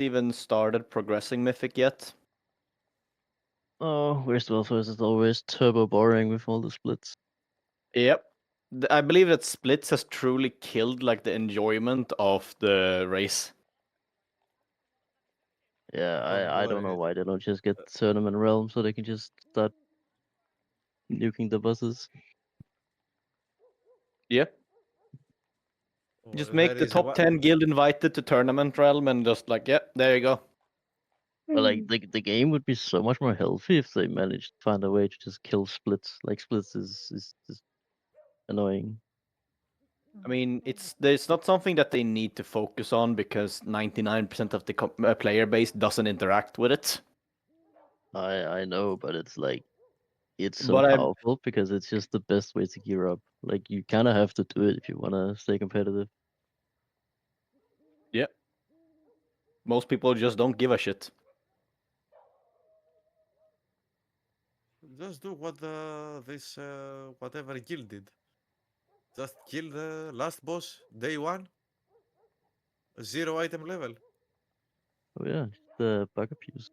even started progressing Mythic yet. Oh, Worst Welfare is always turbo boring with all the splits. Yep. I believe that splits has truly killed like the enjoyment of the race. Yeah, Don't I don't know worry. why they don't just get Tournament Realm so they can just start nuking the buses. Yep. Well, Just there make the is a top 10 guild invited to tournament realm and just like, yep, there you go. But like the game would be so much more healthy if they managed to find a way to just kill splits. Like splits is just annoying. I mean, it's not something that they need to focus on because 99% of the player base doesn't interact with it. I know, but it's like it's so But I, powerful because it's just the best way to gear up. Like you kind of have to do it if you want to stay competitive. yeah, most people just don't give a shit. Just do what this whatever guild did. Just kill the last boss day one. 0 item level. Oh yeah, the bug abuse.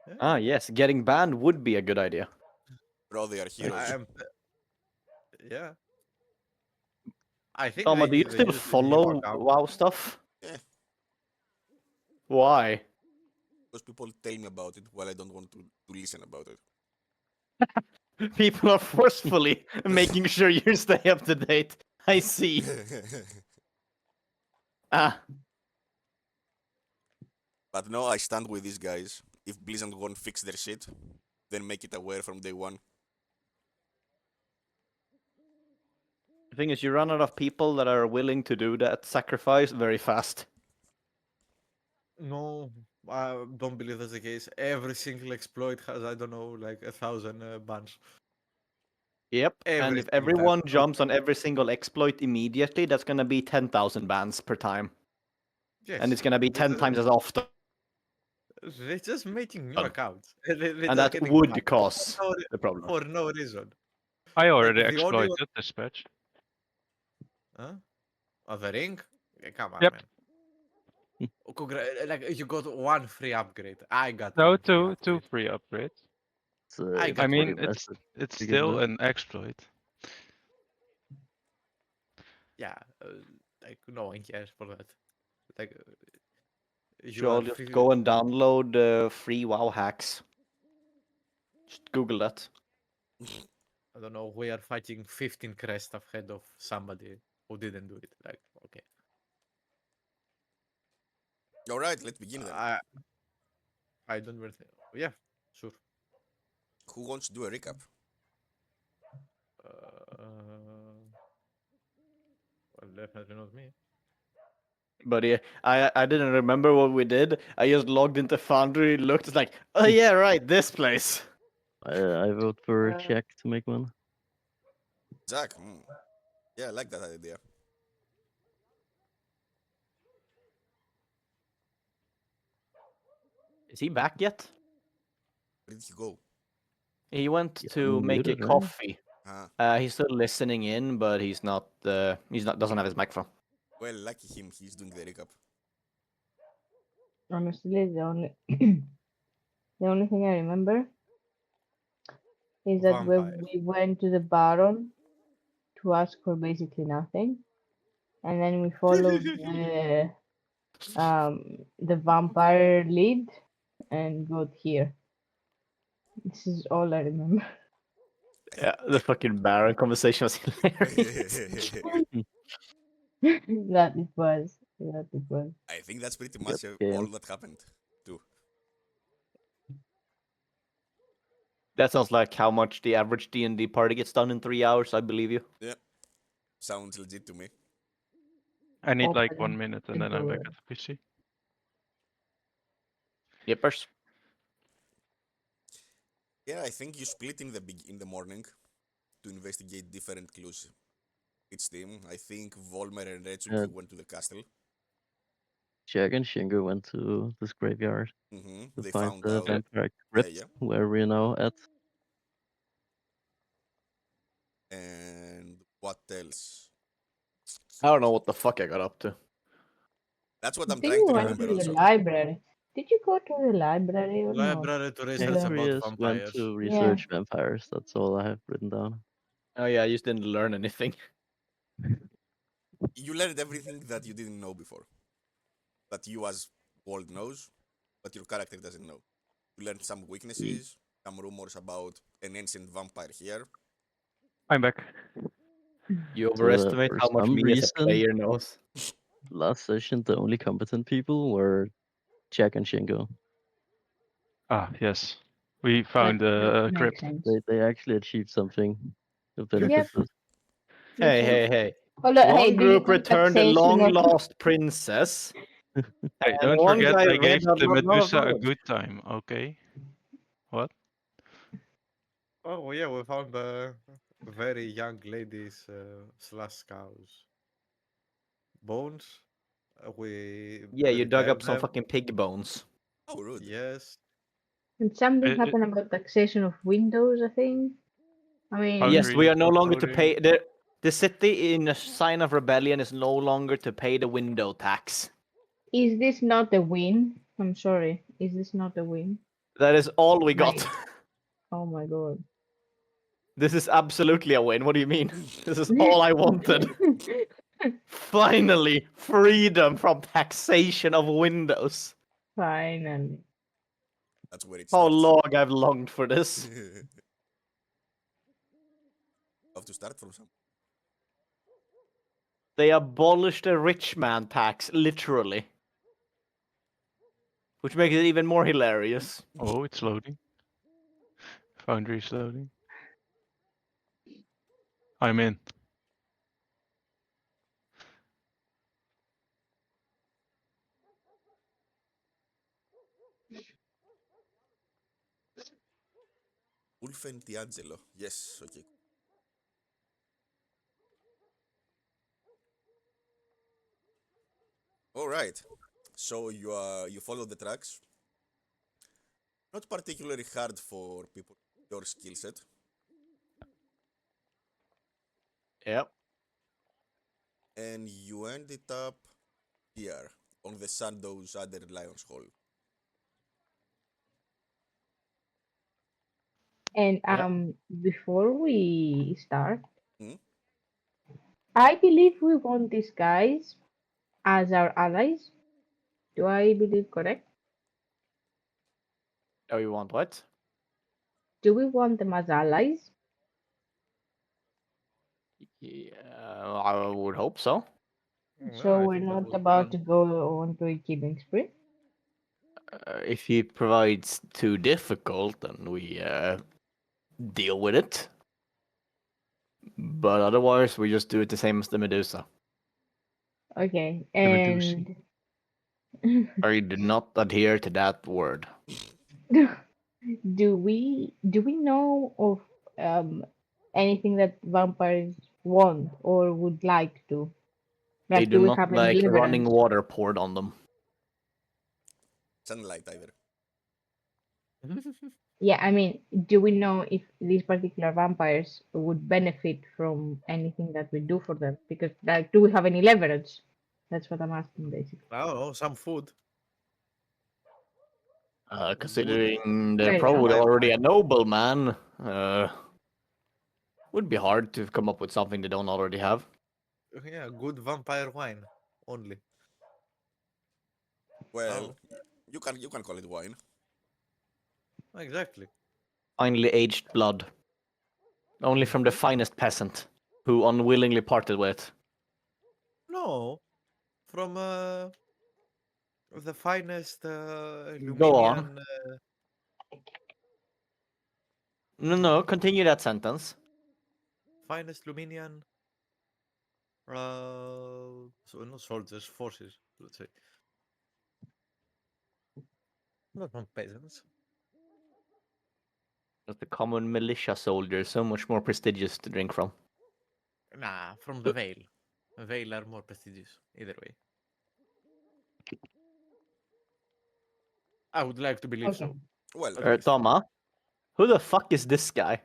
Yeah. Ah, yes, getting banned would be a good idea. Bro, they are Like, I heroes. am. Yeah. I think Tama, do you they still use it in new follow account. WoW stuff? Yeah, Why? because people tell me about it while I don't want to listen about it. People are forcefully making sure you stay up to date. I see. Ah, But no, I stand with these guys. If Blizzard won't fix their shit, then make it aware from day one. the thing is, you run out of people that are willing to do that sacrifice very fast. No, I don't believe that's the case. Every single exploit has, I don't know, like 1,000 bans. Yep, and Every if single time. everyone jumps on every single exploit immediately, that's gonna be 10,000 bans per time. And it's Yes. gonna be 10 times as often. They're just making new accounts. They're And just that getting would banned cause for the problem. for no reason. I Like already the only one. exploited this patch. Huh? Oh, the ring? Come on, Yep. man. Like you got one free upgrade. I got No, one free two upgrade. free upgrades. I I got it's one. pretty mean, massive it's to get still that. an exploit. Yeah, like no one cares for that. Like you Should are all just go and download free WoW hacks. Just Google that. I don't know. We are fighting 15 crest ahead of somebody who didn't do it. Like okay, All right, let's begin then. I don't really. Yeah, sure. Who wants to do a recap? Well, definitely not me. But yeah, I didn't remember what we did. I just logged into Foundry, looked, it's like, oh yeah, right, this place. I vote for Jack to make one. Jack. Hmm. Yeah, I like that idea. Is he back yet? Where did he go? He went He's to make a unmuted, right? coffee. Ah, He's still listening in, but he's not. Doesn't have his microphone. well, lucky him. He's doing the recap. Honestly, the only thing I remember is that when Vampire. we went to the Baron to ask for basically nothing, and then we followed the vampire lead and got here. This is all I remember. Yeah, the fucking Baron conversation was hilarious. That it was. That it was. I think that's pretty Yep, much all game. that happened, too. That sounds like how much the average D&D party gets done in 3 hours. I believe you. Yeah, sounds legit to me. I need like Open 1 minute and the then I'm back door. at the PC. Yippers. Yeah, I think you split in the morning to investigate different clues. Each team, I think Volmer and Retsuk Yeah. went to the castle. Jack and Shingo went to this graveyard to They find found the out. vampire Yeah, crypt yeah. where we're now at. And what else? I don't know what the fuck I got up to. That's what I'm They trying to went remember to the also. library. Did you go to the library or not? Library to research Yeah. about Curious went vampires. to Yeah. research vampires. That's all I have written down. Oh yeah, I just didn't learn anything. You learned everything that you didn't know before. That you as Walt knows, but your character doesn't know. You learned some weaknesses, some rumors about an ancient vampire here. I'm back. You overestimate For how much some me as a reason, player knows. last session, the only competent people were Jack and Shingo. Ah, yes. We found a Makes crypt. sense. They actually achieved something of Yep. benefit. Hey, Makes hey, sense. hey. Hold on, hey, One do you group know returned a taxation of long-lost princess, Hey, and don't one forget guy I read gave a the lot of Medusa a knowledge. good time, okay? What? Oh yeah, we found a very young lady's slash cows bones. We Yeah, you dug up repaired some them. fucking pig bones. Oh, rude. Yes. And something It- happened about taxation of windows, I think. I mean, Yes, we Foundry are no longer to loading. pay the city in a sign of rebellion is no longer to pay the window tax. is this not a win? I'm sorry. Is this not a win? That is all we got. Like, oh my god. This is absolutely a win. What do you mean? This is all I wanted. Finally, freedom from taxation of windows. Finally. That's where it How starts. long I've longed for this. Have to start from some. They abolished the rich man tax, literally. Which makes it even more hilarious. Oh, it's loading. Foundry is loading. I'm in. Ulfen D'Angelo. Yes, okay. All right. So you follow the tracks. Not particularly hard for people with your skill set. Yep. And you ended up here on the Sandows Under Lion's Hall. And Yep. before we start, Hmm? I believe we want these guys as our allies. Do I believe correct? Oh, you want what? Do we want them as allies? Yeah, I would hope so. No, So I we're think that not was about fun. to go on to a killing spree? If he provides too difficult, then we deal with it. But otherwise, we just do it the same as the Medusa. Okay, The Medusa. and I do not adhere to that word. do we know of anything that vampires want or would like to? They Like, do do we not have any like running leverage? water poured on them. Sunlight either. Yeah, I mean, do we know if these particular vampires would benefit from anything that we do for them? Because, like, do we have any leverage? That's what I'm asking, basically. I don't know, some food. Considering they're Fair enough. probably Vampire already a wine. nobleman, would be hard to come up with something they don't already have. Yeah, good vampire wine only. Well, Oh, you can call it wine. exactly. Finely aged blood. Only from the finest peasant, who unwillingly parted with it. No, from the finest Go on. Luminian. No, continue that sentence. Finest Luminian. So not soldiers, forces. Let's say not from peasants. Just the common militia soldier, so much more prestigious to drink from. Nah, from the Vale. Vale are more prestigious. Either way, I would like to believe Okay. so. Well, At least. Toma, who the fuck is this guy?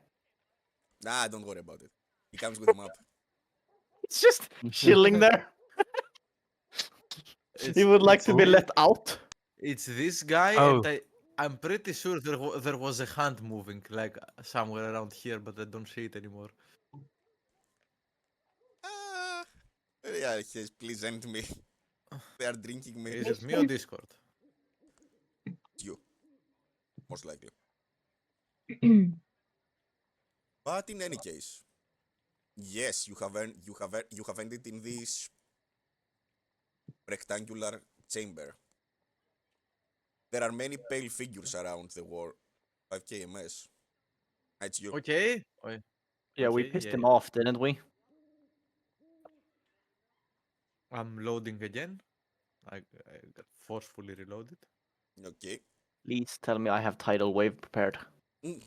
nah, don't worry about it. He comes with a map. It's just chilling there. He would like it's to be thi- let out. It's this guy, Oh. and I'm pretty sure there was a hand moving like somewhere around here, but I don't see it anymore. Ah, yeah, yes, please end me. They are drinking me. Is it me or Discord? It's you, most likely. But in any case, yes, you have ended in this rectangular chamber. There are many pale figures around the war. 5 KMS. It's you. Okay. Yeah, we Okay, pissed yeah, him yeah. off, didn't we? I'm loading again. I got forcefully reloaded. Okay. Please tell me I have tidal wave prepared. Mm,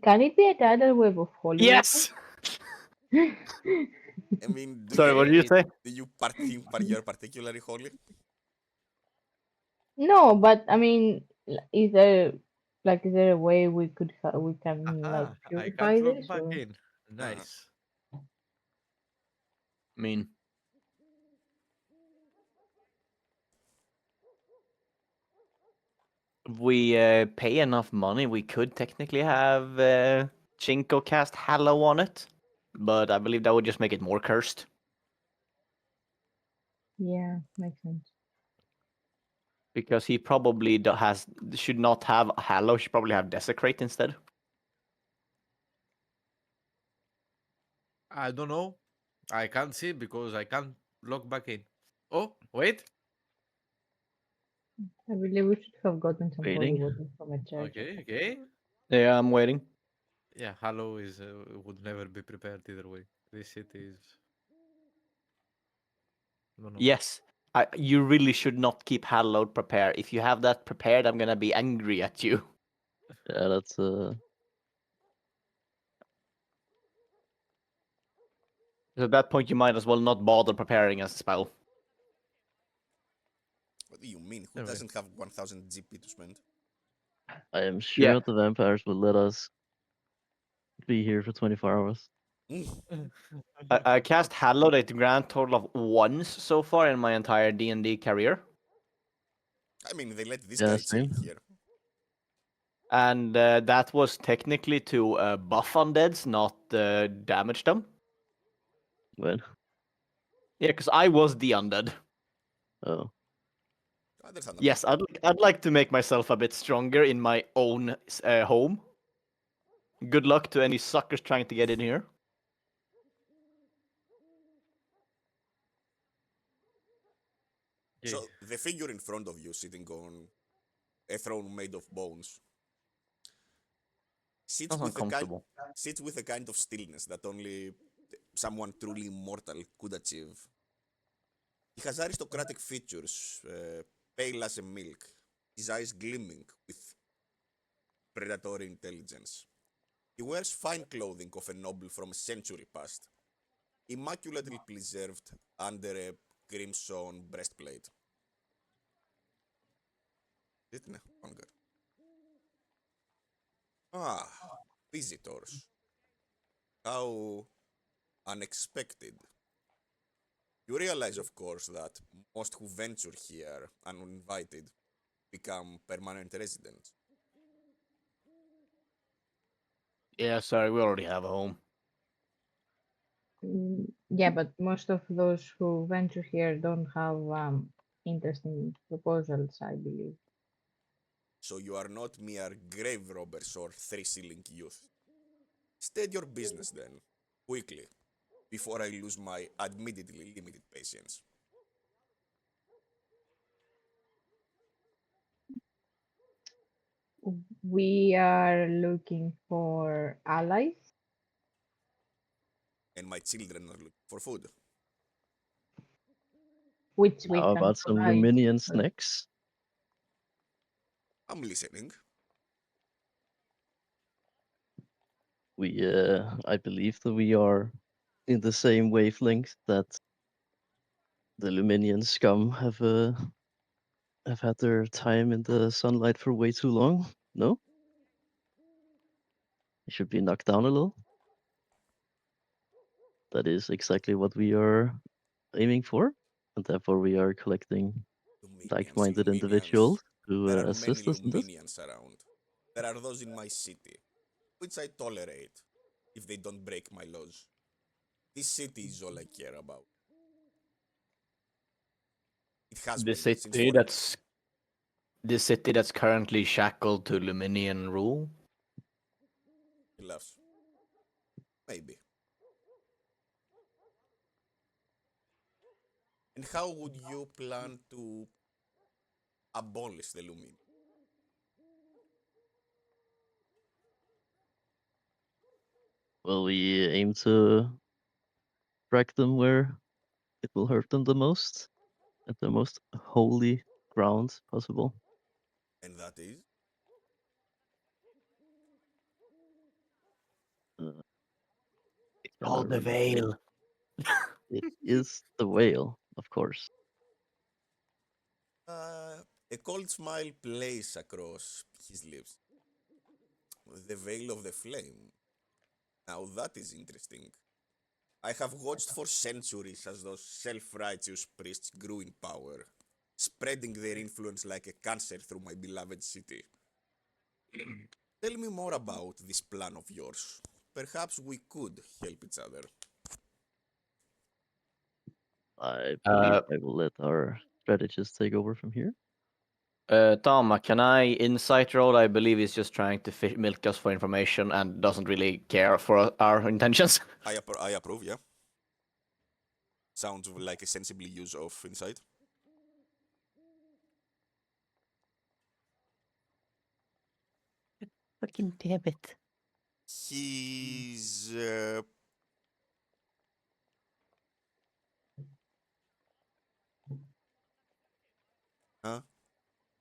Can it be a tidal wave of holy Yes. water? I mean, Sorry, what did you say? do you think you're particularly holy? No, but I mean, is there is there a way we we can like Aha, I purify can't log this back or? in. Nice. I mean, if we pay enough money, we could technically have Chinko cast Hallow on it, but I believe that would just make it more cursed. Yeah, makes sense. Because he probably should not have Hallow, should probably have Desecrate instead. I don't know. I can't see because I can't log back in. Oh, wait. I believe we should have gotten some holy Waiting. water from a church. Okay. Yeah, I'm waiting. Yeah, Halo is would never be prepared either way. This city is. No, no. Yes, you really should not keep Hallowed prepared. If you have that prepared, I'm gonna be angry at you. Yeah, that's At that point, you might as well not bother preparing a spell. What do you mean? Who Anyway. doesn't have 1000 GP to spend? I am sure the vampires will let us be here for 24 hours. Mm, I cast Hallowed a grand total of once so far in my entire D&D career. I mean, they let this Yeah, guy chill same. here. And that was technically to buff undeads, not damage them. When? Yeah, because I was the undead. Oh. Understandable. Yes, I'd like to make myself a bit stronger in my own home. Good luck to any suckers trying to get in here. Okay. So, the figure in front of you sitting on a throne made of bones sits Sounds with a kind uncomfortable. sits with a kind of stillness that only someone truly immortal could achieve. He has aristocratic features, pale as a milk, his eyes gleaming with predatory intelligence. He wears fine clothing of a noble from a century past, immaculately preserved under a crimson breastplate. Didn't hunger. Ah, visitors. How unexpected. You realize, of course, that most who venture here uninvited become permanent residents. Yeah, sorry, we already have a home. Yeah, but most of those who venture here don't have interesting proposals, I believe. So you are not mere grave robbers or three-ceiling youth. State your business then, quickly, before I lose my admittedly limited patience. We are looking for allies, And my children are looking for food. which we How can about some provide. Luminian but- snacks? I'm listening. I believe that we are in the same wavelength that the Luminian scum have had their time in the sunlight for way too long. No? It should be knocked down a little. That is exactly what we are aiming for. and therefore we are collecting Luminians, like-minded Luminians. individuals to There are many assist us in this. Luminians around. There are those in my city, which I tolerate if they don't break my laws. This city is all I care about. It has The been since city 40. that's the city that's currently shackled to Luminian rule. He laughs. Maybe. And how would you plan to abolish the Lumin? Well, we aim to strike them where it will hurt them the most, at the most holy ground possible. And that is? Uh, It's Can I called the remember? Veil. It is the whale, of course. A cold smile plays across his lips. The veil of the flame. Now that is interesting. I have watched for centuries as those self-righteous priests grew in power, spreading their influence like a cancer through my beloved city. Tell me more about this plan of yours. Perhaps we could help each other. I believe Uh, I will let our strategist take over from here. Tama, can I insight roll? I believe he's just trying to milk us for information and doesn't really care for our intentions. I approve, yeah. Sounds like a sensible use of insight. Fucking damn it. He's huh?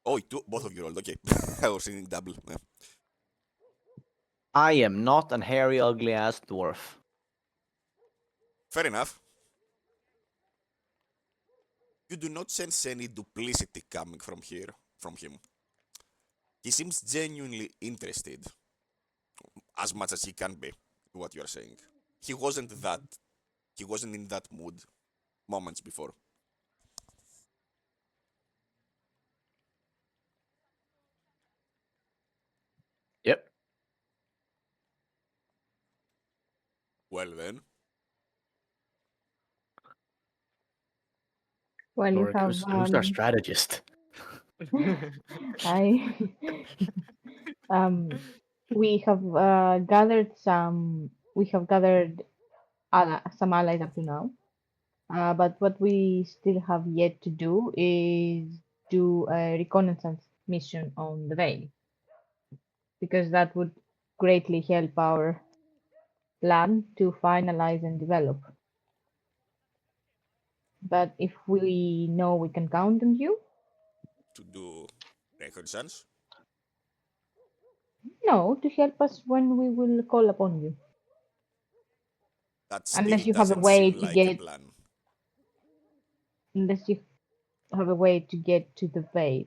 Oh, both of you rolled. Okay, I was thinking double. Yeah. I am not an hairy, ugly ass dwarf. Fair enough. You do not sense any duplicity coming from him. He seems genuinely interested, as much as he can be, in what you are saying. He wasn't that. He wasn't in that mood moments before. Yep. Well then, Well, you Lord, have who's our strategist? I we have gathered some allies up to now. But what we still have yet to do is do a reconnaissance mission on the Veil, because that would greatly help our plan to finalize and develop. But if we know we can count on you, to do reconnaissance. no, to help us when we will call upon you. That Unless still you have a doesn't way seem to like a get, plan. unless you have a way to get to the Veil.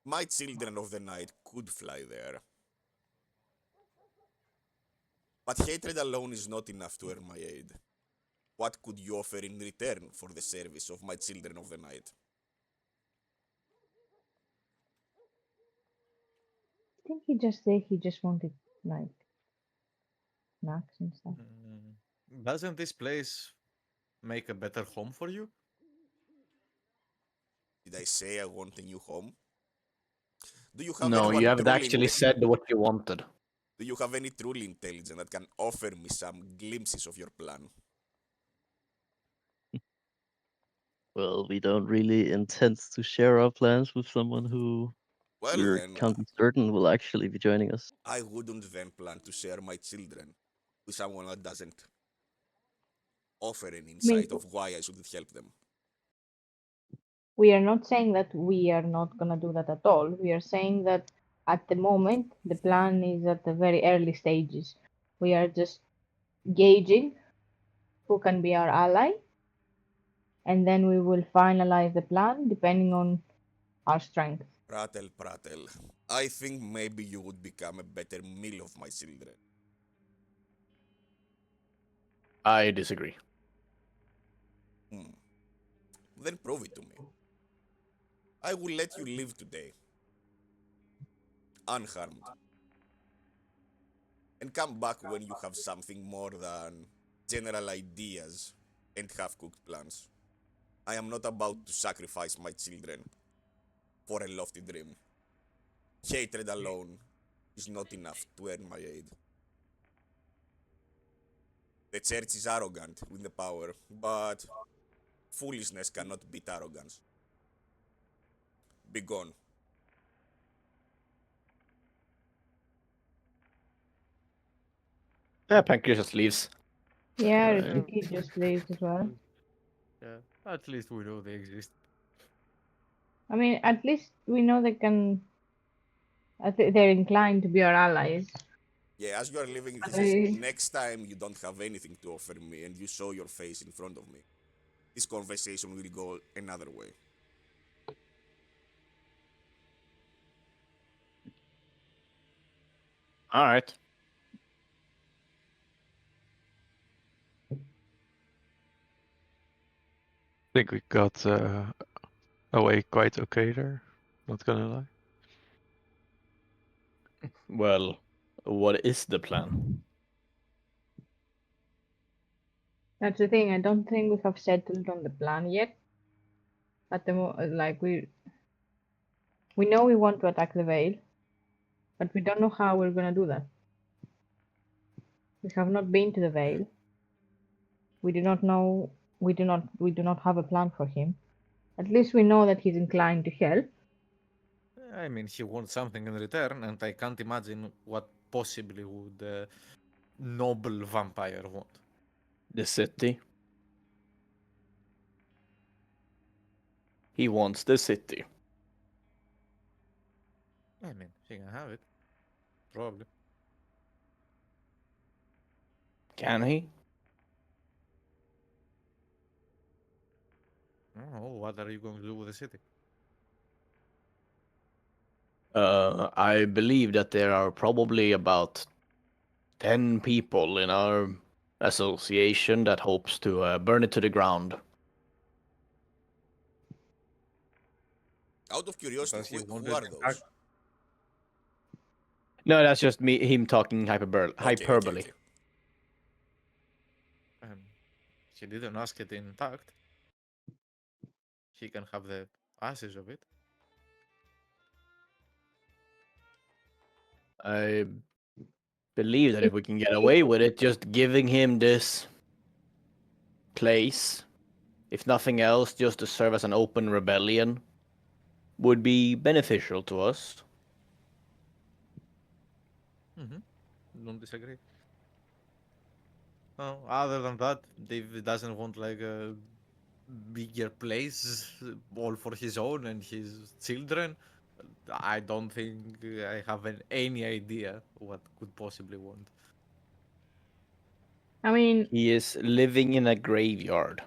My children of the night could fly there. But hatred alone is not enough to earn my aid. What could you offer in return for the service of my children of the night? I think he just said he just wanted like snacks and stuff. Doesn't this place make a better home for you? Did I say I want a new home? Do you have No, you anyone haven't truly actually said what you wanted. Do you have any truly intelligent that can offer me some glimpses of your plan? Well, we don't really intend to share our plans with someone who Well we then, can't be certain will actually be joining us. I wouldn't then plan to share my children with someone that doesn't offer an I mean, insight of why I should help them. we are not saying that we are not going to do that at all. We are saying that at the moment, the plan is at the very early stages. We are just gauging who can be our ally, and then we will finalize the plan depending on our strength. Prattle, prattle. I think maybe you would become a better meal of my children. I disagree. Then prove it to me. I will let you live today, unharmed, and come back when you have something more than general ideas and half-cooked plans. I am not about to sacrifice my children for a lofty dream. Hatred alone is not enough to earn my aid. The church is arrogant with the power, but foolishness cannot beat arrogance. Be gone. Yeah, Pancreas just leaves. Yeah, Alright. Rafiki just leaves as well. Yeah, at least we know they exist. I mean, at least we know they can. They're inclined to be our allies. Yeah, as you are leaving, he But says, next time you don't have anything to offer me and you show your face in front of me, this conversation will go another way. All right. Think we got away quite okay there. Not gonna lie. Well, what is the plan? that's the thing. I don't think we have settled on the plan yet. At the like we know we want to attack the Vale, but we don't know how we're gonna do that. We have not been to the Vale. We do not know. We do not have a plan for him. At least we know that he's inclined to help. I mean, he wants something in return, and I can't imagine what possibly would a noble vampire want. The city. He wants the city. I mean, he can have it. Probably. Can he? Oh, what are you going to do with the city? I believe that there are probably about 10 people in our association that hopes to burn it to the ground. Out of curiosity, Because he who wanted are an those? No, that's just him talking Okay, hyperbole. okay. He didn't ask it intact. He can have the ashes of it. I believe that if If we can get away with it, just giving him this place, if nothing else, just to serve as an open rebellion, would be beneficial to us. Don't disagree. Oh, other than that, David doesn't want like a bigger place all for his own and his children. I don't think I have any idea what could possibly want. I mean, He is living in a graveyard.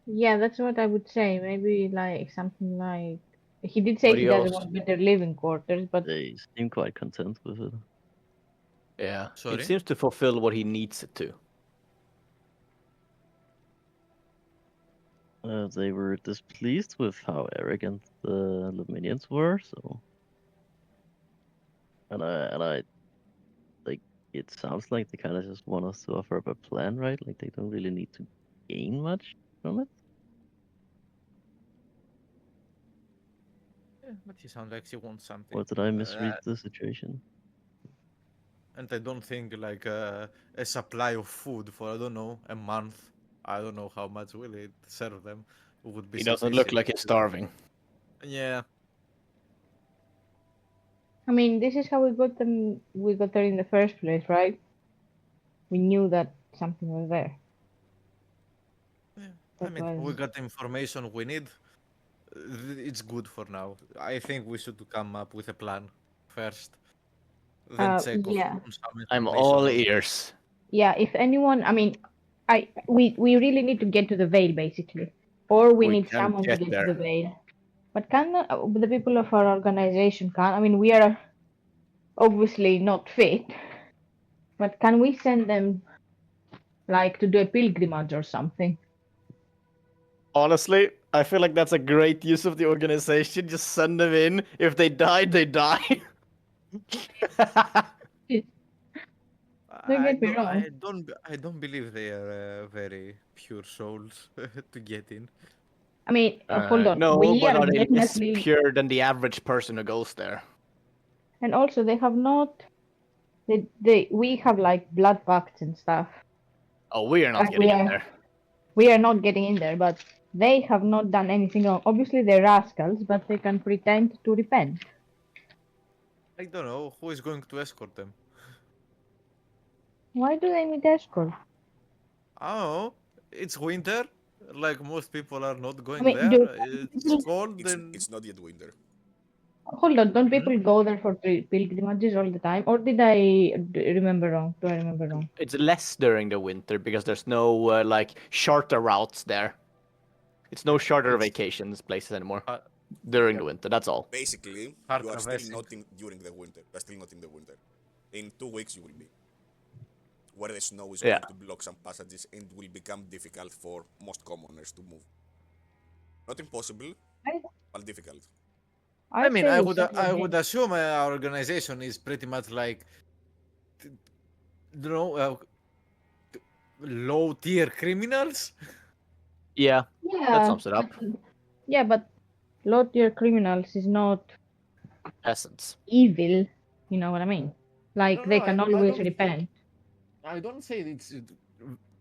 yeah, that's what I would say. Maybe like something like he did say But he he doesn't also, want better living quarters, but They seem quite content with it. yeah, it Sorry? seems to fulfill what he needs it to. They were displeased with how arrogant the Luminians were, so. And I like it sounds like they kind of just want us to offer up a plan, right? Like they don't really need to gain much from it. Yeah, but he sounds like he wants something. Or did I misread the situation? And I don't think like a supply of food for, I don't know, a month. I don't know how much will it serve them would be He doesn't look sufficient. like he's starving. Yeah, I mean, this is how we got them. We got there in the first place, right? We knew that something was there. I That mean, we was. got the information we need. It's good for now. I think we should come up with a plan first, then check Yeah, on some I'm information all else. ears. yeah. If anyone, I mean, we really need to get to the Vale basically, or we We need can't someone to get get to there. the Vale. But can the people of our organization can? I mean, we are obviously not fit, but can we send them like to do a pilgrimage or something? Honestly, I feel like that's a great use of the organization. Just send them in. If they die, they die. Don't I get me don't, wrong. I don't believe they are very pure souls to get in. I mean, hold on. No, We but are are they less definitely, pure than the average person who goes there? and also they have not. We have like blood pacts and stuff. Oh, we are not Like getting in there. we are not getting in there, but they have not done anything wrong. Obviously, they're rascals, but they can pretend to repent. I don't know who is going to escort them. Why do they need escort? Oh, it's winter. Like most people are not I going mean, there. It's people, cold and It's not yet winter. hold on, don't Hmm? people go there for pilgrimages all the time? Or did I remember wrong? Do I remember wrong? It's less during the winter because there's no like charter routes there. It's no charter it's vacations places anymore uh, during Yeah, the winter. That's all. basically, hard you are still traversing. not in during the winter. You are still not in the winter. In 2 weeks, you will be. Where the snow is Yeah. going to block some passages and it will become difficult for most commoners to move. Not impossible, I, but difficult. I I mean, say we send I them would in. assume our organization is pretty much like, you know, low tier criminals. Yeah, that Yeah, sums it up. yeah, but low tier criminals is not Peasants. evil. You know what I mean? No, Like no, they can I always don't. repent. I don't say it's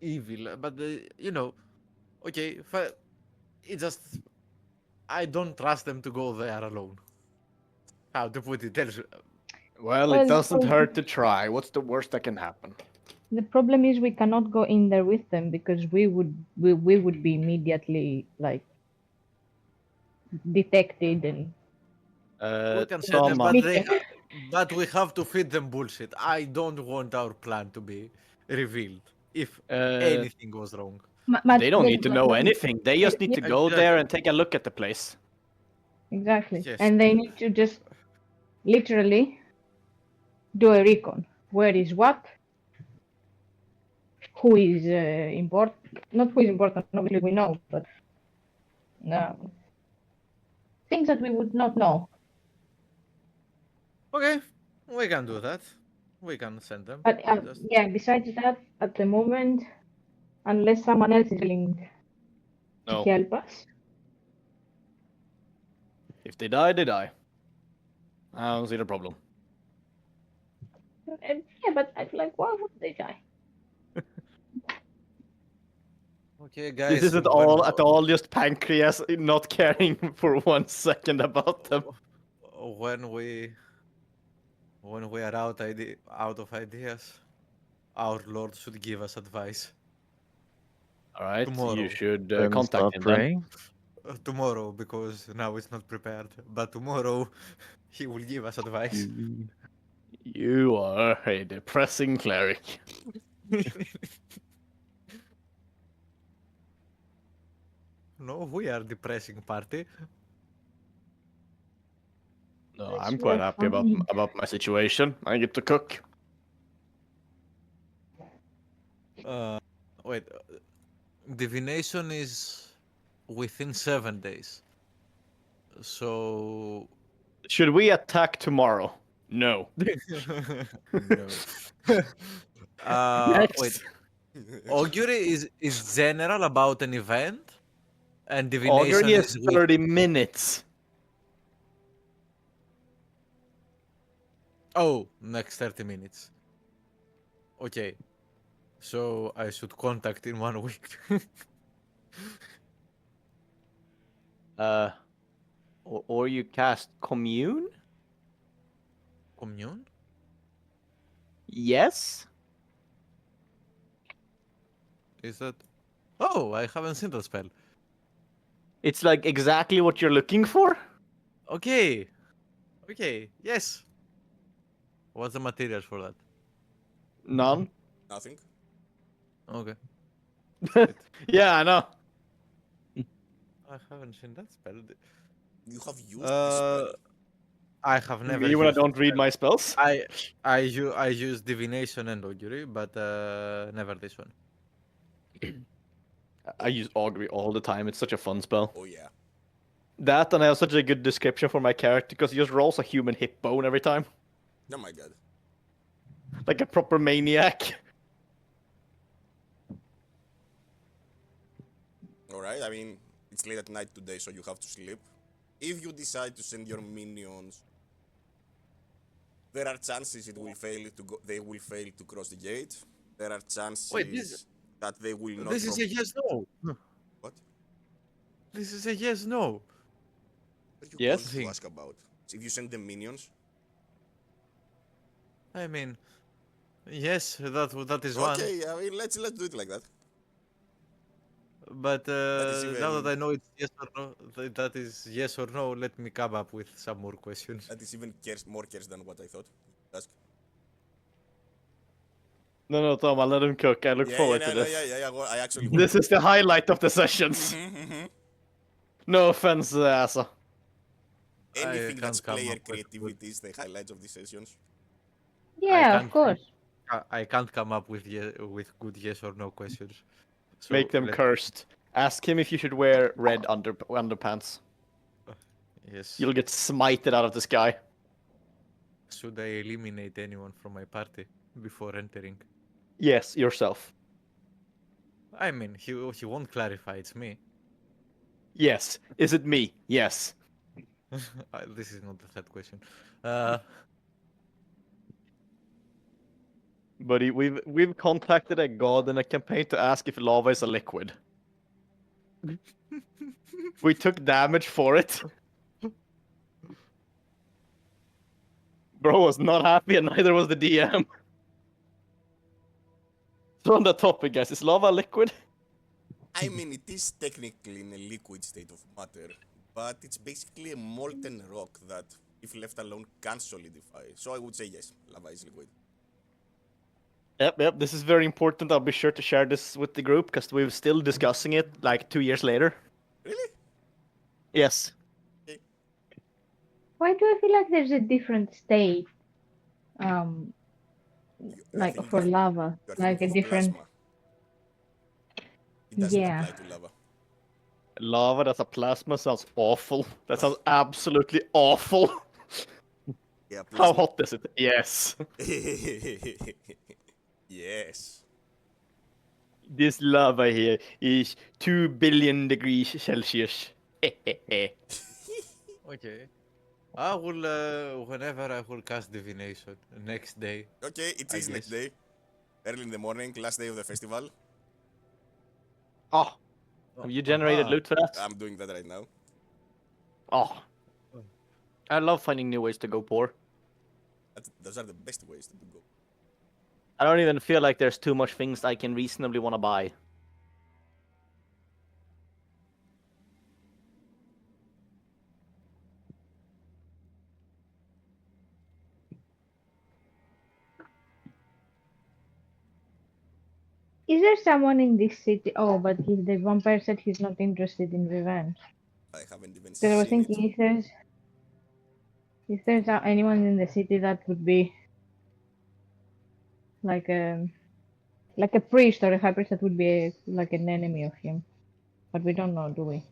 evil, but you know, okay, it just I don't trust them to go there alone. How to put it? Well, it Well, doesn't hurt to try. What's the worst that can happen? the problem is we cannot go in there with them because we would be immediately like detected and We can send them, but Someone. they, dismissed. but we have to feed them bullshit. I don't want our plan to be revealed if Uh, anything goes wrong. they don't need to know anything. They just need yeah, to go there Exactly. and take a look at the place. exactly, Yes. and they need to just literally do a recon. Where is what? Who is important? Not who is important. Obviously, we know, but um, things that we would not know. Okay, we can do that. We can send them. But Just yeah, besides that, at the moment, unless someone else is willing to No. help us, If they die, they die. I don't see the problem. and yeah, but I feel like why would they die? okay, This guys. isn't all at all just Pancreas not caring for 1 second about them. When we are out of ideas, our Lord should give us advice All right, you tomorrow. should Then contact start him then. praying. Tomorrow, because now it's not prepared. But tomorrow, he will give us advice. You are a depressing cleric. No, we are depressing party. No, Yes, I'm we quite are happy fine. about my situation. I get to cook. Uh, wait, divination is within 7 days. So Should we attack tomorrow? No. no. Wait, Next. augury is general about an event, and Augury divination is is with. 30 minutes. Oh, next 30 minutes. Okay, so I should contact in 1 week. Uh, or you cast commune? Commune? Yes. Is that? Oh, I haven't seen the spell. It's like exactly what you're looking for. Okay, okay, yes. What's the materials for that? None. Nothing. Okay, sweet. Yeah, I know. I haven't seen that spell. You have used this spell. I have never Me when I used don't that read spell. my spells. I use divination and augury, but never this one. I use augury all the time. It's such a fun spell. Oh yeah. That, and I have such a good description for my character because he just rolls a human hip bone every time, Oh my god. like a proper maniac. Alright, I mean, it's late at night today, so you have to sleep. If you decide to send your minions, there are chances they will fail to cross the gate. There are Wait, this chances that they will not this is a yes no. What? This is a yes no. What are you Yes? going to ask about? If you send them minions? I mean, yes, that is one. Okay, I mean, let's do it like that. But is now even- that I know it's yes or no, that is yes or no. Let me come up with some more questions. That is even more cares than what I thought. Ask. No, Tom, I'll let him cook. I look forward to this. Yeah. Well, I actually. This is the highlight of the sessions. No offense, Asa. Anything can't that's come player up with creativity is the highlights of the sessions. Yeah, of can't course. I can't come up with with good yes or no questions. So Make them cursed. Ask him if you should wear red underpants. Yes. You'll get smited out of the sky. Should I eliminate anyone from my party before entering? Yes, yourself. I mean, he won't clarify. It's me. Yes. Is it me? Yes. This is not the third question. Buddy, we've contacted a god in a campaign to ask if lava is a liquid. We took damage for it. Bro was not happy, and neither was the DM. So on the topic, guys, is lava a liquid? I mean, it is technically in a liquid state of matter, but it's basically a molten rock that, if left alone, can solidify. So I would say yes, lava is liquid. Yep. This is very important. I'll be sure to share this with the group because we're still discussing it like 2 years later. Really? Yes. Why do I feel like there's a different state? Like thinking for of- lava, You are like a thinking of different. plasma. It doesn't Yeah. apply to lava. Lava that's a plasma sounds awful. That sounds absolutely awful. Yeah, How plasma. hot is it? Yes. Yes. This lava here is 2 billion degrees Celsius. Okay. I will whenever I will cast divination next day. Okay, it I is next guess. day. Early in the morning, last day of the festival. Oh, have you generated loot for that? I'm doing that right now. Oh, I love finding new ways to go poor. Those are the best ways to go. I don't even feel like there's too much things I can reasonably want to buy. Is there someone in this city? Oh, but the vampire said he's not interested in revenge. I haven't even Because I was seen it. thinking if there's anyone in the city that would be like a priest or a high priest that would be like an enemy of him, but we don't know, do we?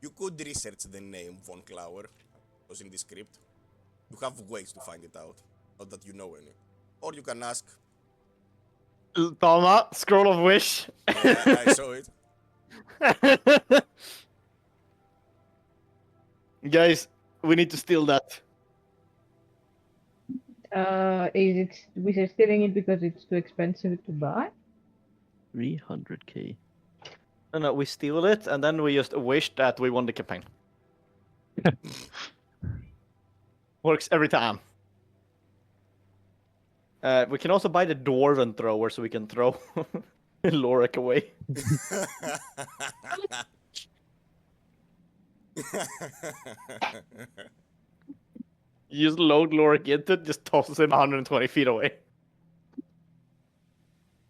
You could research the name Von Klauer. It was in the script. You have ways to find it out. Not that you know any. Or you can ask. Toma, scroll of wish. Yeah, I saw it. Guys, we need to steal that. We're stealing it because it's too expensive to buy? 300k. No, we steal it and then we just wish that we won the campaign. Works every time. We can also buy the dwarven thrower so we can throw Lorik away. You just load Lorik into it, just tosses him 120 feet away.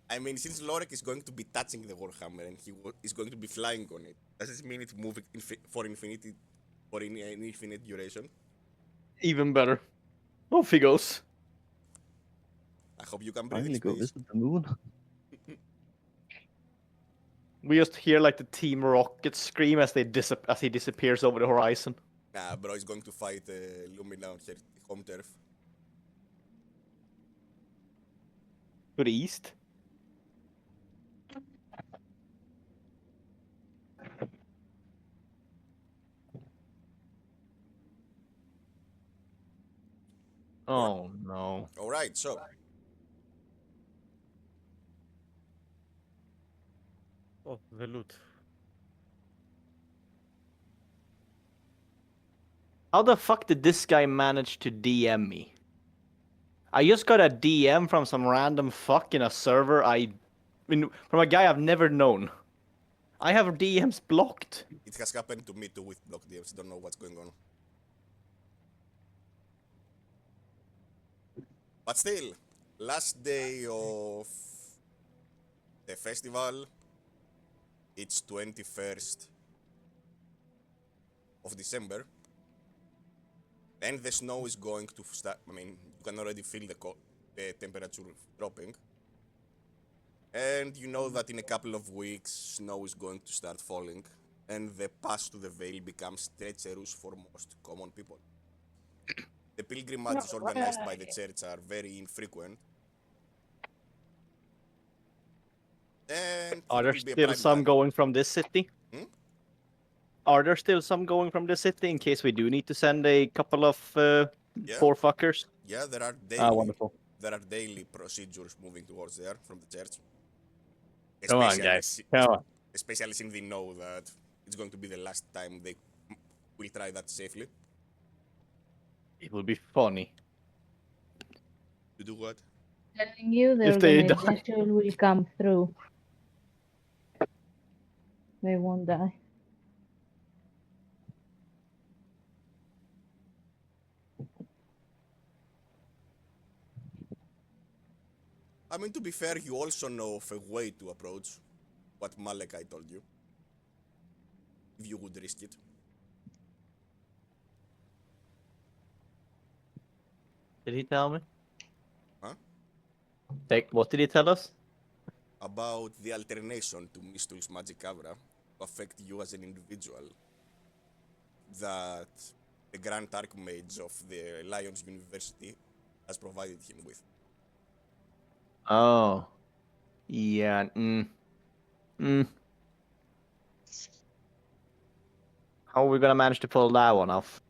I mean, since Lorik is going to be touching the Warhammer and he is going to be flying on it, does this mean it's moving for infinity, for an infinite duration? Even better. Off he goes. I hope you can breathe in Finally go space. visit the moon. We just hear like the Team Rocket scream as as he disappears over the horizon. Nah, bro, he's going to fight Lumina on her home turf. To the east. Oh no. All right, so Oh, the loot. How the fuck did this guy manage to DM me? I just got a DM from some random fuck in a server from a guy I've never known. I have DMs blocked. it has happened to me too with block DMs. Don't know what's going on. But still, last day of the festival, it's 21st of December, and the snow is going to start. I mean, you can already feel the temperature dropping. And you know that in a couple of weeks, snow is going to start falling, and the pass to the Vale becomes treacherous for most common people. The pilgrimages organized by the church are very infrequent, and Are it there will be a still prime some time. going from this city? Hmm? Are there still some going from this city in case we do need to send a couple of Yeah. poor fuckers? Yeah, there are Ah, daily, wonderful. procedures moving towards there from the church. Come on, guys. Come on. Especially since they know that it's going to be the last time they will try that safely. It will be funny. To do what? Telling you the If they die. organization will come through. They won't die. I mean, to be fair, you also know of a way to approach what Malachi told you. If you would risk it. Did he tell me? Huh? What did he tell us? About the alternation to Mistul's magic aura to affect you as an individual that the Grand Archmage of the Lions University has provided him with. Oh. Yeah. How are we gonna manage to pull that one off?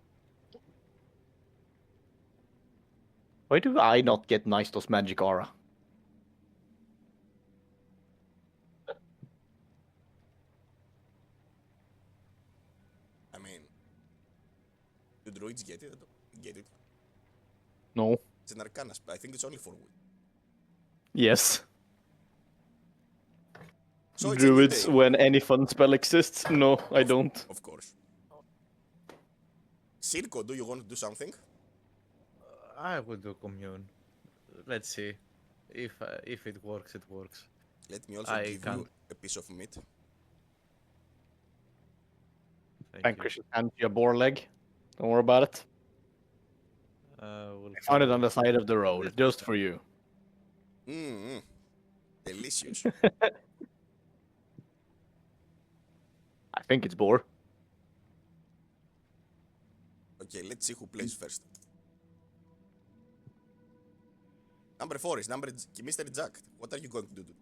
Why do I not get Nystos magic aura? I mean, do druids get it? Get it? No. It's an arcana spell. I think it's only for wood. Yes. So it's Druids, a new day. when any fun spell exists? No, I don't. Of course. Circo, do you want to do something? I will do commune. Let's see. If it works, it works. Let me also I give can't. you a piece of meat. Thank you. Vanquish and your boar leg. Don't worry about it. We'll I found it see. on the side of the road, This just time. for you. Mmm, delicious. I think it's boar. Okay, let's see who plays first. Number 4 is Mr. Jack. What are you going to do?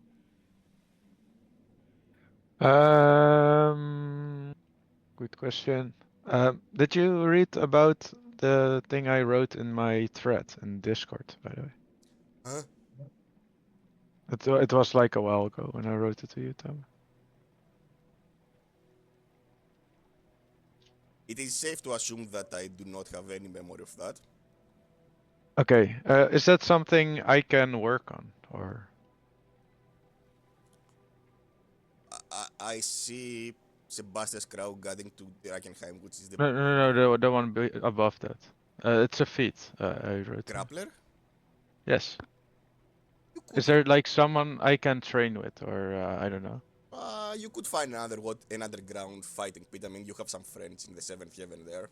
Good question. Did you read about the thing I wrote in my thread in Discord, by the way? Huh? It was like a while ago when I wrote it to you, Tom. It is safe to assume that I do not have any memory of that. Okay, is that something I can work on, or? I see Sebastian's crowd getting to Drakenheim, which is the No, the one above that. It's a feat I wrote. grappler. Yes. You could, Is there like someone I can train with, or I don't know? you could find an underground fighting pit. I mean, you have some friends in the seventh heaven there.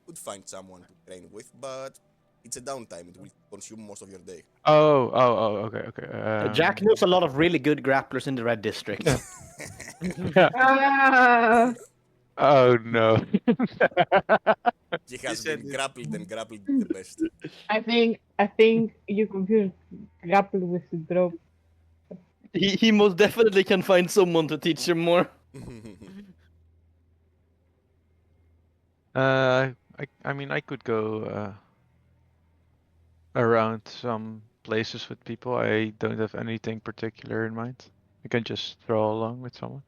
Could find someone to train with, but It's a downtime. It will consume most of your day. Okay. Jack knows a lot of really good grapplers in the red district. Yeah. Ah, Oh no. He He has said been it. grappled and grappled the best. I think you confused grapple with the drop. He most definitely can find someone to teach him more. I mean, I could go around some places with people. I don't have anything particular in mind. I can just throw along with someone.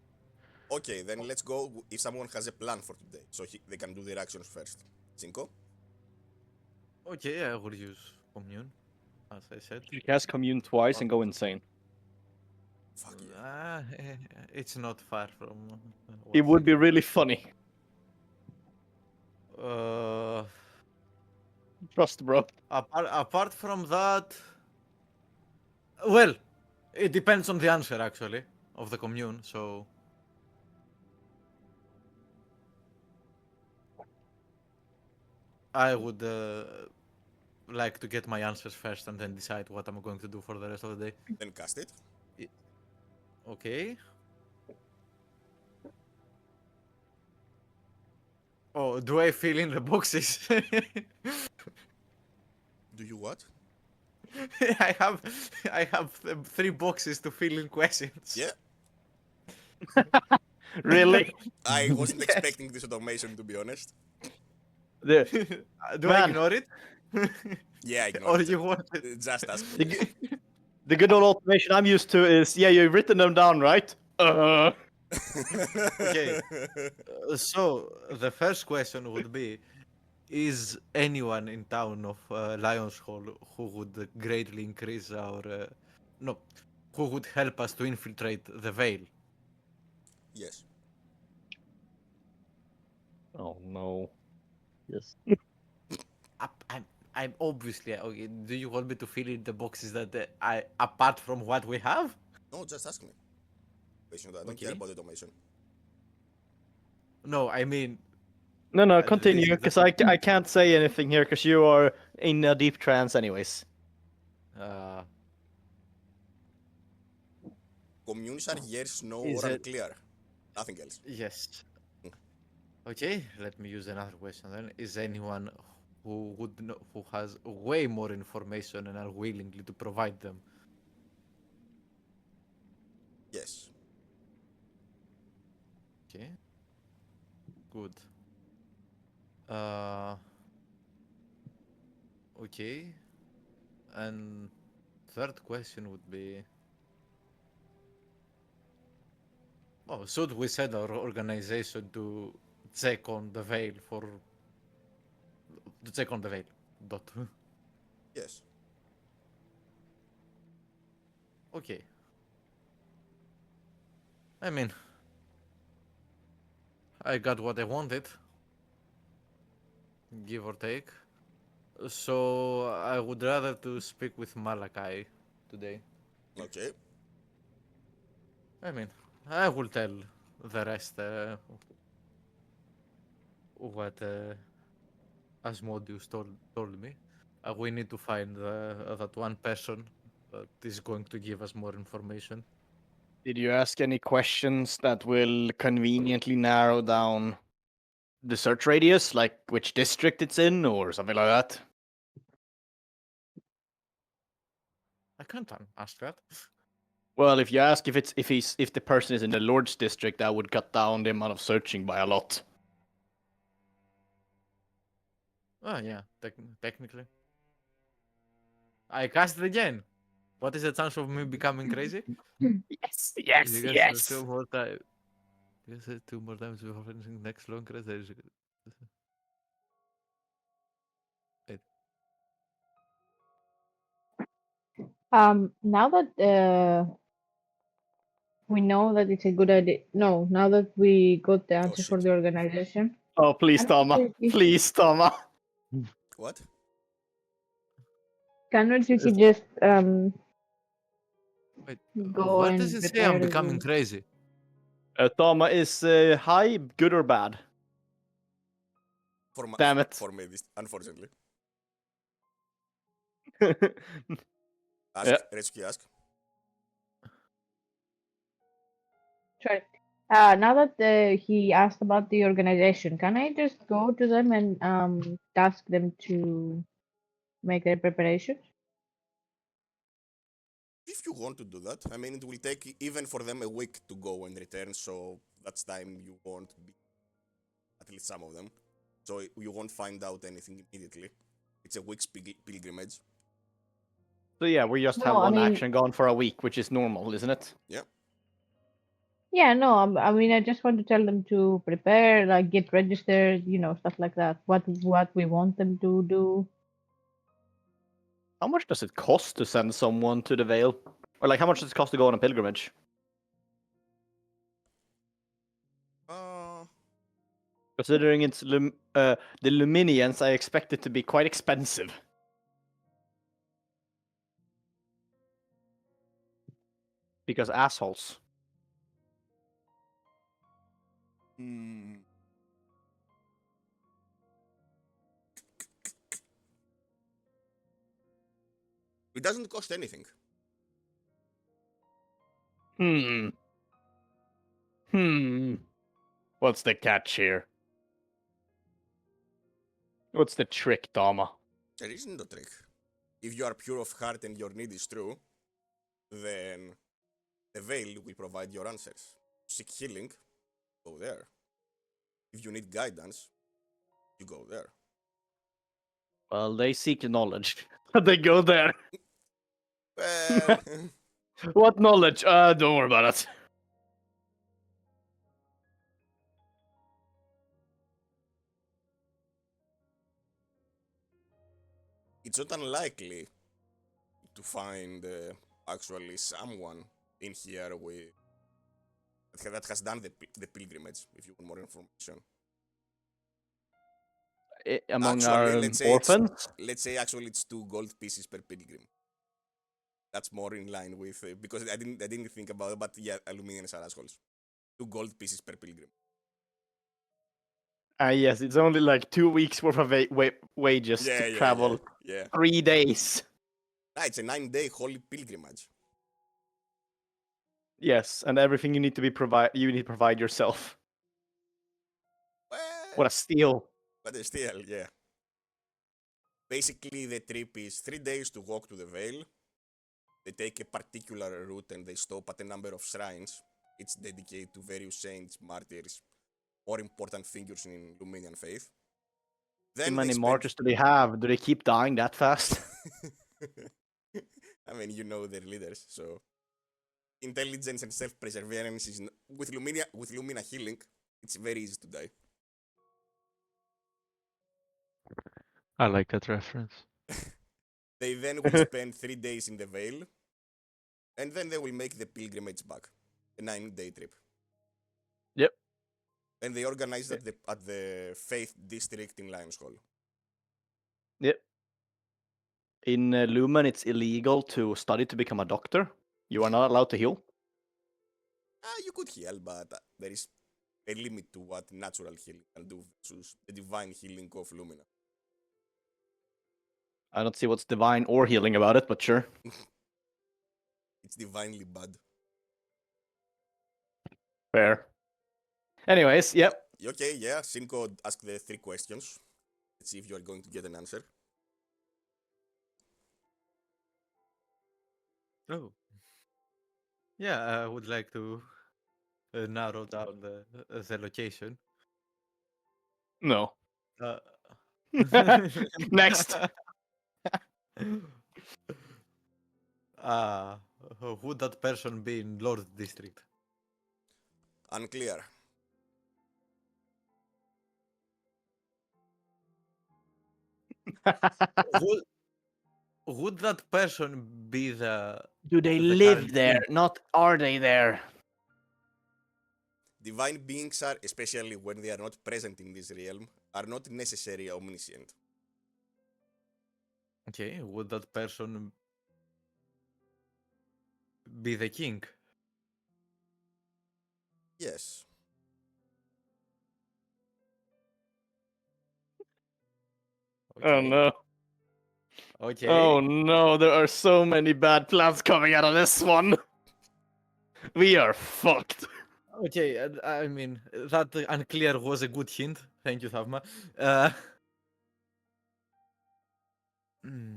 Okay, then let's go if someone has a plan for today, so they can do their actions first. Cinco? Okay, I will use commune, as I said. He has commune twice and go insane. Fuck yeah. It's not far from. It would be really funny. Trust, bro. Apart from that, well, it depends on the answer actually of the commune. So I would like to get my answers first and then decide what I'm going to do for the rest of the day. Then cast it. Okay. Oh, do I fill in the boxes? Do you what? I have 3 boxes to fill in questions. Yeah. Really? I wasn't Yes. expecting this automation, to be honest. The, Do I Man. ignore it? Yeah, ignore Or it. you want it? Just ask the, me. g- the good old automation I'm used to is, yeah, you've written them down, right? Okay. So the first question would be: is anyone in town of Lions Hall who would greatly increase our no, who would help us to infiltrate the Veil? Yes. Oh no. Yes. I'm obviously okay. Do you want me to fill in the boxes that I apart from what we have? No, just ask me. Based on that, I don't care Okay. about the automation. No, I mean No, this continue, is because the I can't say anything here, because you are in a deep trance anyways. uh, Communes are yes, no, Is or it- unclear. Nothing else. yes. Okay, let me use another question then. Is anyone who would know, who has way more information and are willingly to provide them? Yes. Okay. Good. Uh okay. And third question would be oh, should we send our organization to check on the veil for to check on the veil? Dot. Yes. Okay. I mean, I got what I wanted, give or take. So I would rather to speak with Malachi today. Okay. I mean, I will tell the rest what Asmodeus told me. We need to find that one person that is going to give us more information. Did you ask any questions that will conveniently narrow down the search radius, like which district it's in or something like that? I can't ask that. Well, if you ask if the person is in the Lord's district, that would cut down the amount of searching by a lot. Oh yeah, technically. I cast it again. What is the chance of me becoming crazy? Yes, yes, You guys yes. 2 more times. You guys said 2 more times before finishing next long rest. There is wait. Now that we know that it's a good idea. No, now that we got the Oh answer for shit. the organization, Oh, please, I'm Tama. tricky. Please, Tama. What? cannot you just Wait, go where does and it say I'm prepare becoming the... crazy? Tama is high, good or bad? For my, Damn it. For me, this, unfortunately. Ask, Yeah. Rescue, ask. Sorry. Now that he asked about the organization, can I just go to them and task them to make their preparations? If you want to do that, I mean, it will take even for them a week to go and return, so that's time you won't be, at least some of them. So you won't find out anything immediately. It's a week's pilgrimage. So yeah, we just have No, I one mean, action going for a week, which is normal, isn't it? Yeah. yeah, no, I mean, I just want to tell them to prepare, like get registered, stuff like that. What we want them to do. How much does it cost to send someone to the Vale? Or like, how much does it cost to go on a pilgrimage? Considering it's the Luminians, I expect it to be quite expensive. Because assholes. Hmm. It doesn't cost anything. Hmm. What's the catch here? What's the trick, Dama? There isn't a trick. If you are pure of heart and your need is true, then the Veil will provide your answers. Seek healing, go there. If you need guidance, you go there. Well, they seek knowledge. They go there. Well, What knowledge? Don't worry about it. it's not unlikely to find actually someone in here with that has done the pilgrimage. If you want more information, Among actually, our orphans? let's say actually it's 2 gold pieces per pilgrim. That's more in line with because I didn't think about it, but yeah, Aluminians are assholes. 2 gold pieces per pilgrim. Yes, it's only like 2 weeks worth of wages to Yeah. travel 3 days. Ah, it's a 9-day holy pilgrimage. Yes, and everything you need to you need to provide yourself. Well, What a steal. but still, yeah. Basically, the trip is 3 days to walk to the Vale. They take a particular route and they stop at a number of shrines. It's dedicated to various saints, martyrs, or important figures in Luminian faith. How Then they many spend. martyrs do they have? Do they keep dying that fast? I mean, you know their leaders, so intelligence and self-perseverance is with Lumina healing. It's very easy to die. I like that reference. They then will spend 3 days in the Vale, and then they will make the pilgrimage back, a 9-day trip. Yep. And they organize that at the Faith District in Lions Hall. Yep. In Lumen, it's illegal to study to become a doctor. You are not allowed to heal. You could heal, but there is a limit to what natural healing can do versus the divine healing of Lumina. I don't see what's divine or healing about it, but sure. It's divinely bad. Fair. Anyways, yep. Okay, yeah. Cinco ask the 3 questions. Let's see if you are going to get an answer. Oh. Yeah, I would like to narrow down the location. No. Uh, Next. uh, would that person be in Lord District? Unclear. would, would that person be Do they the live current there? king? Not are they there? Divine beings are, especially when they are not present in this realm, are not necessarily omniscient. Okay, would that person be the king? Yes. Oh Okay. no. Okay. Oh no, there are so many bad plans coming out of this one. We are fucked. Okay, I mean, that unclear was a good hint. Thank you, Thavma. Uh, hmm.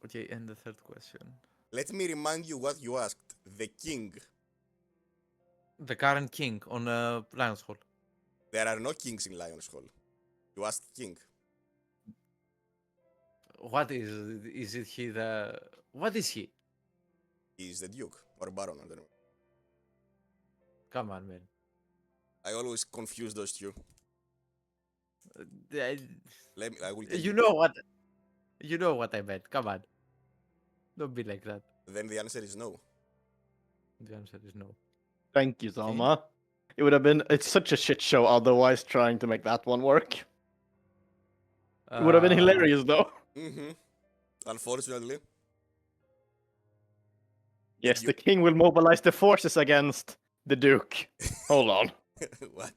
Okay, and the third question. Let me remind you what you asked. The king. The current king on Lion's Hall. There are no kings in Lion's Hall. You asked king. What is it he the... What is he? He is the duke or baron. I don't know. Come on, man. I always confuse those two. I- I will tell You you. know what... You know what I meant. Come on. Don't be like that. Then the answer is no. The answer is no. Thank you, Zama. It would have been. It's such a shit show otherwise trying to make that one work. It would have been hilarious though. Mm-hmm. Unfortunately. Yes, you- the king will mobilize the forces against the duke. Hold on. What?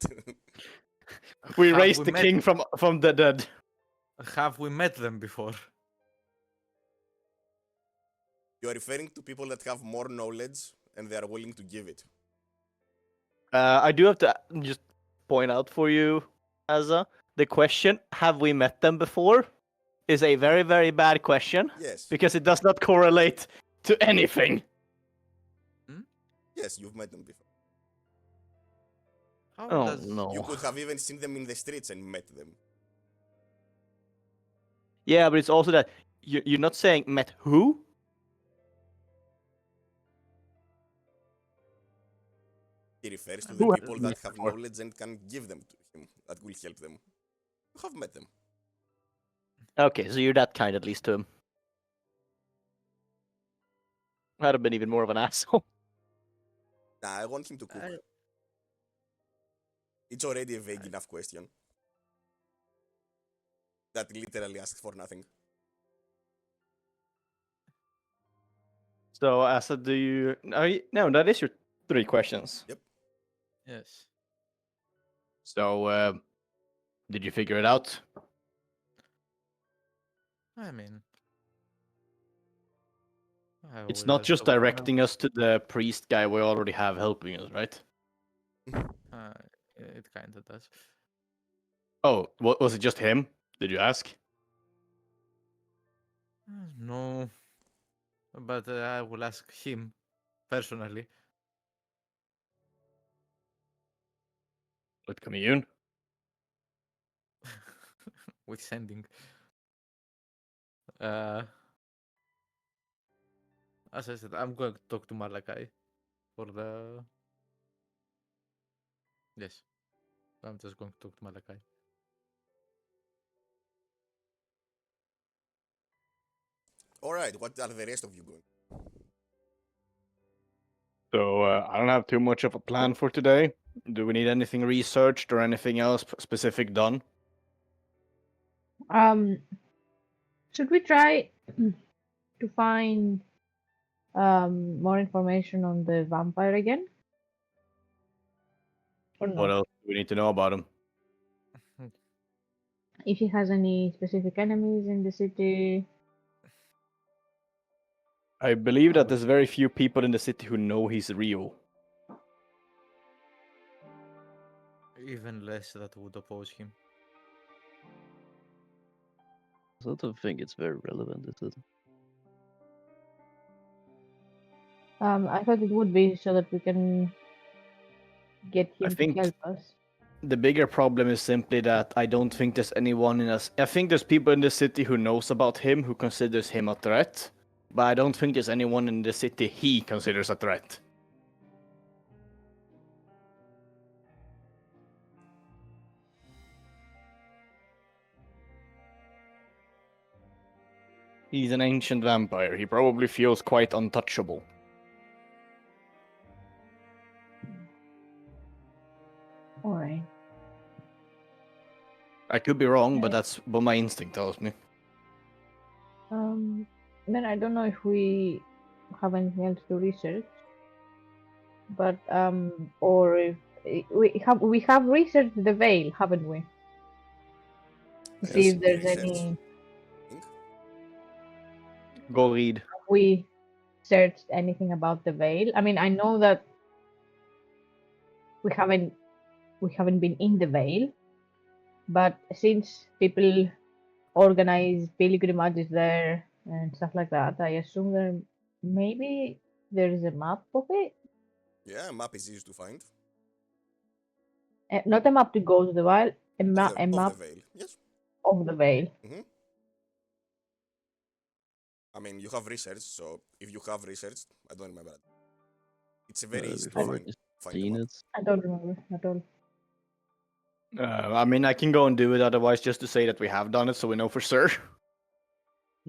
We Have raised we the met- king from the dead. Have we met them before? You are referring to people that have more knowledge and they are willing to give it. I do have to just point out for you, Azza, the question, have we met them before, is a very, very bad question Yes. because it does not correlate to anything. Yes, you've met them before. How Oh, does... no. You could have even seen them in the streets and met them. Yeah, but it's also that you're not saying met who? He refers to the Who has people met that have before? knowledge and can give them to him. That will help them. You have met them. Okay, so you're that kind at least to him. I'd have been even more of an asshole. Nah, I want him to cook. I- It's already a vague enough question. That literally asks for nothing. So, Asa, do you... No, that is your 3 questions. Yes. So, did you figure it out? I mean... I It's will not just talk to my- directing us to the priest guy we already have helping us, right? It kind of does. Oh, what was it just him? Did you ask? No. But I will ask him personally. With commune? With sending. Uh, as I said, I'm going to talk to Malachi for the... Yes. I'm just going to talk to Malachi. Alright, what are the rest of you going? So, I don't have too much of a plan for today. Do we need anything researched or anything else specific done? Should we try to find more information on the vampire again? Or What not? else do we need to know about him? If he has any specific enemies in the city. I believe that there's very few people in the city who know he's real. Even less that would oppose him. I don't think it's very relevant, is it? I thought it would be so that we can get I him to think help us. the bigger problem is simply that I don't think there's anyone in us. I think there's people in the city who knows about him, who considers him a threat. But I don't think there's anyone in the city he considers a threat. He's an ancient vampire. He probably feels quite untouchable. Alright. I could be wrong, but that's what my instinct tells me. Then I don't know if we have anything else to research. But or if we have researched the veil, haven't we? To see Yes, if there's research. any Go read. We searched anything about the Veil. I mean, I know that we haven't been in the Veil, but since people organize pilgrimages there and stuff like that, I assume there is a map of it. Yeah, map is easy to find. Not a map to go to the Veil, a Of the map veil. Yes. of the Veil. I mean, you have research, so if you have research, I don't remember that. It's very easy We've to already find the seen map. it. I don't remember at all. I mean, I can go and do it otherwise, just to say that we have done it, so we know for sure.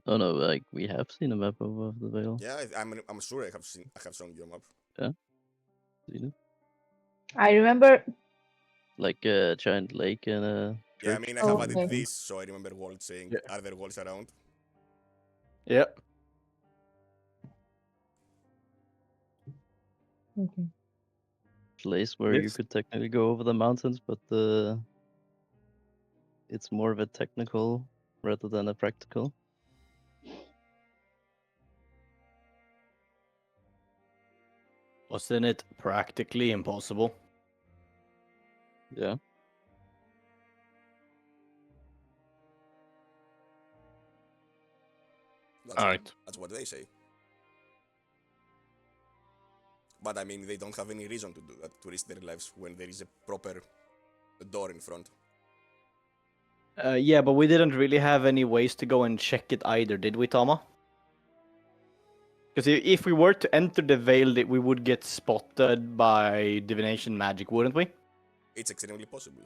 Oh no, like we have seen a map of the Vale. Yeah, I'm sure I have shown you a map. Seen it. I remember. Like a giant lake and a church. Yeah, I mean, I Oh, have added okay. this, so I remember Walt saying, Yeah. are there walls around? Yep. Okay. Place where you This- could technically go over the mountains, but it's more of a technical rather than a practical. Wasn't it practically impossible? Yeah. Alright. That's what they say. But I mean, they don't have any reason to do that, to risk their lives when there is a proper door in front. Yeah, but we didn't really have any ways to go and check it either, did we, Tama? Because if we were to enter the veil, we would get spotted by divination magic, wouldn't we? It's extremely possible.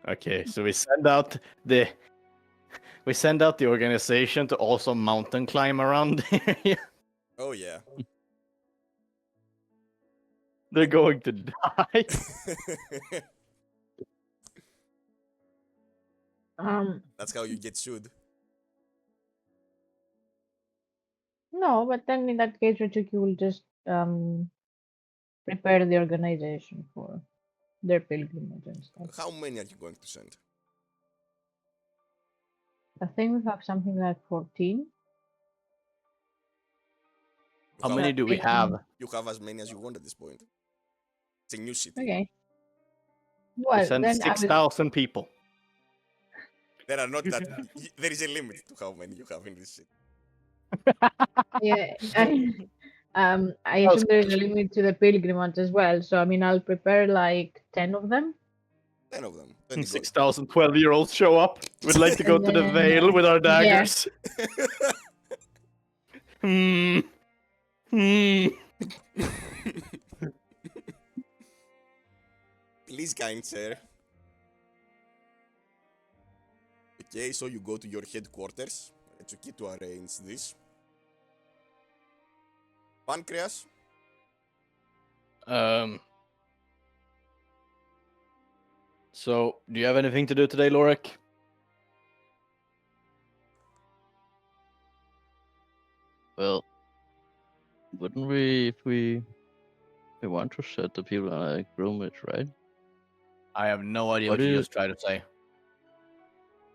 Okay, so we send out the organization to also mountain climb around here. Oh yeah. They're going to die. That's how you get sued. No, but then in that case, Richard, you will just prepare the organization for their pilgrimage and stuff. How many are you going to send? I think we have something like 14. How many do we have? You have as many as you want at this point. It's a new city. Okay. We Well, send then I will. 6,000 people. There are not that. There is a limit to how many you have in this city. Yeah. I was assume there is a limit to the pilgrimage as well. So I mean, I'll prepare like 10 of them. 10 of them. 20 gold. 6,000 12-year-olds show up. We'd like to go And to the then, veil with our yeah. daggers. Please, kind sir. Okay, so you go to your headquarters. Let's okay to arrange this. Pancreas, So, do you have anything to do today, Lorik? Well, wouldn't we if we want to set the people on a pilgrimage, right? I have no idea What what you is- just tried to say.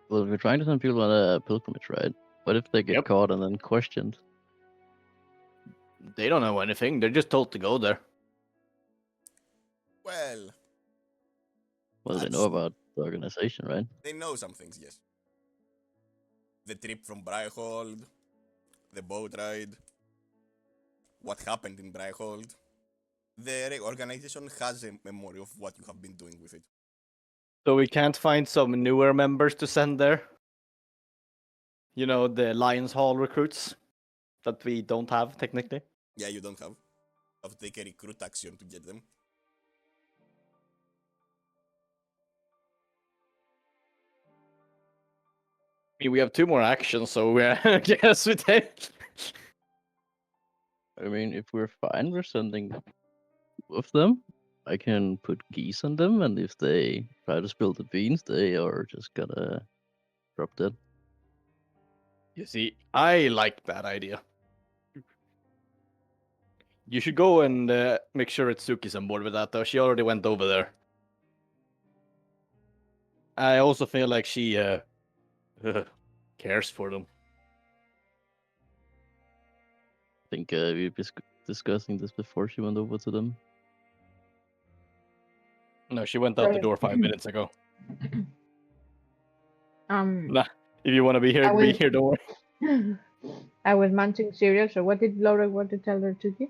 Well, we're trying to send people on a pilgrimage, right? What if they get Yep. caught and then questioned? They don't know anything. They're just told to go there. well, Well, they That's- know about the organization, right? they know some things, yes. The trip from Bryhold, the boat ride, what happened in Bryhold. The organization has a memory of what you have been doing with it. So we can't find some newer members to send there? You know, the Lions Hall recruits that we don't have, technically? Yeah, you don't have. You have to take a recruit action to get them. I mean, we have 2 more actions, so I guess we take... I mean, if we're fine, we're sending with them. I can put geese on them, and if they try to spill the beans, they are just gonna drop dead. You see, I like that idea. You should go and make sure Itsuki's on board with that, though. She already went over there. I also feel like she cares for them? I think we were discussing this before she went over to them. No, she went out the door 5 minutes ago. Nah, if you want to be here, I be will- here. Don't worry. I was munching cereal, so what did Laura want to tell her to do?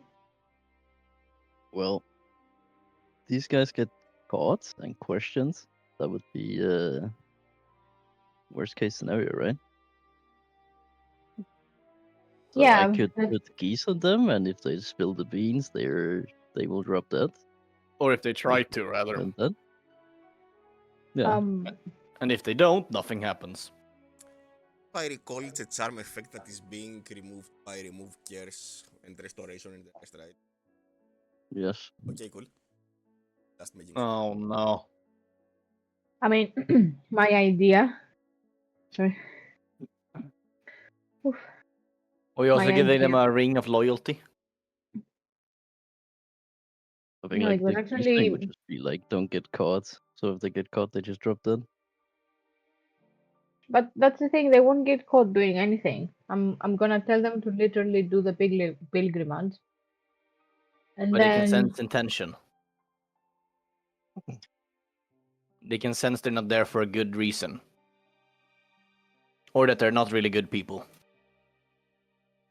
Well, these guys get caught and questioned. That would be worst case scenario, right? So I Yeah, could but- put geese on them, and if they spill the beans, they will drop dead. Or if they try to, rather. And then, yeah, And if they don't, nothing happens. If I recall, it's a charm effect that is being removed by remove cares and restoration in the rest, right? yes. Okay, cool. Just making sure. Oh no. I mean, my idea. Sorry. Oof. We also My give them idea- a ring of loyalty. I think No, like it was the geese actually- thing would just be like, don't get caught. So if they get caught, they just drop dead. But that's the thing, they won't get caught doing anything. I'm gonna tell them to literally do the pilgrimage. And But then they can sense intention. They can sense they're not there for a good reason. Or that they're not really good people.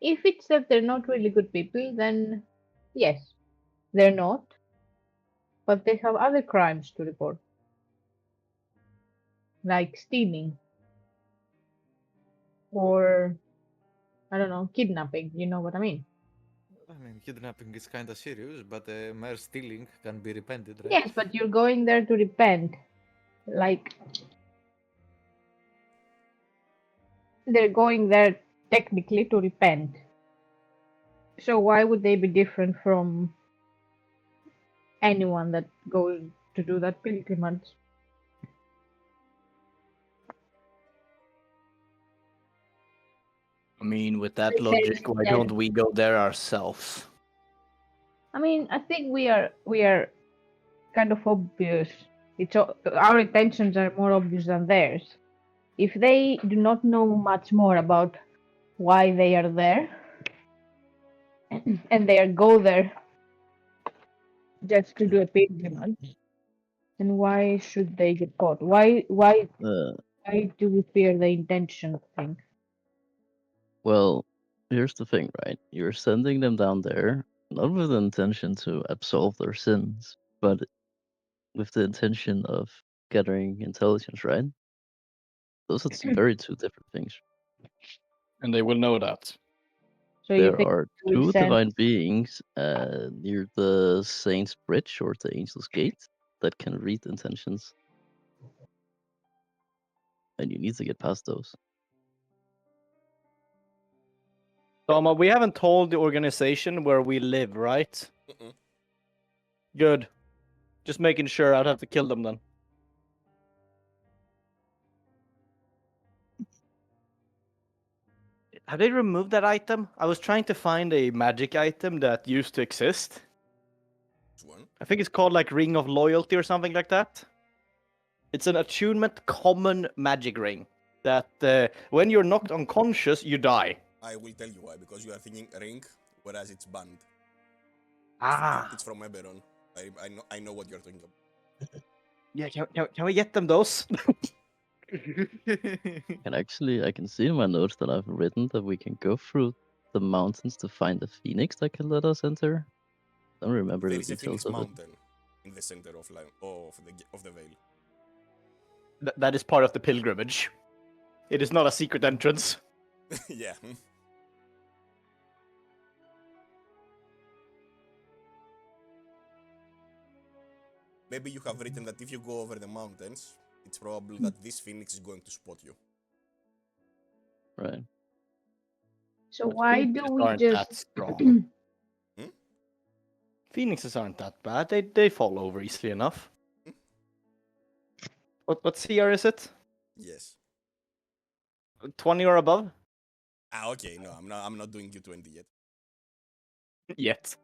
if it's that they're not really good people, then yes, they're not. But they have other crimes to report. Like stealing. Or I don't know, kidnapping, you know what I mean? I mean, kidnapping is kind of serious, but mere stealing can be repented, right? Yes, but you're going there to repent. Like they're going there technically to repent. So why would they be different from anyone that goes to do that pilgrimage? I mean, with that Makes logic, sense, why yeah. don't we go there ourselves? I mean, I think we are kind of obvious. Our intentions are more obvious than theirs. If they do not know much more about why they are there, and they go there just to do a pilgrimage, then why should they get caught? Why do we fear the intention thing? Well, here's the thing, right? You're sending them down there not with the intention to absolve their sins, but with the intention of gathering intelligence, right? Those are very two different things. And they will know that. So you There think are we two send- divine beings near the Saint's Bridge or the Angel's Gate that can read intentions. And you need to get past those. Toma, we haven't told the organization where we live, right? Mm-mm. Good. Just making sure. I'd have to kill them then. Have they removed that item? I was trying to find a magic item that used to exist. Which one? I think it's called like Ring of Loyalty or something like that. It's an attunement common magic ring that when you're knocked unconscious, you die. I will tell you why, because you are thinking ring, whereas it's band. Ah. It's from Eberron. I know what you're talking about. Yeah, can we get them those? And actually, I can see in my notes that I've written that we can go through the mountains to find a phoenix that can let us enter. I don't remember There the is a details Phoenix of it. Mountain in the center of the Vale. That is part of the pilgrimage. It is not a secret entrance. Yeah. Maybe you have written that if you go over the mountains, it's probable that this phoenix is going to spot you. Right. So why do Phoenixes we aren't that just strong. Hmm? Phoenixes aren't that bad. They fall over easily enough. Hmm? What CR is it? Yes. 20 or above? Ah, okay. No, I'm not doing you 20 yet. Yet.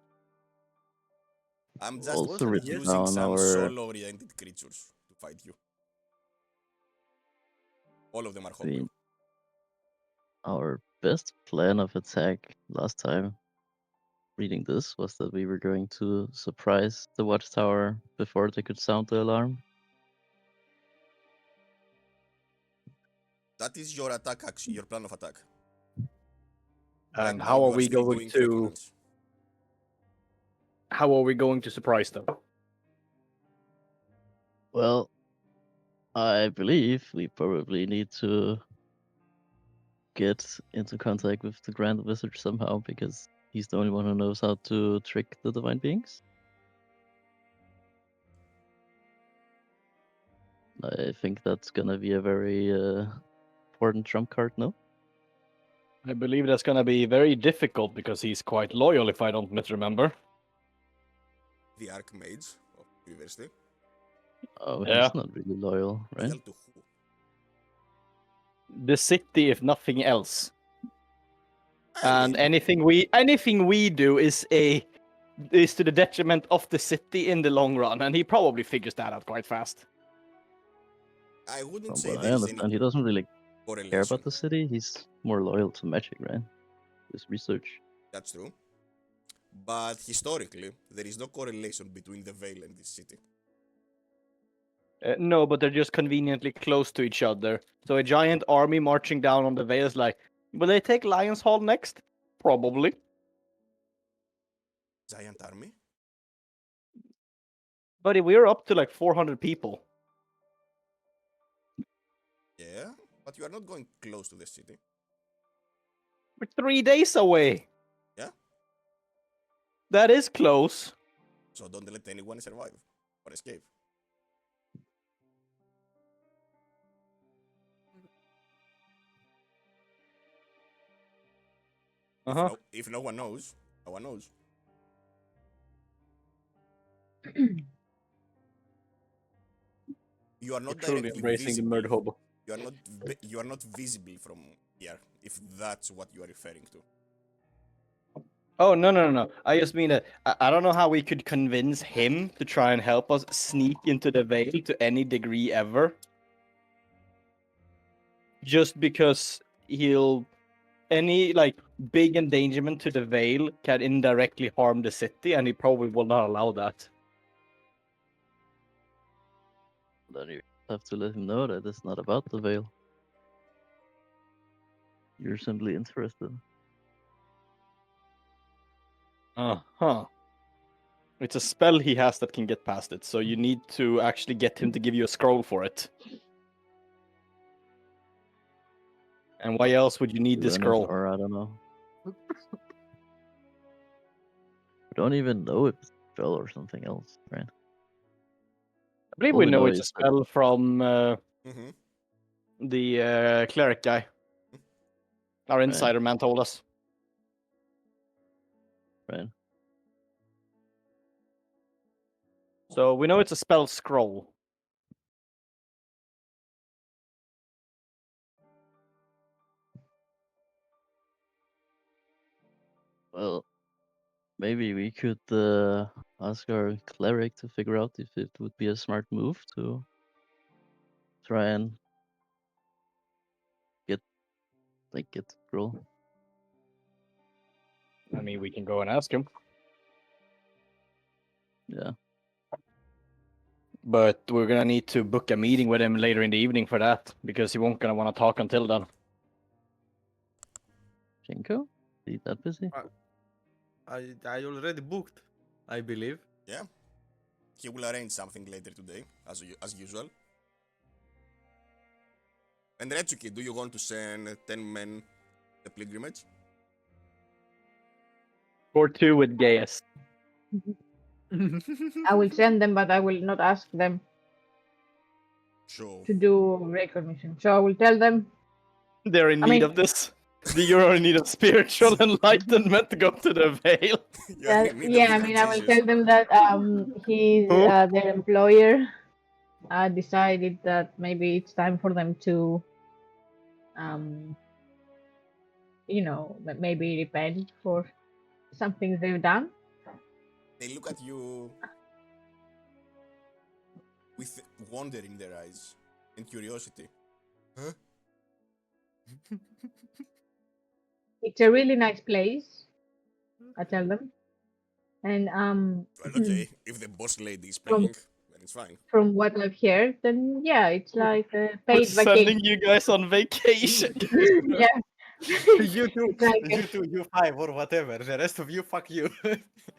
I'm just Also written using down some our soul-oriented creatures to fight you. All of them are I mean, Hobro. Our best plan of attack last time, reading this, was that we were going to surprise the watchtower before they could sound the alarm. That is your attack, your plan of attack. And Right now, how you are are we still going doing to reconnaissance. surprise them? Well, I believe we probably need to get into contact with the Grand Wizard somehow, because he's the only one who knows how to trick the divine beings. I think that's gonna be a very important trump card, no? I believe that's gonna be very difficult because he's quite loyal, if I don't misremember. The Archmage of University. Oh, Yeah. he's not really loyal, right? Loyal to who? The city, if nothing else. I And mean, anything we do is to the detriment of the city in the long run, and he probably figures that out quite fast. I wouldn't From say what I there is any understand, he doesn't really care correlation. about the city. He's more loyal to magic, right? His research. That's true. But historically, there is no correlation between the Vale and this city. No, but they're just conveniently close to each other. So a giant army marching down on the Vale is like, will they take Lion's Hall next? Probably. Giant army? But we're up to like 400 people. Yeah, but you are not going close to the city. We're 3 days away. Yeah? That is close. So don't let anyone survive or escape. Uh-huh. If no one knows, no one knows. You are We're not truly directly embracing the murder visible. hobo. You are not visible from here, if that's what you are referring to. Oh, no. I just mean that I don't know how we could convince him to try and help us sneak into the Vale to any degree ever. Just because any like big endangerment to the Vale can indirectly harm the city, and he probably will not allow that. Then you have to let him know that it's not about the veil. You're simply interested. Uh-huh. It's a spell he has that can get past it, so you need to actually get him to give you a scroll for it. And why else would you need the Learn it, scroll? or I don't know. We don't even know if it's a spell or something else, right? I believe All we we know know it's a is that- spell from Mm-hmm. the cleric guy. Our insider man told us. Right. So we know it's a spell scroll. Well, maybe we could ask our cleric to figure out if it would be a smart move to try and get the scroll. I mean, we can go and ask him. Yeah. But we're gonna need to book a meeting with him later in the evening for that, because he won't gonna want to talk until then. Shinko? Is he that busy? I already booked, I believe. Yeah. He will arrange something later today, as usual. And Retsuki, do you want to send 10 men the pilgrimage? Or 2 with Gaius. I will send them, but I will not ask them So, to do recognition. So I will tell them. They're in I need mean- of this. You're in need of spiritual enlightenment to go to the Vale. you are in need Yeah, of I mean, your I will Jesus. tell them that he's Who? their employer decided that maybe it's time for them to, maybe repent for something they've done. They look at you with wonder in their eyes and curiosity. Huh? It's a really nice place. I tell them, and Well, okay, if the boss lady is from paying, then it's fine. from what I've heard, then yeah, it's like a We're paid sending vacation. you guys on vacation. Yeah, You two, it's like you five or whatever. The rest of you, fuck you.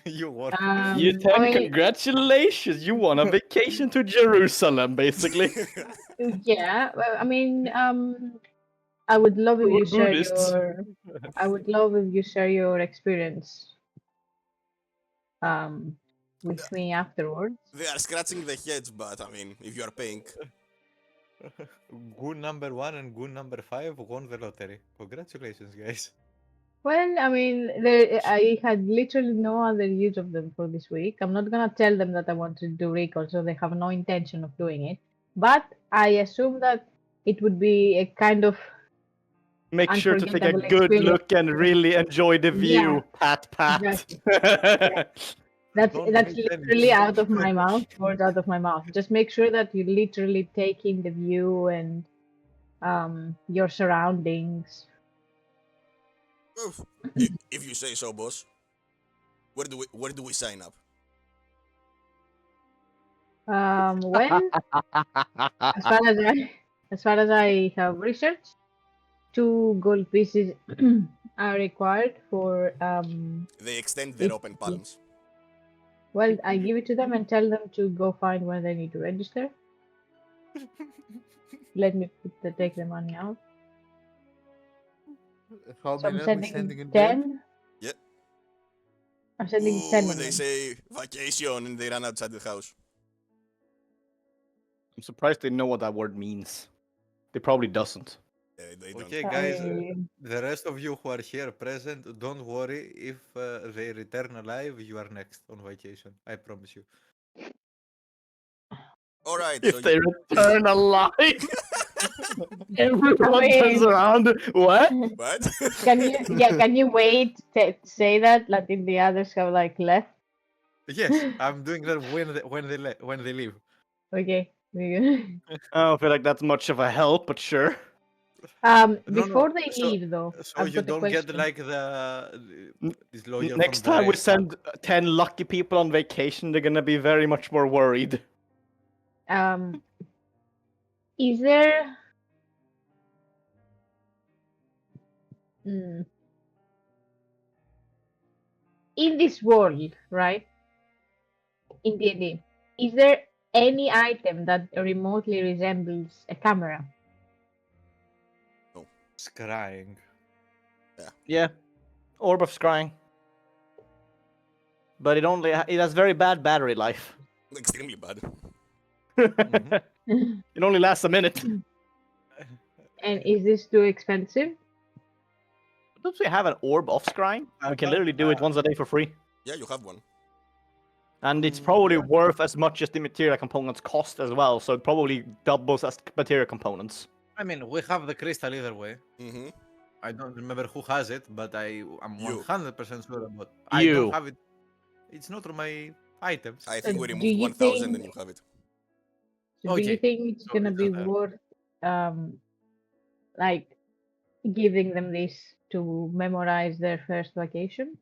You work. You I 10, mean, congratulations. You won a vacation to Jerusalem, basically. yeah. Well, I mean, I would love if We're you share Buddhists. I would love if you share your experience um with me afterwards. They are scratching their heads, but I mean, if you are paying, Goon number 1 and goon number 5 won the lottery. Congratulations, guys. Well, I mean, I had literally no other use of them for this week. I'm not gonna tell them that I want to do recall, so they have no intention of doing it. But I assume that it would be a kind of Make sure to take a unforgettable good experience. look and really enjoy the Yeah, view. Pat, pat. exactly. Yeah. Don't That's waste any. literally out of my mouth, words out of my mouth. Just make sure that you literally take in the view and your surroundings. oof, if you say so, boss. Where do we sign up? Well, as far as I have researched, 2 gold pieces are required for They extend their each. open palms. Well, I give it to them and tell them to go find where they need to register. Let me take the money out. How So I'm many are we sending sending in the end? 10. Yeah. I'm sending 10 Ooh, of they them. say vacation and they run outside the house. I'm surprised they know what that word means. They probably doesn't. They don't. Okay, guys, I, the rest of you who are here present, don't worry. If they return alive, you are next on vacation. I promise you. All right, so If they return alive, everyone I turns mean, around. What? what? can you wait to say that like if the others have like left? Yes, I'm doing that when they leave. Okay. I don't feel like that's much of a help, but sure. No, Before no. they So leave though, so I've you got a don't get question. like N- this lawyer from Next the time we Reichstag. send 10 lucky people on vacation, they're gonna be very much more worried. Is there mm, in this world, right? In D&D, is there any item that remotely resembles a camera? Scrying. Yeah, Orb of Scrying. But it has very bad battery life. Extremely bad. It only lasts a minute. And is this too expensive? Don't we have an Orb of Scrying? We can literally do it once a day for free. Yeah, you have one. And it's probably worth as much as the material components cost as well, so it probably doubles as material components. I mean, we have the crystal either way. Mm-hmm. I don't remember who has it, but I'm You. 100% sure about. I You. don't have it. It's not on my items. I think we Do removed you 1,000 and think? you have it. So do you Okay, think it's so gonna it's be not there. worth like giving them this to memorize their first vacation?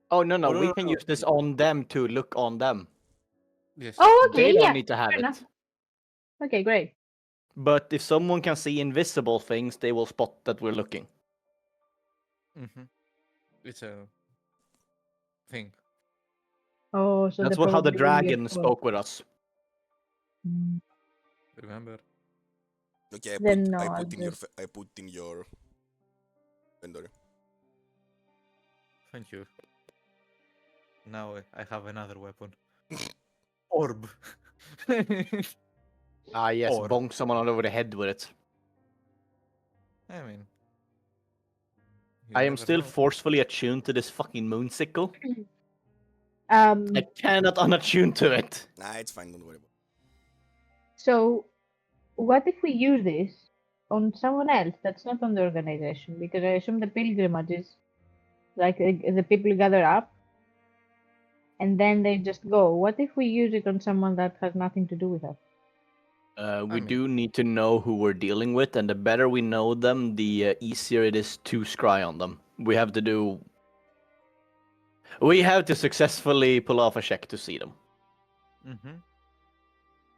Oh, no, Oh, no, we no, can no. use this on them to look on them. Yes. Oh, They okay, don't yeah, need to have fair it. enough. Okay, great. But if someone can see invisible things, they will spot that we're looking. Mm-hmm. It's a thing. Oh, so That's they how the probably will be dragon exposed. spoke with us. Mm, Remember? Okay, Then no, I I'll put in your just I put in your inventory. Thank you. Now I have another weapon. Orb. Ah, yes, Or- bonk someone all over the head with it. I mean, you I am never still know. forcefully attuned to this fucking moon sickle. um I cannot unattune to it. Nah, it's fine. Don't worry about so what if we use this on someone else that's not on the organization? Because I assume the pilgrimages, like the people gather up and then they just go. What if we use it on someone that has nothing to do with us? We mean- do need to know who we're dealing with, and the better we know them, the easier it is to scry on them. We have to successfully pull off a check to see them. Mm-hmm.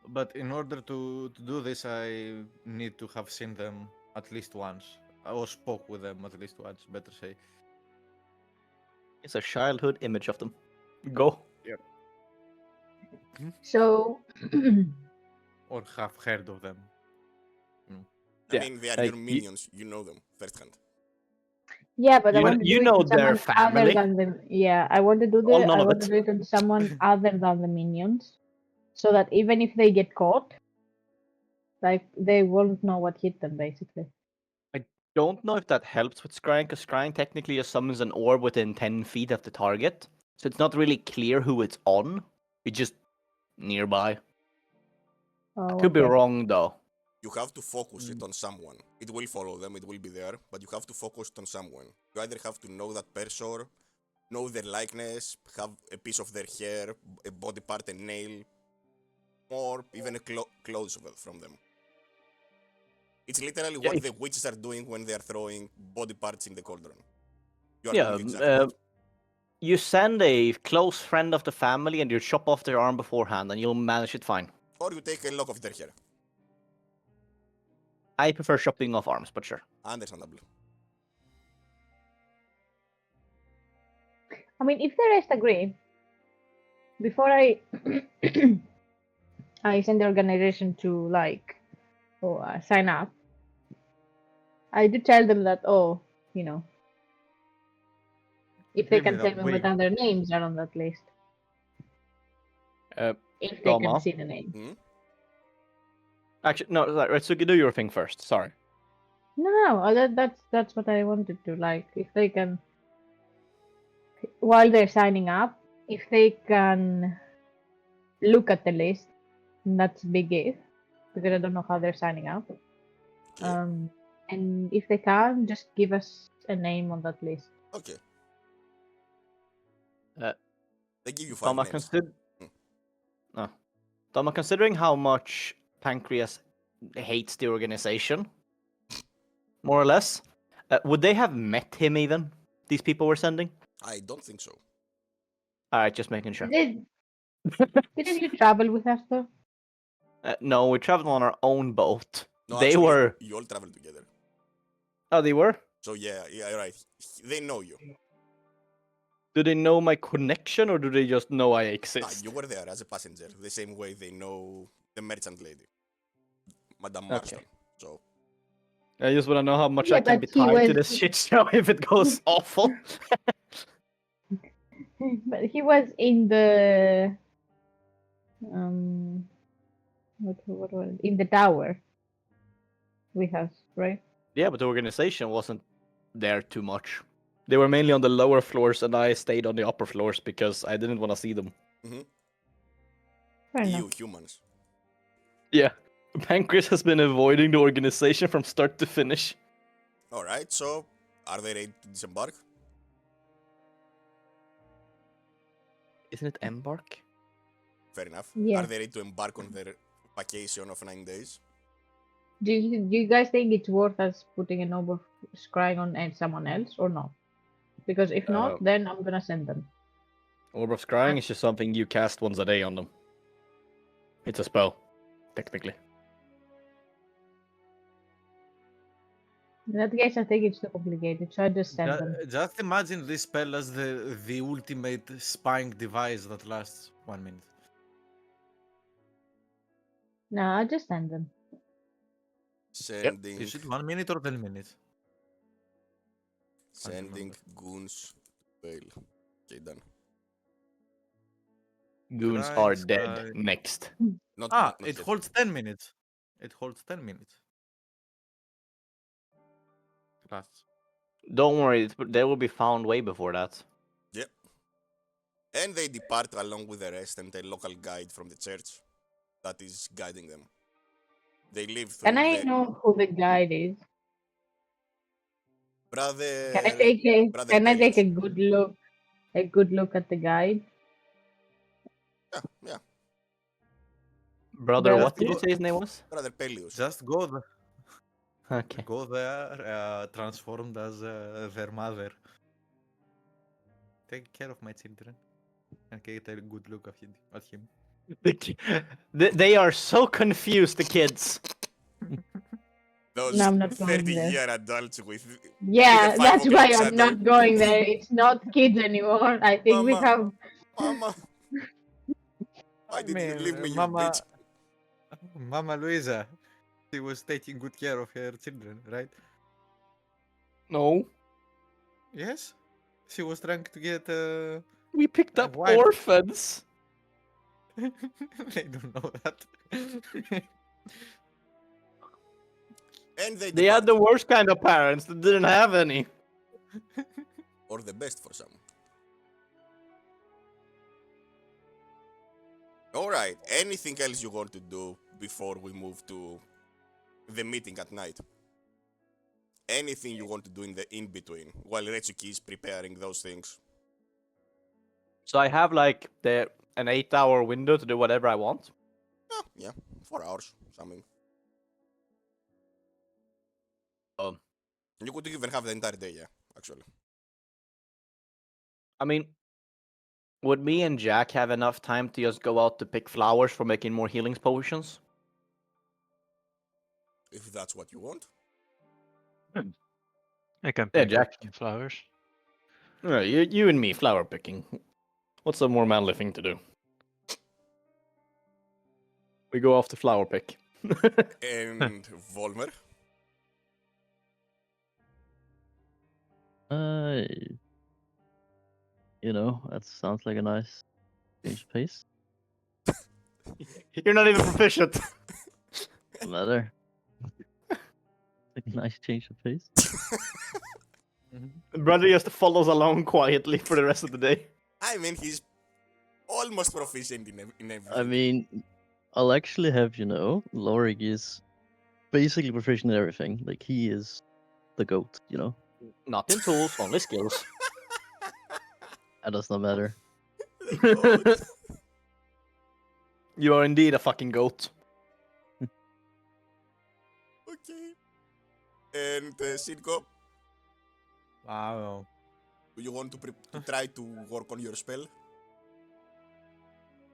But in order to do this, I need to have seen them at least once. Or spoke with them at least once, better say. It's a childhood image of them. Go. So, Or have heard of them. I Yeah, mean, they are like, your minions. You know them firsthand. yeah, but I You want to you do it know with their someone other family. than the. Yeah, I want to do Well, none I of want to it. do it with someone other than the minions, so that even if they get caught, like they won't know what hit them, basically. Don't know if that helps with scrying, because scrying technically just summons an orb within 10 feet of the target. So it's not really clear who it's on. It's just nearby. I Oh, could be okay. wrong, though. You have to focus it on someone. It will follow them, it will be there, but you have to focus it on someone. You either have to know that person, know their likeness, have a piece of their hair, a body part, a nail, or even a clothes from them. It's literally Yeah, what if- the witches are doing when they are throwing body parts in the cauldron. You are Yeah, doing exactly that. you send a close friend of the family and you chop off their arm beforehand, and you'll manage it fine. Or you take a lock of their hair. I prefer chopping off arms, but sure. Understandable. I mean, if the rest agree, before I I send the organization to like sign up, I do tell them that you know, if they Give me can that tell me what wave. other names are on that list, if they can Doma. see the name. Hmm? Actually, no, right, so you do your thing first. Sorry. No, that's what I wanted to like. If they can, while they're signing up, if they can look at the list, that's big if, because I don't know how they're signing up. Okay. And if they can, just give us a name on that list. Okay. Uh, They give you 5 Doma, names. Doma, considering how much Pancreas hates the organization, more or less, would they have met him even? These people we're sending? I don't think so. Alright, just making sure. Didn't you travel with us though? No, we traveled on our own boat. No, They actually, were. you all travel together. Oh, they were? So yeah, right. They know you. Do they know my connection, or do they just know I Ah, exist? you were there as a passenger, the same way they know the merchant lady, Madame Okay. Marston. So I just want to know how much Yeah, I can but be he tied to was- this shit show if it goes awful. But he was in the what was it? In the tower with us, right? Yeah, but the organization wasn't there too much. They were mainly on the lower floors, and I stayed on the upper floors because I didn't want to see them. Fair EU enough. humans. Yeah. Pancreas has been avoiding the organization from start to finish. All right. So are they ready to disembark? Isn't it Embark? Fair enough. Yeah. Are they ready to embark on their vacation of 9 days? Do you guys think it's worth us putting a noble scrying on someone else or not? Because if not, then I'm gonna send them. Orb of Scrying is just something you cast once a day on them. It's a spell, technically. In that case, I think it's too complicated, so I just send them. Just imagine this spell as the ultimate spying device that lasts 1 minute. No, I just send them. Sending Is it 1 minute or 10 minutes? sending goons to fail. Okay, done. Goons Scrying, are dead. scrying. Next. Not It yet. holds 10 minutes. It holds 10 minutes. Lasts. Don't worry, they will be found way before that. Yep. And they depart along with the rest and a local guide from the church that is guiding them. They live through Can I the know who the guide is? brother. Can I take a Brother Can I take Pelas. a good look at the guide? Yeah. Brother, Brother what did you Go- say his name was? Brother Pelios. Just Okay. go there, transformed as their mother. Take care of my children and get a good look at him. They are so confused, the kids. Those No, I'm not going there. 30-year adults with Yeah, the 5 that's why o'clock I'm shadow. not going there. It's not kids anymore. I think we Mama. have. Mama, why I did you mean, leave me, you Mama, bitch? Mama Luisa, she was taking good care of her children, right? No. Yes, she was trying to get We picked a up wife. orphans. They don't know that. And they They had depart. the worst kind of parents that didn't have any. Or the best for some. Alright, anything else you want to do before we move to the meeting at night? Anything you want to do in the in-between while Retsuki is preparing those things? So I have like an 8-hour window to do whatever I want. Yeah, 4 hours, something. Um, You could even have the entire day, yeah, actually. I mean, would me and Jack have enough time to just go out to pick flowers for making more healing potions? If that's what you want. I can Yeah, pick Jack. up some flowers. Yeah, you and me, flower picking. What's a more manly thing to do? We go off to flower pick. And Volmer. You know, that sounds like a nice change of pace. You're not even proficient. No matter. Like a nice change of pace. Brother just follows along quietly for the rest of the day. I mean, he's almost proficient in everything. I mean, I'll actually have you know, Lorik is basically proficient in everything. Like he is the goat, you know. Not in tools, only skills. That does not matter. You are indeed a fucking goat. Okay. And Sidko, Wow. do you want to try to work on your spell?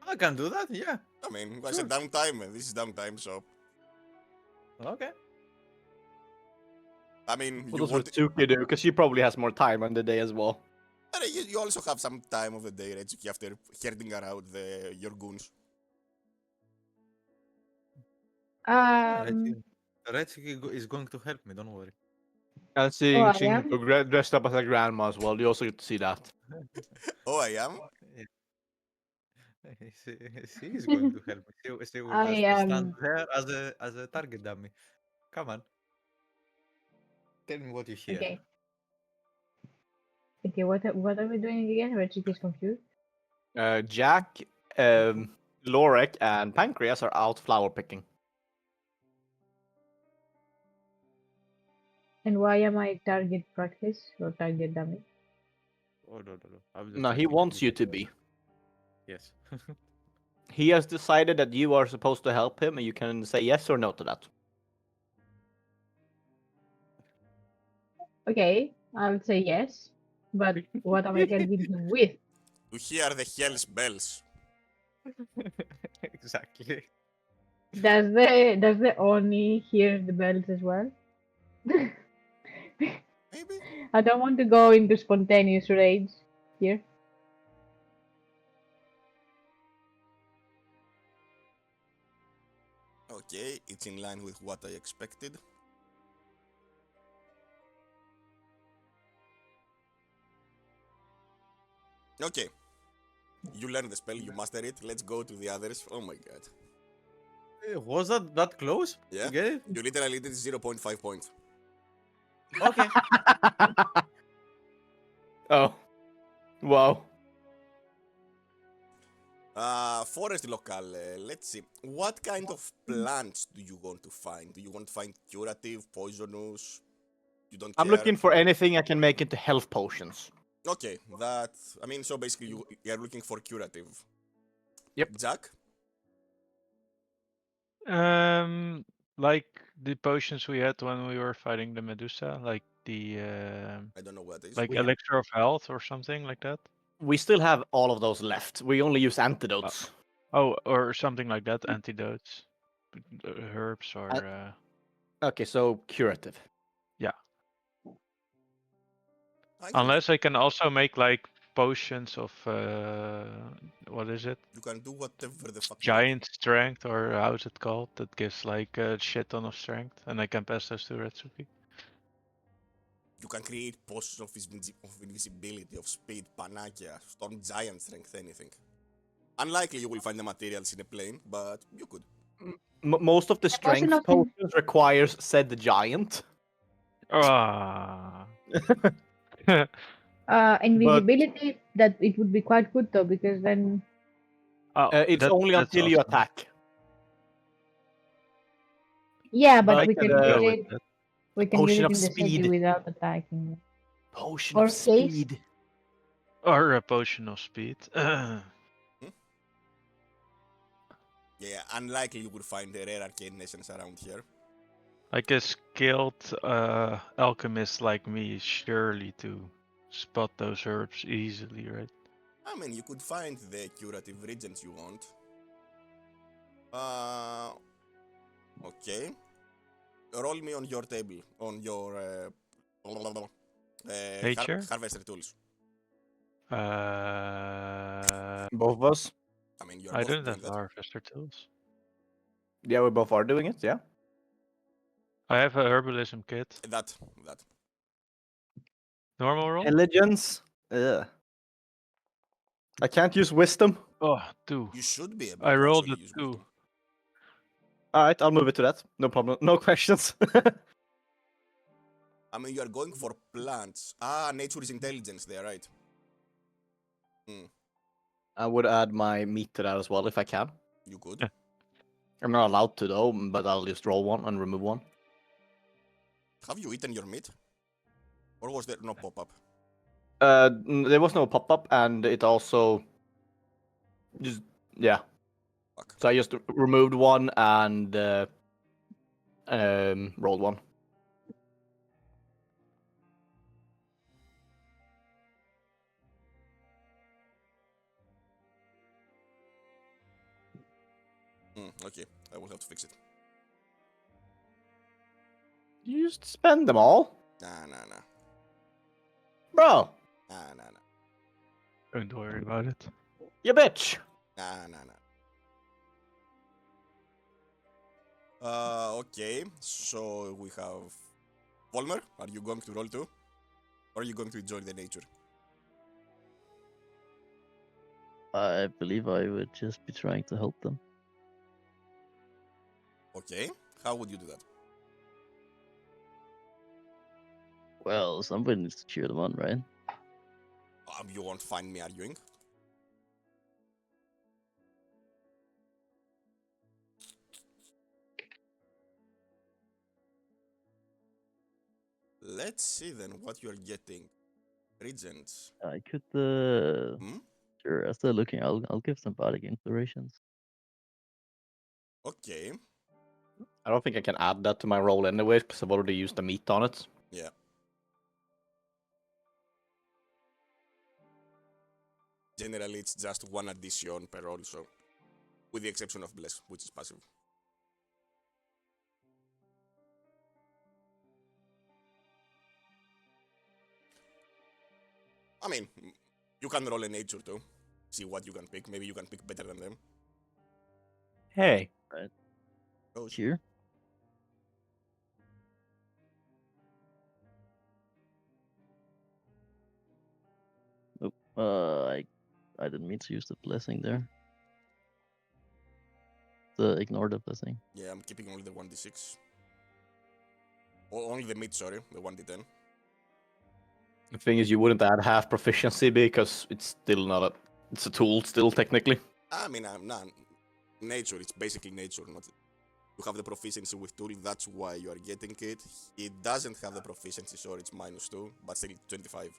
I can do that, yeah. I mean, I said Sure. downtime, and this is downtime, so Okay. I mean, What you does want. Ritsuki do? Because she probably has more time on the day as well. You also have some time of the day, Retsuki, after herding around your goons. Retsuki is going to help me, don't worry. And Oh, seeing I Shinko dressed up as a grandma as well, you also get to see that. Oh, I am? she, she is going to help me. She will I just stand there as a target dummy. Come on. Tell me what you hear. Okay. Okay, what are we doing again? Reggie is confused. Jack, Lorek, and Pancreas are out flower picking. And why am I target practice or target dummy? Oh, no. I'm just No, he asking wants you because, to be. Yes. He has decided that you are supposed to help him, and you can say yes or no to that. Okay, I would say yes. But what am I helping him with? To hear the hell's bells. Exactly. Does the Oni hear the bells as well? Maybe? I don't want to go into spontaneous rage here. Okay, it's in line with what I expected. Okay. You learn the spell, you master it. Let's go to the others. Oh my god. Was that close? Yeah? You get it? You literally did 0.5 points. Okay. Oh. Wow. Forest local, let's see. What kind of plants do you want to find? Do you want to find curative, poisonous? You don't I'm care? looking for anything I can make into health potions. Okay, I mean, so basically you're looking for curative. Yep. Jack? Like the potions we had when we were fighting the Medusa, like the I don't know what it is. like We- elixir of health or something like that. We still have all of those left. We only use antidotes. Oh, or something like that, antidotes, herbs, or Uh, Okay, so curative. I can unless I can also make like potions of what is it? you can do whatever the fuck you want. Giant strength, or how's it called? That gives like a shit ton of strength, and I can pass those to Retsuki. You can create potions of invisibility, of speed, panakia, storm giant strength, anything. Unlikely you will find the materials in a plane, but you could. Most of the potion strength of potions requires said the giant. Ah. invisibility, that it would be quite good though, because then Oh, It's only that's until you awesome. attack. yeah, but But we I can can use go with it. that. We can use Potion it of in the city speed. without attacking. Potion Or of haste. speed. Or a potion of speed. Yeah, unlikely you would find the rare arcane nations around here. Like a skilled alchemist like me is surely to spot those herbs easily, right? I mean, you could find the curative regents you want. Okay. Roll me on your table, on your Nature? harvester tools. Both of us. I mean, you are I both don't doing have that. harvester tools. Yeah, we both are doing it, yeah. I have a herbalism kit. That. Normal roll? Intelligence. Ugh. I can't use wisdom. Oh, 2. You should be able I to rolled actually a use 2. wisdom. Alright, I'll move it to that. No problem. No questions. I mean, you are going for plants. Ah, nature is intelligence there, right? I would add my meat to that as well if I can. You could. Yeah. I'm not allowed to though, but I'll just roll one and remove one. Have you eaten your meat? Or was there no pop-up? There was no pop-up, and it also just yeah. Fuck. So I just removed one and rolled one. Okay, I will have to fix it. You just spend them all, Nah. bro. Nah. Don't worry about it. You bitch. Nah. Okay, so we have Volmer. Are you going to roll too? Or are you going to enjoy the nature? I believe I would just be trying to help them. Okay, how would you do that? Well, somebody needs to cheer them on, right? You won't find me arguing. Let's see then what you're getting. Regents. I could, Hmm? sure, as they're looking, I'll give them bardic inspirations. Okay, I don't think I can add that to my roll anyway because I've already used the meat on it. yeah. Generally, it's just one addition per roll, so with the exception of Bless, which is passive. I mean, you can roll a nature too. See what you can pick. Maybe you can pick better than them. Hey. Oh, Cheer. Nope. I didn't mean to use the blessing there. Ignore the blessing. yeah, I'm keeping only the 1d6. Only the mid, sorry, the 1d10. The thing is, you wouldn't add half proficiency because it's still not a. It's a tool still technically. I mean, I'm not nature. It's basically nature. Not you have the proficiency with tool. That's why you are getting it. It doesn't have the proficiency, so it's -2, but still 25.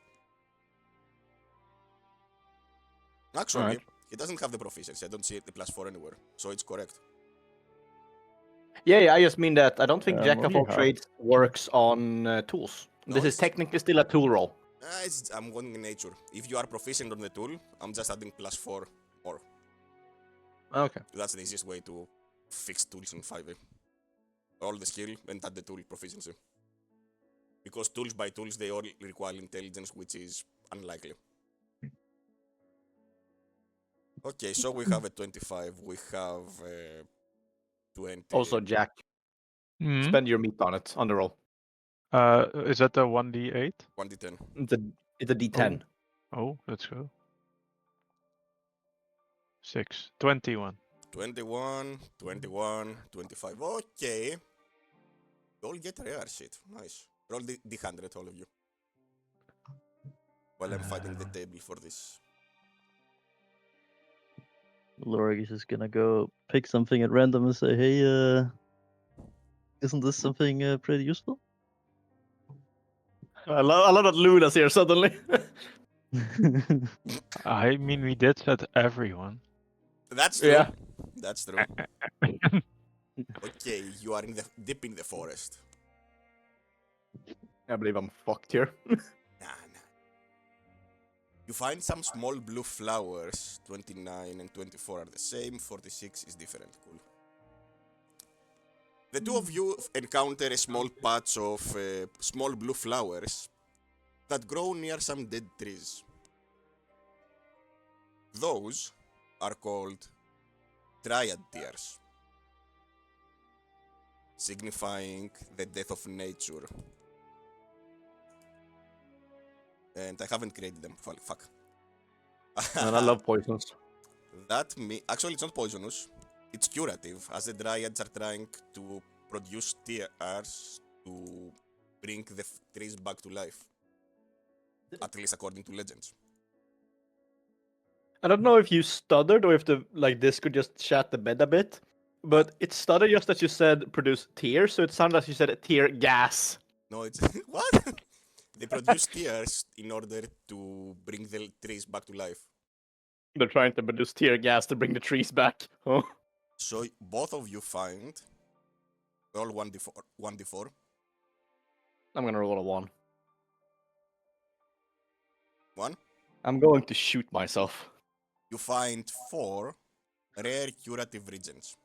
Actually, Alright. it doesn't have the proficiency. I don't see the +4 anywhere, so it's correct. Yeah, I just mean that I don't think Ja, Jack må of vi all ha. trades works on tools. No, This is it's- technically still a tool roll. I'm going in nature. If you are proficient on the tool, I'm just adding +4 more. Okay. That's the easiest way to fix tools in 5e. Roll the skill and add the tool proficiency. Because tools by tools, they all require intelligence, which is unlikely. Okay, so we have a 25, we have 20. Also, Jack, Hmm. spend your meat on it on the roll. Is that the 1d8? 1d10. It's a D10. Oh, let's go. 6. 21. 21, 21, 25. Okay. You all get rare shit. Nice. Roll the D100, all of you. While I'm finding the table for this. Lorik is just gonna go pick something at random and say, hey, isn't this something pretty useful? I love that Luna's here suddenly. I mean, we did set everyone. That's true. Yeah. That's true. Okay, you are in the deep in the forest. I believe I'm fucked here. Nah. You find some small blue flowers. 29 and 24 are the same. 46 is different. Cool. The two of you encounter a small patch of small blue flowers that grow near some dead trees. Those are called dryad tears, signifying the death of nature. And I haven't created them. Fuck. And I love poisons. Actually, it's not poisonous. It's curative, as the dryads are trying to produce tears to bring the trees back to life. At least according to legends. I don't know if you stuttered or if this could just chat the bed a bit, but it stuttered just as you said produce tears, so it sounded like you said tear gas. No, it's what? They produce tears in order to bring the trees back to life. They're trying to produce tear gas to bring the trees back. Huh? So both of you find roll 1d4. I'm gonna roll a 1. 1. I'm going to shoot myself. You find 4 rare curative regions.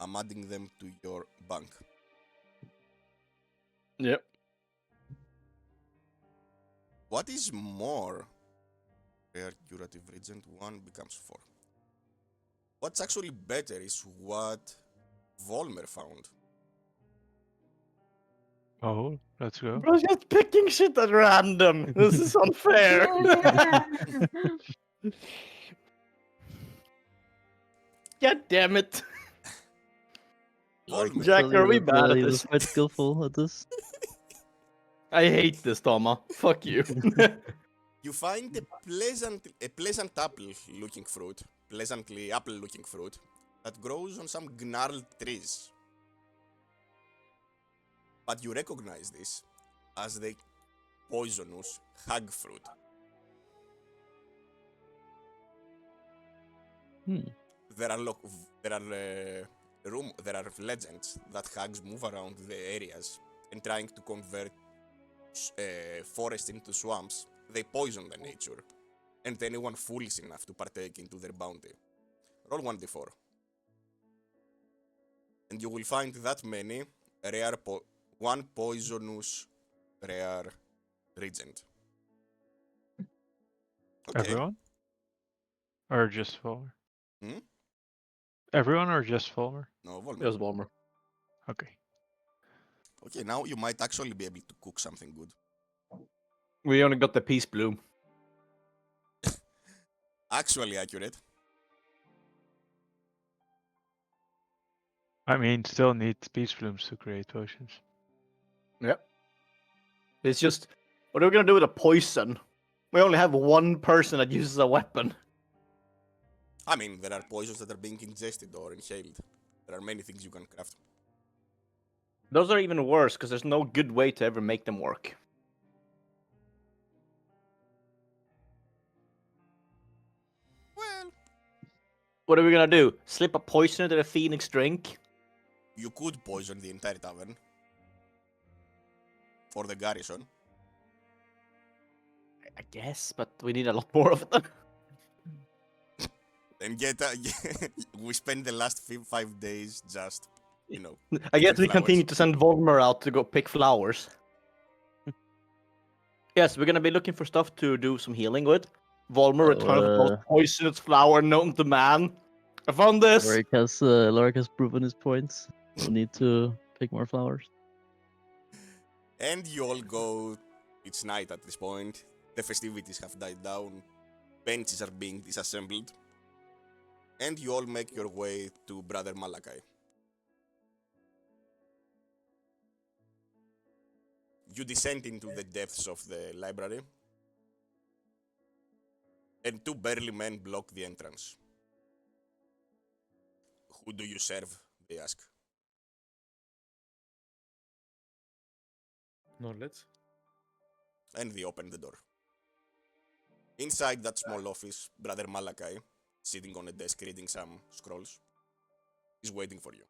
I'm adding them to your bank. Yep. What is more rare curative region? 1 becomes 4. What's actually better is what Volmer found. Oh, let's go. Bro, just picking shit at random. This is unfair. God damn it. Volmer. Jack, Tell you are we that, bad at he this? was quite skillful at this. I hate this, Toma. Fuck you. You find a pleasant apple-looking fruit, pleasantly apple-looking fruit, that grows on some gnarled trees. But you recognize this as the poisonous hag fruit. There are legends that hags move around the areas and trying to convert forests into swamps. They poison the nature, and anyone foolish enough to partake into their bounty. Roll 1d4. And you will find that many one poisonous rare regent. Okay. Everyone? Or just Fulmer? Hmm? Everyone or just Fulmer? No, Volmer. There's one more. Okay. Okay, now you might actually be able to cook something good. We only got the peace bloom. Actually accurate. I mean, still need peace blooms to create potions. Yep. It's just, what are we gonna do with a poison? We only have one person that uses a weapon. I mean, there are poisons that are being ingested or inhaled. There are many things you can craft. Those are even worse because there's no good way to ever make them work. Well, What are we gonna do? Slip a poison into the phoenix drink? You could poison the entire tavern. For the garrison. I guess, but we need a lot more of them. And yet, we spend the last 5 days just, you know. I guess picking we flowers. continue to send Volmer out to go pick flowers. Yes, we're gonna be looking for stuff to do some healing with. Volmer returns with the most poisonous flower known to man. I found this! Lorik has proven his points. No need to pick more flowers. And you all go. It's night at this point. The festivities have died down. Benches are being disassembled. And you all make your way to Brother Malachi. You descend into the depths of the library. And 2 burly men block the entrance. Who do you serve? They ask. Knowledge. And they open the door. Inside that small office, Brother Malachi, sitting on a desk reading some scrolls, is waiting for you.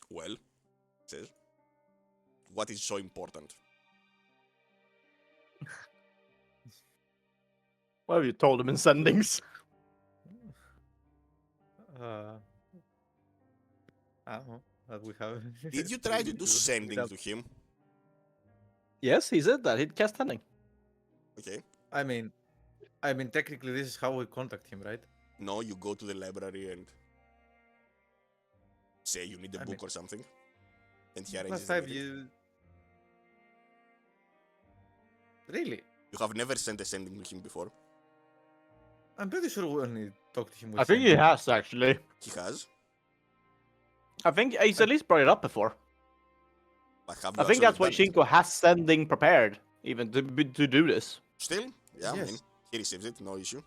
Well, says, what is so important? What have you told him in sendings? I don't know. That we have. Did you try to do sending to him? Yes, he said that. He'd cast sending. Okay. I mean, technically, this is how we contact him, right? No, you go to the library and say you need a book or something. And he arranges Last the time meeting. you. Really? You have never sent a sending to him before. I'm pretty sure we only talked to him with I think he sending. has, actually. He has. I think he's at least brought it up before. But have I you think that's actually why done it? Shinko has sending prepared, even to do this. Still? Yeah, I mean, Yes. he receives it, no issue.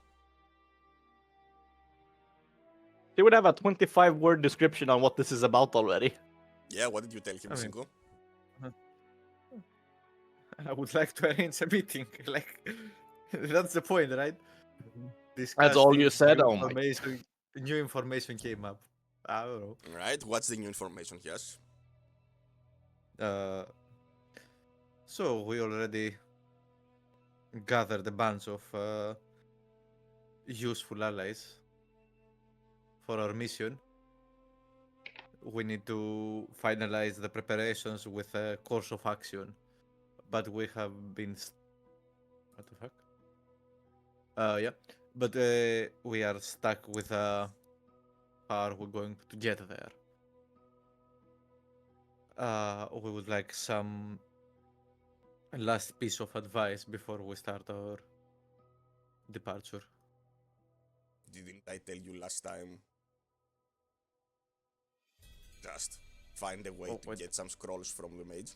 He would have a 25-word description on what this is about already. Yeah, what did you tell him, I mean- Shinko? I would like to arrange a meeting. Like, that's the point, right? That's all you Discussing said? new Oh my- information- New information came up. I don't know. Right, what's the new information he has? So we already gathered a bunch of useful allies for our mission. We need to finalize the preparations with a course of action, but we have been. What the fuck? Yeah, but we are stuck with how are we going to get there? We would like some last piece of advice before we start our departure. Didn't I tell you last time? Just find a way Oh, to wait. get some scrolls from the mage.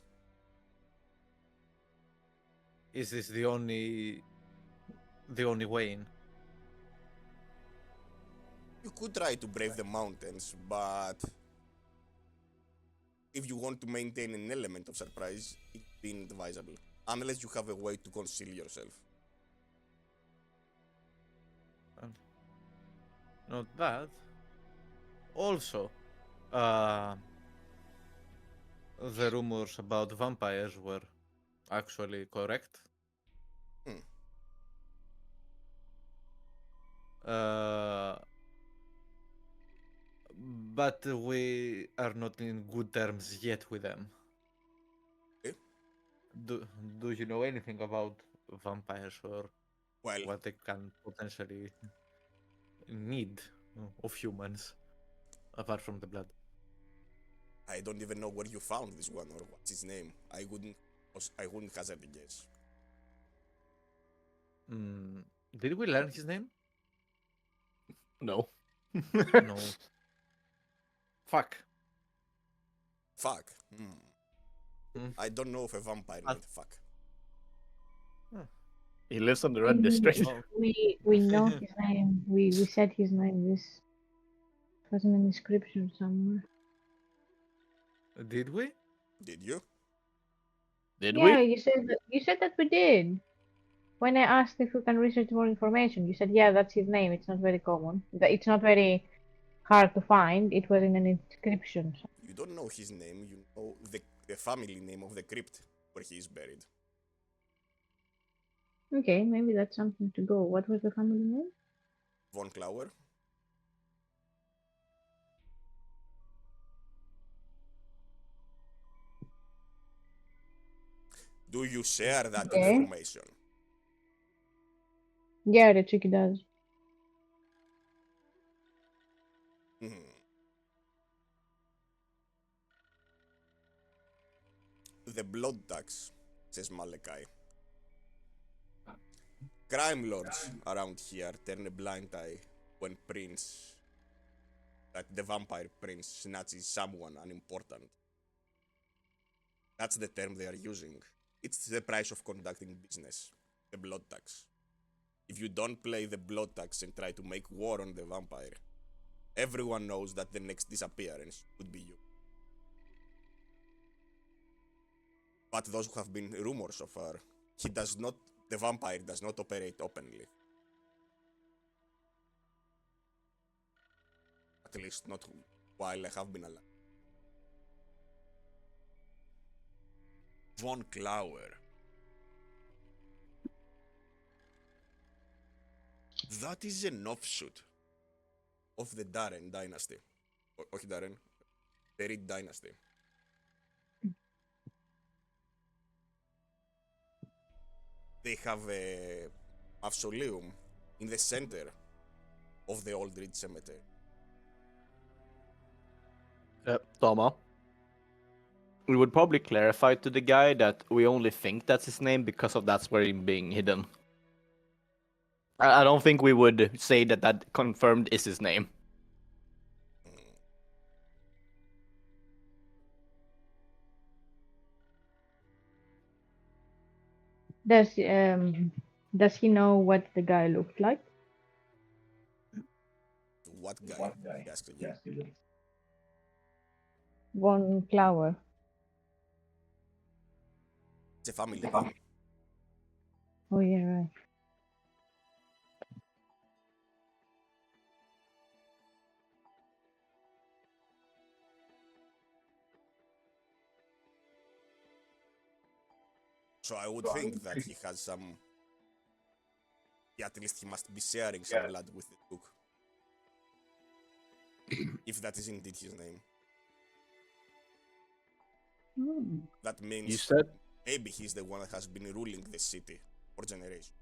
Is this the only way in? You could try to brave the mountains, but if you want to maintain an element of surprise, it's inadvisable. Unless you have a way to conceal yourself. Not that. Also, the rumors about vampires were actually correct. Hmm. But we are not in good terms yet with them. Eh? Do you know anything about vampires or Well, what they can potentially need of humans apart from the blood? I don't even know where you found this one or what's his name. I wouldn't hazard a guess. Did we learn his name? No. No. Fuck. Fuck. Hmm. I don't know if a vampire named Fuck. He lives on the red district. Oh. We know his name. We said his name. This was in the description somewhere. Did we? Did you? Did Yeah, we? you said that we did. when I asked if we can research more information, you said, yeah, that's his name. It's not very common. It's not very hard to find. It was in an inscription. You don't know his name, you know the family name of the crypt where he is buried. Okay, maybe that's something to go. What was the family name? Von Klauer. Do you share that Okay. information? Yeah, the chicky does. Hmm. The blood tax, says Malachi. Crime lords around here turn a blind eye when the vampire prince snatches someone unimportant. That's the term they are using. It's the price of conducting business, the blood tax. If you don't play the blood tax and try to make war on the vampire, everyone knows that the next disappearance could be you. But those who have been rumors so far, the vampire does not operate openly. At least not while I have been alive. Von Klauer. That is an offshoot of the Darren dynasty. Όχι Darren, the Reed dynasty. They have a mausoleum in the center of the old Reed cemetery. Tama. We would probably clarify to the guy that we only think that's his name because of that's where he's being hidden. I don't think we would say that confirmed is his name. Does he know what the guy looked like? What guy? He asked you. Von Klauer. It's a family name. Oh yeah, right. So I would think that he has some. Yeah, at least he must be sharing some blood with the Duke. If that is indeed his name. That means You said maybe he's the one that has been ruling the city for generations.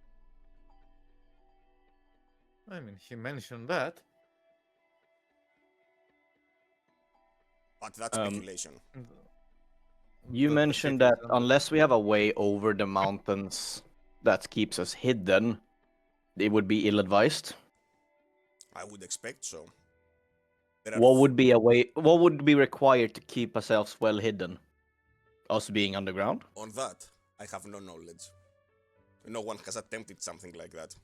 I mean, he mentioned that. But that's speculation. you The mentioned city that is under- unless we have a way over the mountains that keeps us hidden, it would be ill-advised. I would expect so. There are What would be a way? What would be required to keep ourselves well hidden? Us being underground? on that, I have no knowledge. No one has attempted something like that.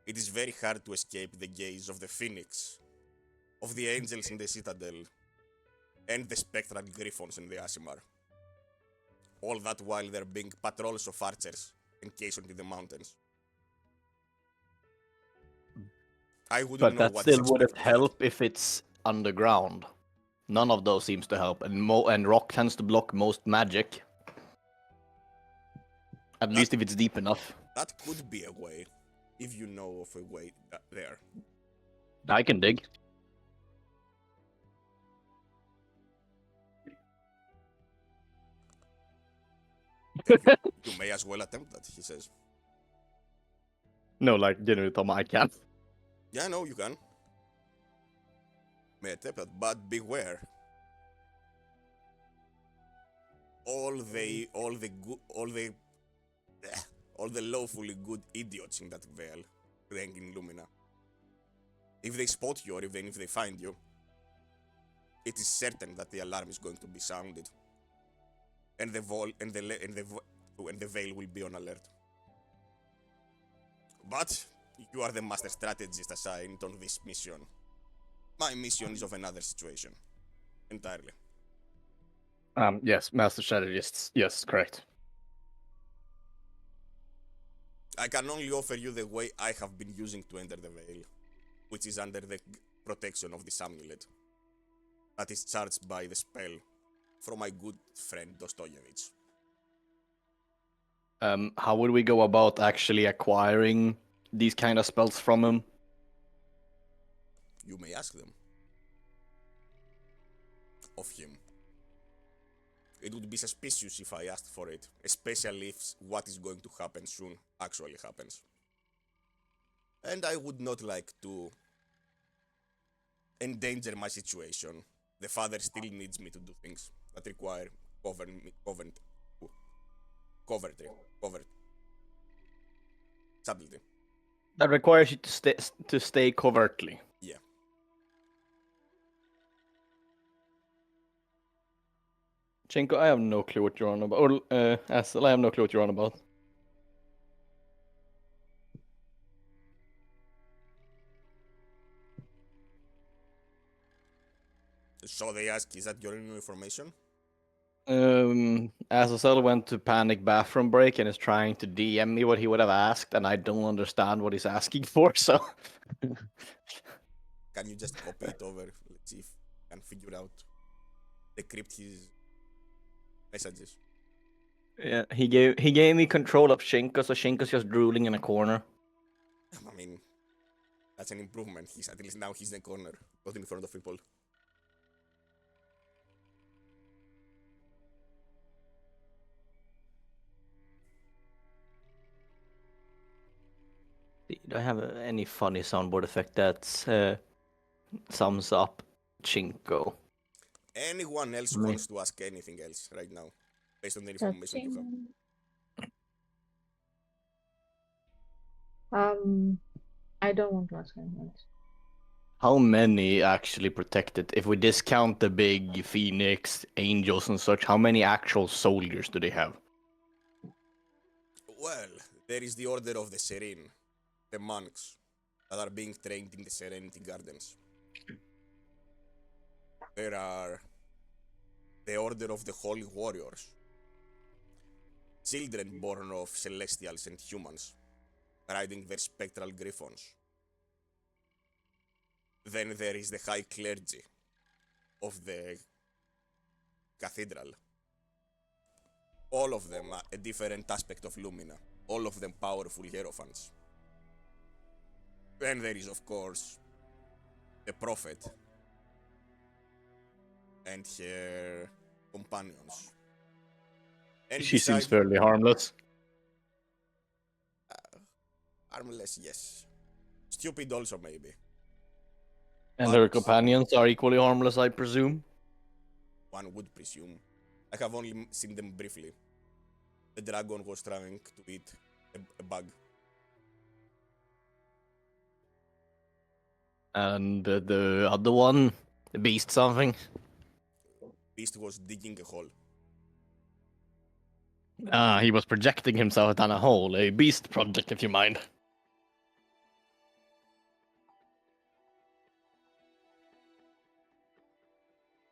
It is very hard to escape the gaze of the Phoenix, of the angels in the Citadel, and the spectral griffons in the Asimar. All that while there being patrols of archers encased into the mountains. I wouldn't But know that what is still wouldn't expected there. help if it's underground. None of those seems to help, and rock tends to block most magic. At least if it's deep enough. That could be a way, if you know of a way there. I can dig. You may as well attempt that, he says. No, like genuinely, Tom, I can't. Yeah, no, you can. May attempt that, but beware. All the lawfully good idiots in that veil, playing in Lumina. If they spot you, or even if they find you, it is certain that the alarm is going to be sounded, and the veil will be on alert. But you are the master strategist assigned on this mission. My mission is of another situation, entirely. Yes, master strategists. Yes, correct. I can only offer you the way I have been using to enter the Veil, which is under the protection of this amulet that is charged by the spell from my good friend Dostoyevich. How would we go about actually acquiring these kind of spells from him? You may ask them of him. It would be suspicious if I asked for it, especially if what is going to happen soon actually happens. And I would not like to endanger my situation. The father still needs me to do things that require covert subtlety. That requires you to stay covertly. Yeah. Chinko, I have no clue what you're on about. Or Asel, I have no clue what you're on about. So they ask, is that your new information? Azazel went to panic bathroom break and is trying to DM me what he would have asked, and I don't understand what he's asking for, so... Can you just copy it over? Let's see if I can figure out, decrypt his messages. Yeah, he gave me control of Shinko, so Shinko's just drooling in a corner. I mean, that's an improvement. He's at least now he's in the corner, not in front of people. Do I have any funny soundboard effect that sums up Chinko? Anyone else Me. wants to ask anything else right now, based on the information you have? I don't want to ask anyone else. How many actually protected? If we discount the big Phoenix, Angels and such, how many actual soldiers do they have? Well, there is the Order of the Serene, the monks that are being trained in the Serenity Gardens. There are the Order of the Holy Warriors, children born of celestials and humans, riding their spectral griffons. Then there is the High Clergy of the Cathedral. All of them are a different aspect of Lumina, all of them powerful hierophants. Then there is, of course, the Prophet and her companions. And She seems beside, fairly harmless. harmless, yes. Stupid also, maybe. And But her companions are equally harmless, I presume. one would presume. I have only seen them briefly. The dragon was trying to eat a bug. And the other one, the beast something. Beast was digging a hole. He was projecting himself down a hole. A beast project, if you mind.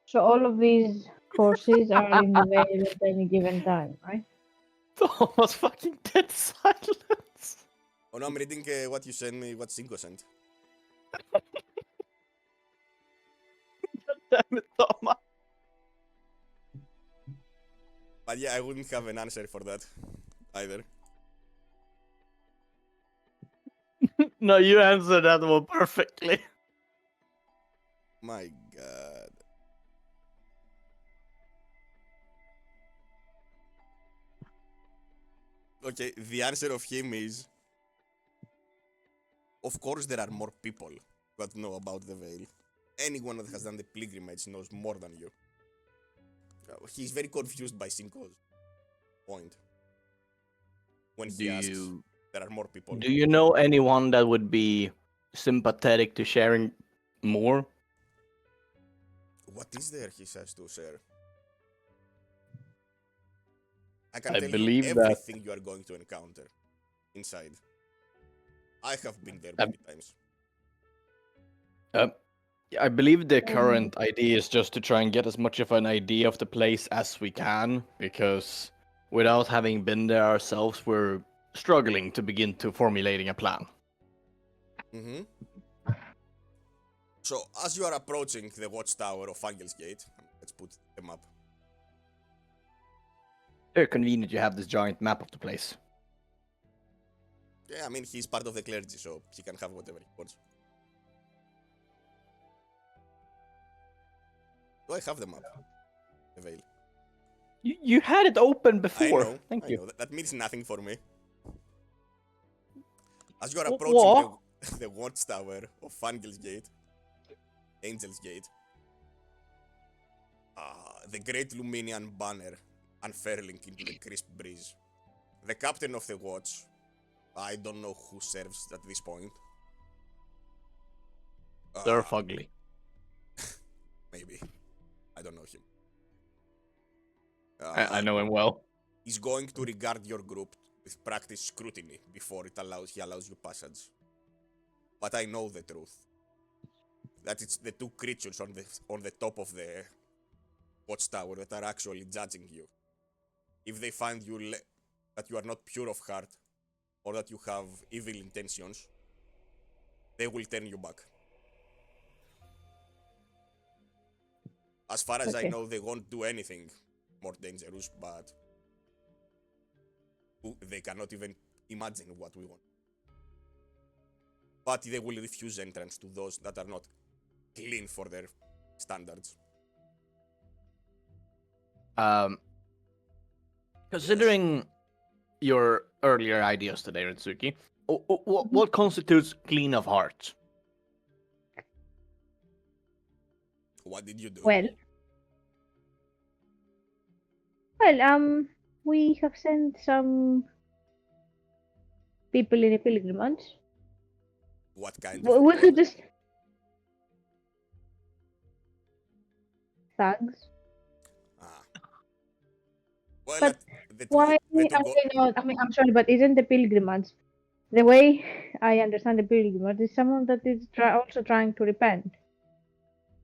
So all of these forces are in the veil at any given time, right? Almost fucking dead silence. Oh no, I'm reading what you sent me, what Cinco sent. Damn it, Thomas. But yeah, I wouldn't have an answer for that either. No, you answered that one perfectly. My god. Okay, the answer of him is, of course there are more people that know about the veil. Anyone that has done the pilgrimage knows more than you. He's very confused by Cinco's point. When he asks, there are more people. Do you know anyone that would be sympathetic to sharing more? What is there, he says, to share? I can I tell you believe that- everything you are going to encounter inside. I have been there many times. I believe the current idea is just to try and get as much of an idea of the place as we can, because without having been there ourselves, we're struggling to begin to formulating a plan. Mm-hmm. So, as you are approaching the watchtower of Angel's Gate, let's put them up. Very convenient you have this giant map of the place. Yeah, I mean, he's part of the clergy, so he can have whatever he wants. Do I have the map? The veil. You had it open before. I know. Thank you. That means nothing for me. As you are Wha- approaching the watchtower of Angel's Gate, Angel's Gate, the great Luminian banner unfurling into the crisp breeze. The captain of the watch, I don't know who serves at this point. They're fugly. Maybe. I don't know him. I know him well. He's going to regard your group with practiced scrutiny before he allows you passage. But I know the truth. That it's the two creatures on the top of the watchtower that are actually judging you. If they find that you are not pure of heart, or that you have evil intentions, they will turn you back. As far as I know, they won't do anything more dangerous, but they cannot even imagine what we want. But they will refuse entrance to those that are not clean for their standards. Considering your earlier ideas today, Ritsuki, what constitutes clean of heart? What did you do? Well, we have sent some people in a pilgrimage. What kind We of we could just thugs. Well, But the two, why the two are go- they not? I mean, I'm sorry, but isn't the pilgrimage the way I understand the pilgrimage is someone that is also trying to repent?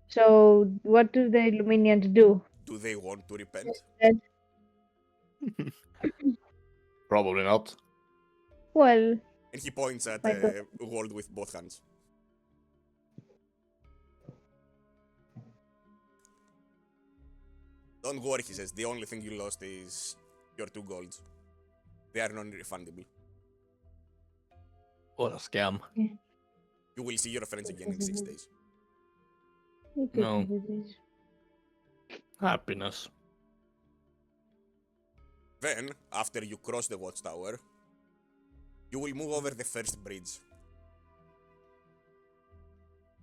So what do the Luminians do? do they want to repent? Instead, Probably not. well, And he points at I the world with both hands. Don't worry, he says. The only thing you lost is your 2 golds. They are non-refundable. What a scam. You will see your friends again in 6 days. No. Happiness. Then, after you cross the watchtower, you will move over the first bridge.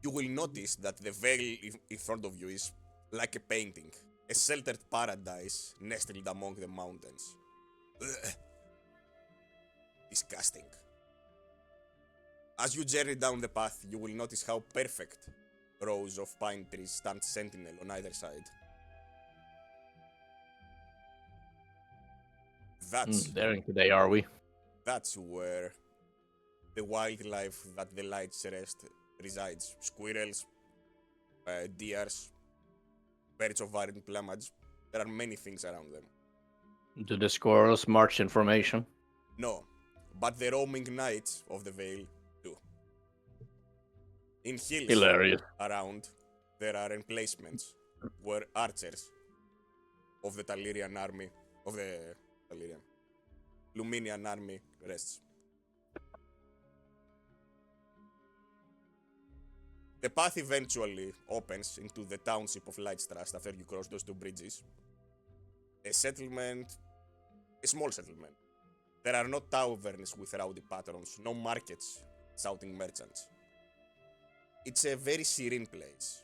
You will notice that the veil in front of you is like a painting, a sheltered paradise nestled among the mountains. Ugh. Disgusting. As you journey down the path, you will notice how perfect rows of pine trees stand sentinel on either side. Daring today, are we? That's where the wildlife that the lights rest resides. Squirrels, deers, birds of varying plumage. There are many things around them. Do the squirrels march in formation? No, but the roaming knights of the Vale do. In hills Hilarious. around, there are emplacements where archers of the Talirian army, of the Luminian army rests. The path eventually opens into the township of Lightstrust after you cross those 2 bridges. A settlement, a small settlement. There are no taverns with rowdy patrons, no markets shouting merchants. It's a very serene place.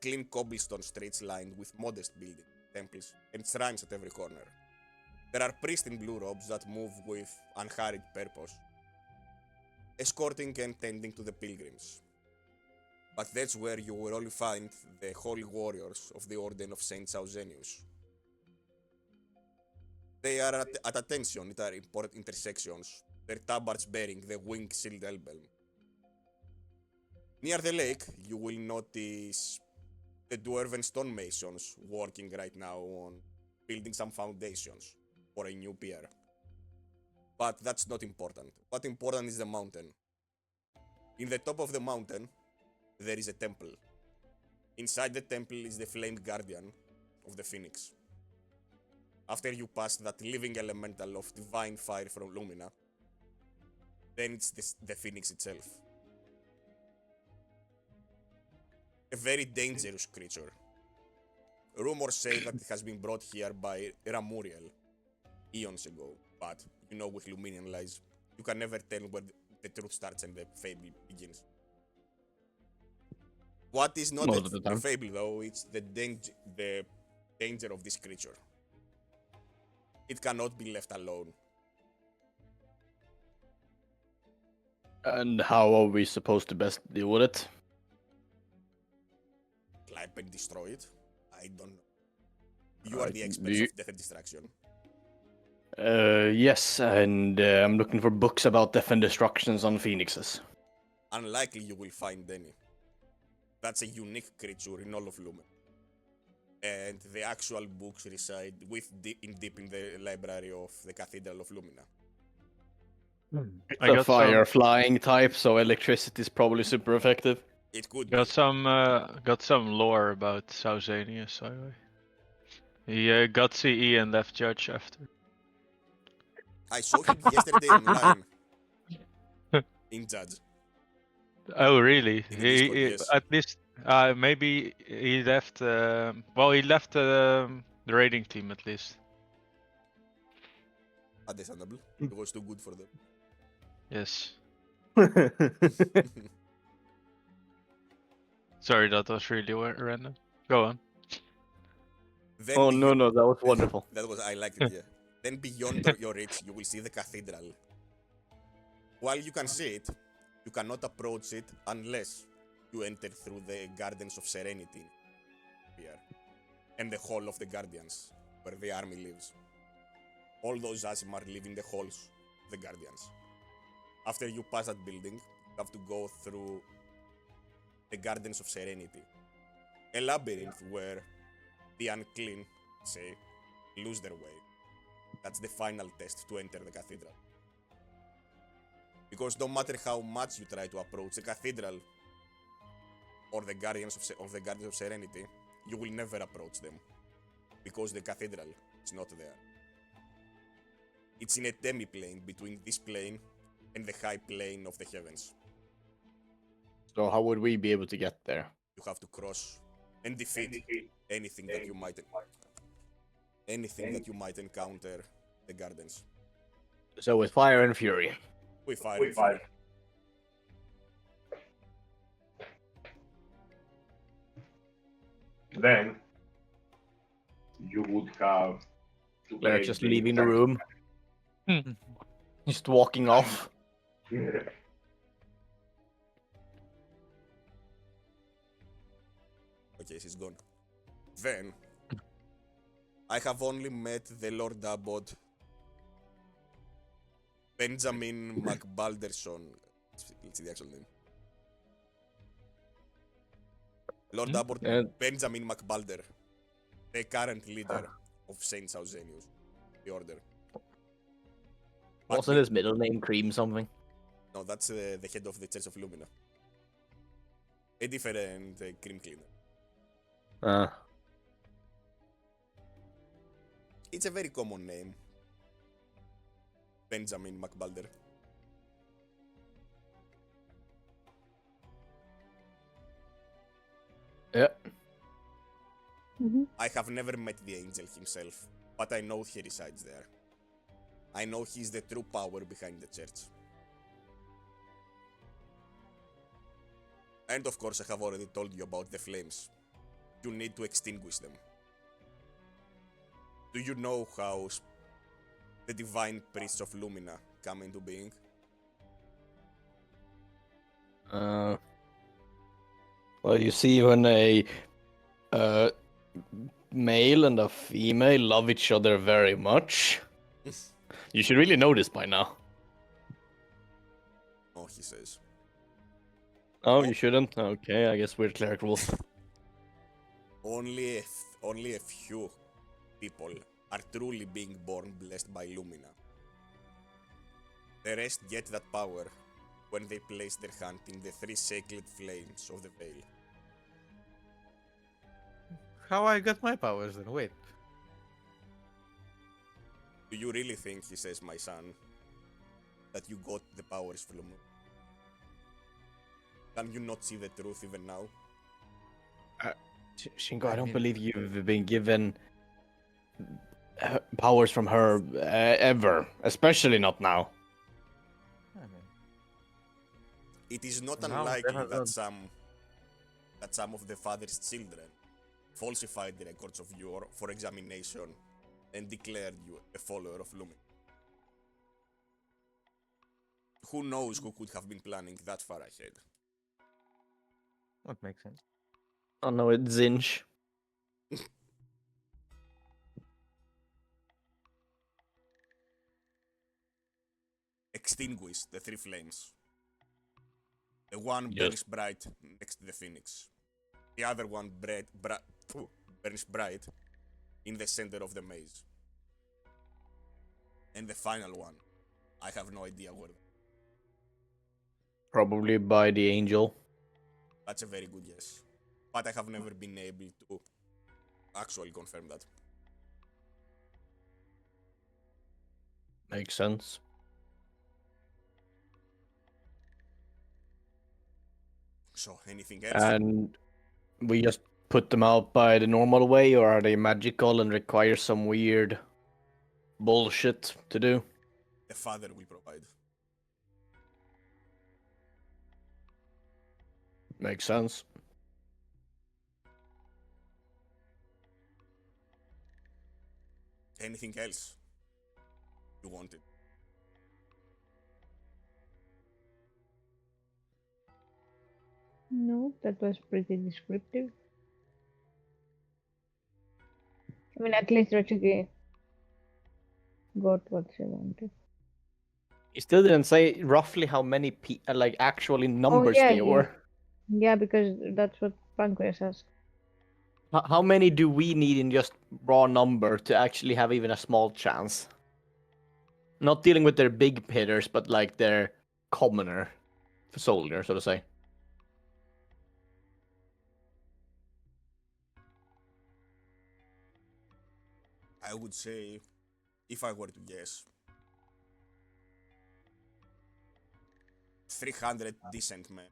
Clean cobblestone streets lined with modest buildings, temples, and shrines at every corner. There are priests in blue robes that move with unhurried purpose, escorting and tending to the pilgrims. But that's where you will only find the holy warriors of the Order of Saint Sausenius. They are at attention at important intersections, their tabards bearing the winged shield emblem. Near the lake, you will notice the dwarven stonemasons working right now on building some foundations for a new pier. But that's not important. What important is the mountain. In the top of the mountain, there is a temple. Inside the temple is the flamed guardian of the phoenix. After you pass that living elemental of divine fire from Lumina, then it's the phoenix itself. A very dangerous creature. Rumors say that it has been brought here by Ramuriel eons ago, but you know with Luminian lies, you can never tell where the truth starts and the fable begins. What is not Most of the a time. fable though, it's the danger of this creature. It cannot be left alone. And how are we supposed to best deal with it? Climb and destroy it? I don't know. You are the do experts you- of death and destruction. Yes, and I'm looking for books about death and destructions on phoenixes. Unlikely you will find any. That's a unique creature in all of Lumen. And the actual books reside deep in the library of the Cathedral of Lumina. It's I a got fire flying type, so electricity is probably super effective. It could Got be. got some lore about Sausanius, by the way. He got CE and left Judge after. I saw him yesterday online in Judge. Oh really? In the Discord, yes. At least maybe he left. Well, he left the raiding team at least. Understandable. It was too good for them. Yes. Sorry, that was really random. Go on. Then Oh no, that was wonderful. That was, I liked it, yeah. Then beyond your reach, you will see the cathedral. While you can see it, you cannot approach it unless you enter through the Gardens of Serenity here, and the Hall of the Guardians, where the army lives. All those Asimar live in the halls of the Guardians. After you pass that building, you have to go through the Gardens of Serenity, a labyrinth where the unclean, say, lose their way. That's the final test to enter the cathedral. Because no matter how much you try to approach the cathedral or the Guardians of Serenity, you will never approach them because the cathedral is not there. It's in a demi-plane between this plane and the high plane of the heavens. So how would we be able to get there? You have to cross and defeat anything that you might encounter the gardens. So with fire and fury. We fire and fury. Then you would have to They're break just the leaving the infection. room. Just walking off. Okay, she's gone. Then I have only met the Lord Abbot Benjamin McBalderson. Let's see the actual name. Lord Abbot Benjamin McBalder, the current leader of Saint Sausanius, the order. Wasn't his middle name Cream something? No, that's the head of the Church of Lumina. A different cream cleaner. It's a very common name. Benjamin McBalder. Yeah. I have never met the angel himself, but I know he resides there. I know he's the true power behind the church. And of course, I have already told you about the flames. You need to extinguish them. Do you know how the divine priests of Lumina come into being? Well, you see, when a male and a female love each other very much, you should really know this by now. Oh, he says. Oh, you shouldn't? Okay, I guess we're cleric rules. Only a few people are truly being born blessed by Lumina. The rest get that power when they place their hand in the 3 sacred flames of the veil. How I got my powers then? Wait. Do you really think, he says, my son, that you got the powers from me? Can you not see the truth even now? Shingo, I I don't mean- believe you've been given powers from her ever, especially not now. I mean, It is not No, unlikely never that done. some of the father's children falsified the records of you for examination and declared you a follower of Lumen. Who knows who could have been planning that far ahead? that makes sense. Oh no, it's Zinch. Extinguish the 3 flames. The one Yes. burns bright next to the phoenix. The other one burns bright in the center of the maze. And the final one, I have no idea where. Probably by the angel. That's a very good guess. But I have never been able to actually confirm that. Makes sense. So, anything else? And we just put them out by the normal way, or are they magical and require some weird bullshit to do? The father will provide. Makes sense. Anything else you wanted? No, that was pretty descriptive. I mean, at least Ratsuki got what she wanted. You still didn't say roughly how many like actually numbers yeah, they were. Yeah, because that's what Pancreas asked. How many do we need in just raw number to actually have even a small chance? Not dealing with their big hitters, but like their commoner soldier, so to say. I would say, if I were to guess, 300 decent men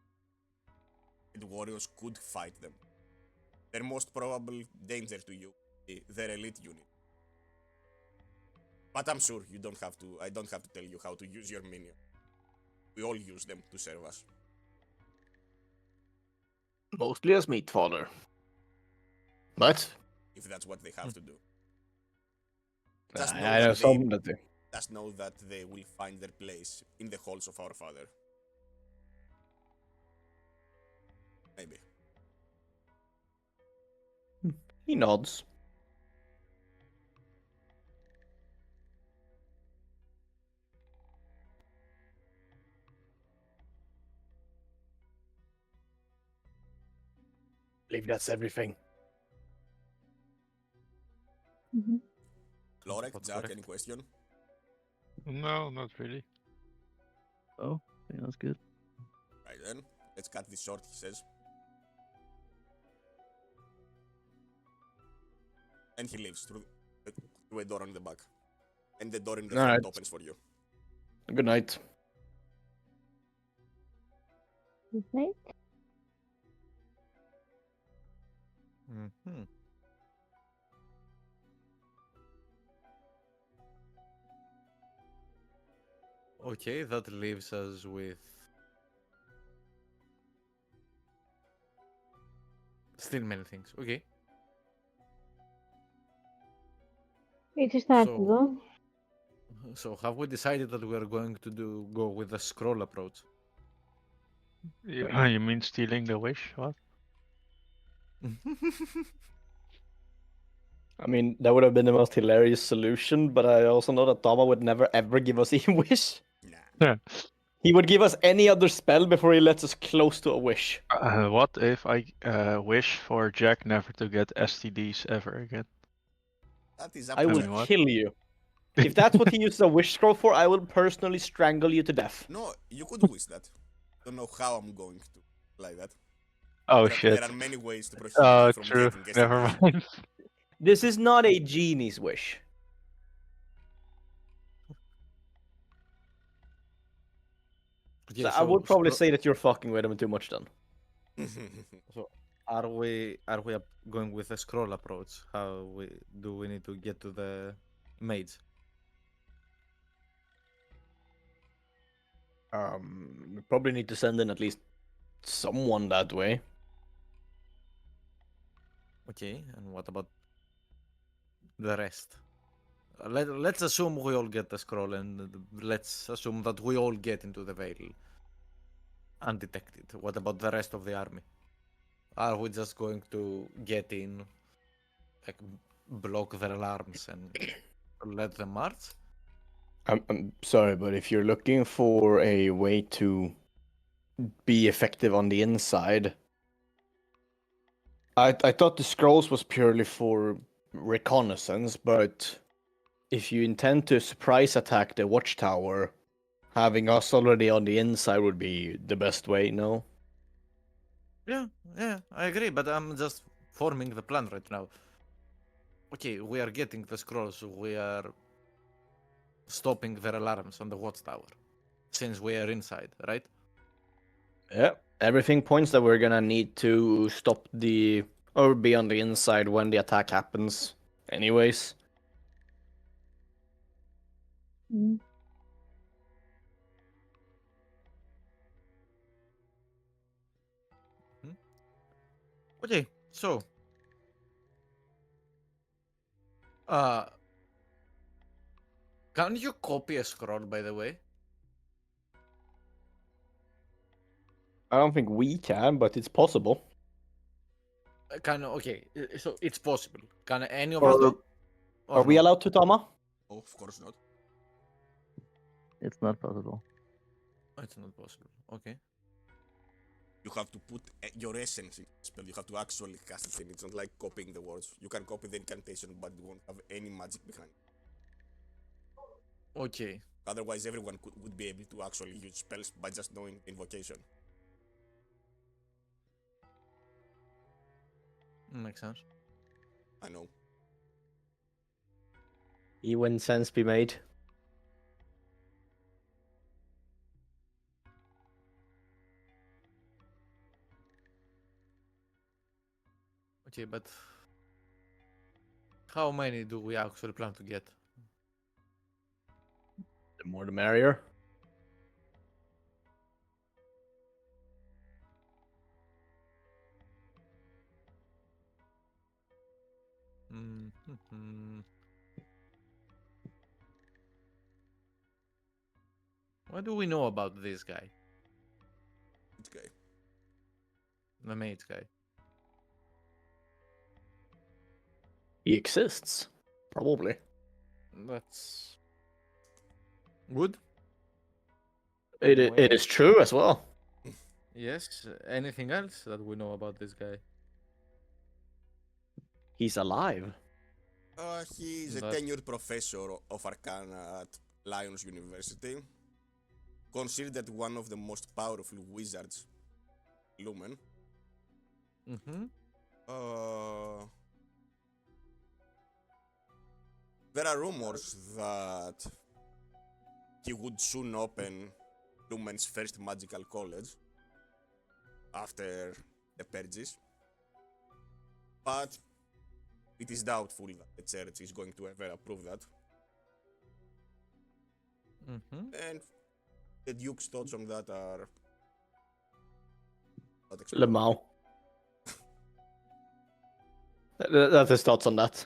and warriors could fight them. Their most probable danger to you is their elite unit. But I'm sure you don't have to. I don't have to tell you how to use your minion. We all use them to serve us. Mostly as meat fodder. But If that's what they have to do. I Just know know that some that they... Just know that they will find their place in the halls of our father. Maybe. He nods. I believe that's everything. Lorek, That's Jack, correct. any question? No, not really. Oh, I think that's good. Right then, let's cut this short, he says. And he leaves through a door on the back. And the door in the front Alright. opens for you. Good night. Good night. Mm-hmm. Okay, that leaves us with still many things. Okay. It's a start, So- though. So have we decided that we are going to go with the scroll approach? Yeah, you mean stealing the wish? What? I mean, that would have been the most hilarious solution, but I also know that Dama would never ever give us a wish. Nah. Yeah. He would give us any other spell before he lets us close to a wish. What if I wish for Jack never to get STDs ever again? That is up I to will mean, Jack. what? kill you. If that's what he uses a wish scroll for, I will personally strangle you to death. No, you could wish that. Don't know how I'm going to apply that. Oh There shit. are many ways to prohibit you from True. getting Never STDs. mind. This is not a genie's wish. Okay, So I would probably scro- say that you're fucking with him too much then. so are we going with a scroll approach? How we need to get to the mage? We probably need to send in at least someone that way. Okay, and what about the rest? Let's assume we all get the scroll, and let's assume that we all get into the veil undetected. What about the rest of the army? Are we just going to get in, like block their alarms and let them march? I'm sorry, but if you're looking for a way to be effective on the inside, I thought the scrolls was purely for reconnaissance, but if you intend to surprise attack the watchtower, having us already on the inside would be the best way, no? Yeah, I agree, but I'm just forming the plan right now. Okay, we are getting the scrolls, we are stopping their alarms on the watchtower, since we are inside, right? Yeah. Everything points that we're gonna need to stop the or be on the inside when the attack happens. Anyways. Mm. Okay, so uh can you copy a scroll, by the way? I don't think we can, but it's possible. Can okay, so it's possible. Can any of us Or do? are Or we no? allowed to, Tama? Oh, of course not. It's not possible. It's not possible. Okay. You have to put your essence in the spell. You have to actually cast it in. It's not like copying the words. You can copy the incantation, but you won't have any magic behind it. Okay. Otherwise, everyone would be able to actually use spells by just knowing invocation. Makes sense. I know. When sense be made. Okay, but how many do we actually plan to get? The more the merrier. Mm-hmm. What do we know about this guy? Which guy? The mage guy. He exists. Probably. That's good. It is true as well. Yes. Anything else that we know about this guy? He's alive. He's a That- tenured professor of Arcana at Lyons University. Considered one of the most powerful wizards, Lumen. Mm-hmm. There are rumors that he would soon open Lumen's first magical college after the purges. But it is doubtful that the church is going to ever approve that. Mm-hmm. And the Duke's thoughts on that are not explored. Lemau. That's his thoughts on that.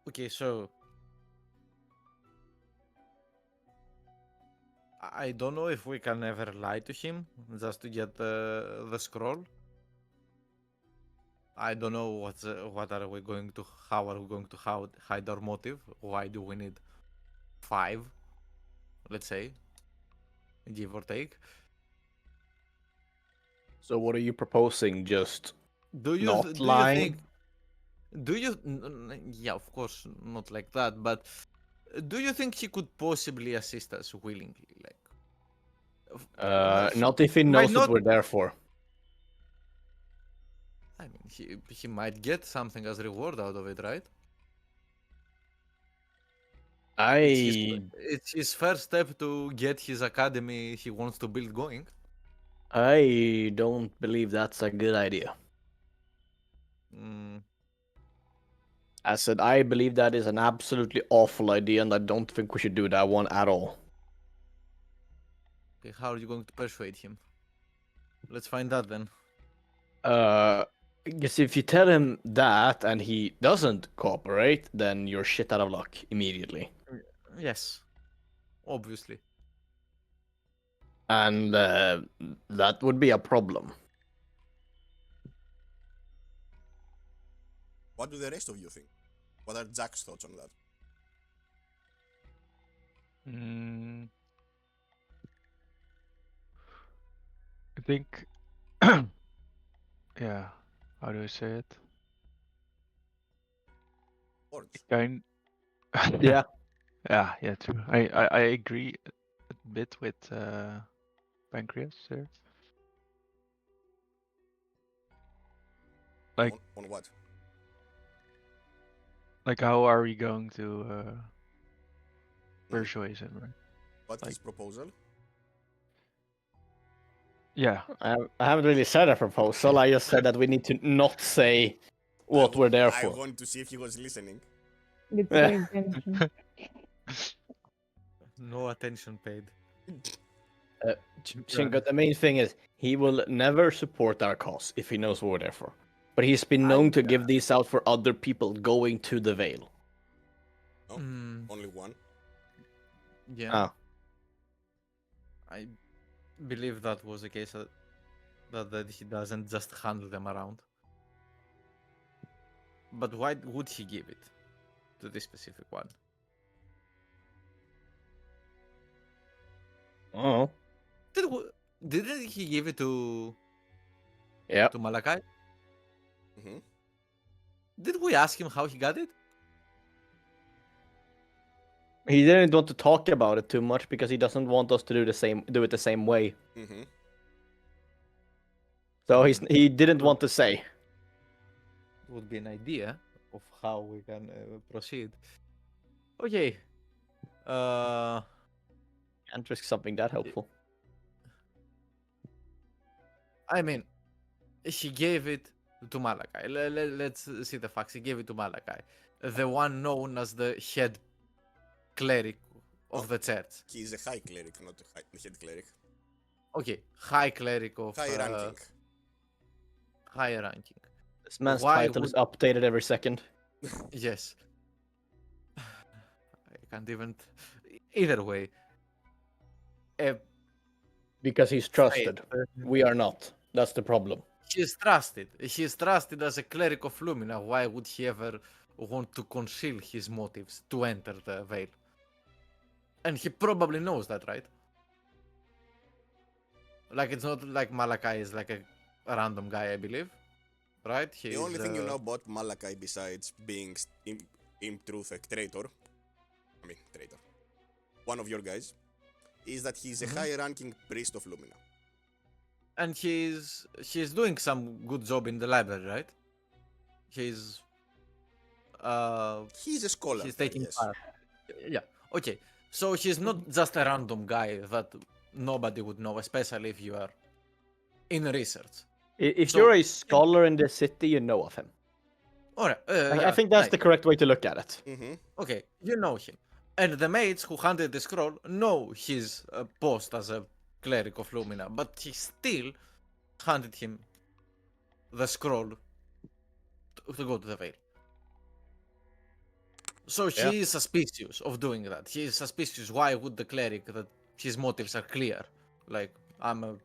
Okay, so I don't know if we can ever lie to him just to get the scroll. I don't know what are we going to how are we going to hide our motive? Why do we need 5? Let's say, give or take. So what are you proposing? Just Do you not do you lying? think Do you? Yeah, of course, not like that. But do you think he could possibly assist us willingly? Like, Not if he might knows what not. we're there for. I mean, he might get something as reward out of it, right? I It's his first step to get his academy he wants to build going. I don't believe that's a good idea. Mm, I said I believe that is an absolutely awful idea, and I don't think we should do that one at all. okay, how are you going to persuade him? Let's find out then. Because if you tell him that and he doesn't cooperate, then you're shit out of luck immediately. Yes, obviously. And that would be a problem. What do the rest of you think? What are Jack's thoughts on that? Mm, I think, yeah, how do I say it? Orange. Kind. Yeah. Yeah, true. I agree a bit with Pancreas there. Like, On what? like how are we going to Mm. persuade him, right? What's Like- his proposal? Yeah. I haven't really said a proposal. I just said that we need to not say what we're there I for. want to see if he was listening. It's Yeah. very tempting. No attention paid. Shingo, the main thing is he will never support our cause if he knows what we're there for. But he's been known to give these out for other people going to the Vale. No? Mm, Only one. yeah, Ah, I believe that was the case. That he doesn't just handle them around. But why would he give it to this specific one? oh, Didn't he give it yeah. to Malachi? Mm-hmm. Did we ask him how he got it? He didn't want to talk about it too much because he doesn't want us to do it the same way. Mm-hmm. So he didn't want to say. Would be an idea of how we can proceed. Okay. Can't risk something that helpful. I mean, he gave it to Malachi. Let's see the facts. He gave it to Malachi, the one known as the head cleric of the church. He is a high cleric, not a head cleric. Okay, high cleric of High ranking. high ranking. This man's Why title is would- updated every second. Yes. I can't even. Either way. Because he's trusted. We are not. That's the problem. He is trusted. He is trusted as a cleric of Lumina. Why would he ever want to conceal his motives to enter the Veil? And he probably knows that, right? Like, it's not like Malachi is like a random guy, I believe. Right? The only thing you know about Malachi besides being in truth a traitor, one of your guys, is that he's a high-ranking priest of Lumina. And he's doing some good job in the library, right? He's He's a scholar. he's taking yes. part. Yeah. Okay. So he's not just a random guy that nobody would know, especially if you are in research. If So- you're a scholar in the city, you know of him. Alright. I think that's the correct way to look at it. Mm-hmm. Okay, you know him. And the mates who handed the scroll know his post as a cleric of Lumina, but he still handed him the scroll to go to the Veil. So he Yeah. is suspicious of doing that. He is suspicious. Why would the cleric that his motives are clear? Like, I'm a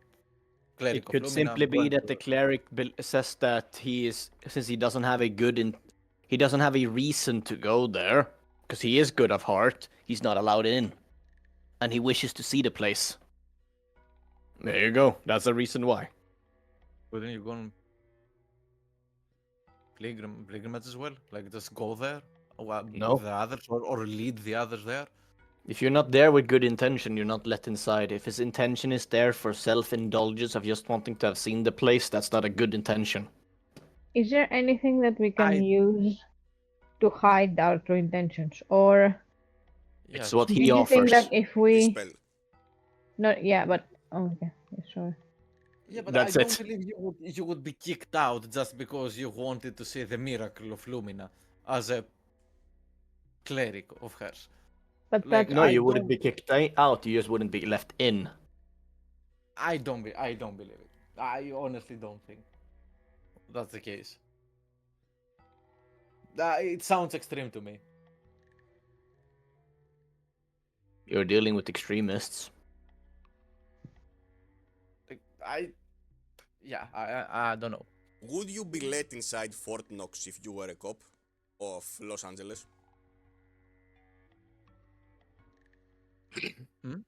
cleric It of could Lumina, simply I'm be going that to- the cleric says that since he doesn't have he doesn't have a reason to go there, because he is good of heart, he's not allowed in. And he wishes to see the place. There you go. That's the reason why. But then you're going. pilgrimage as well? Like just go there No. with the others or lead the others there? If you're not there with good intention, you're not let inside. If his intention is there for self-indulgence of just wanting to have seen the place, that's not a good intention. Is there anything that we can I- use to hide our true intentions? Or Yeah, It's what do he you think offers. that if we Dispel. no yeah, but okay, yeah, sorry. yeah, but That's I don't it. believe you would be kicked out just because you wanted to see the miracle of Lumina as a cleric of hers. But Like that's No, I you wouldn't don't, be kicked out. You just wouldn't be left in. I don't believe it. I honestly don't think that's the case. It sounds extreme to me. You're dealing with extremists. Like, I don't know. Would you be let inside Fort Knox if you were a cop of Los Angeles? Hmm?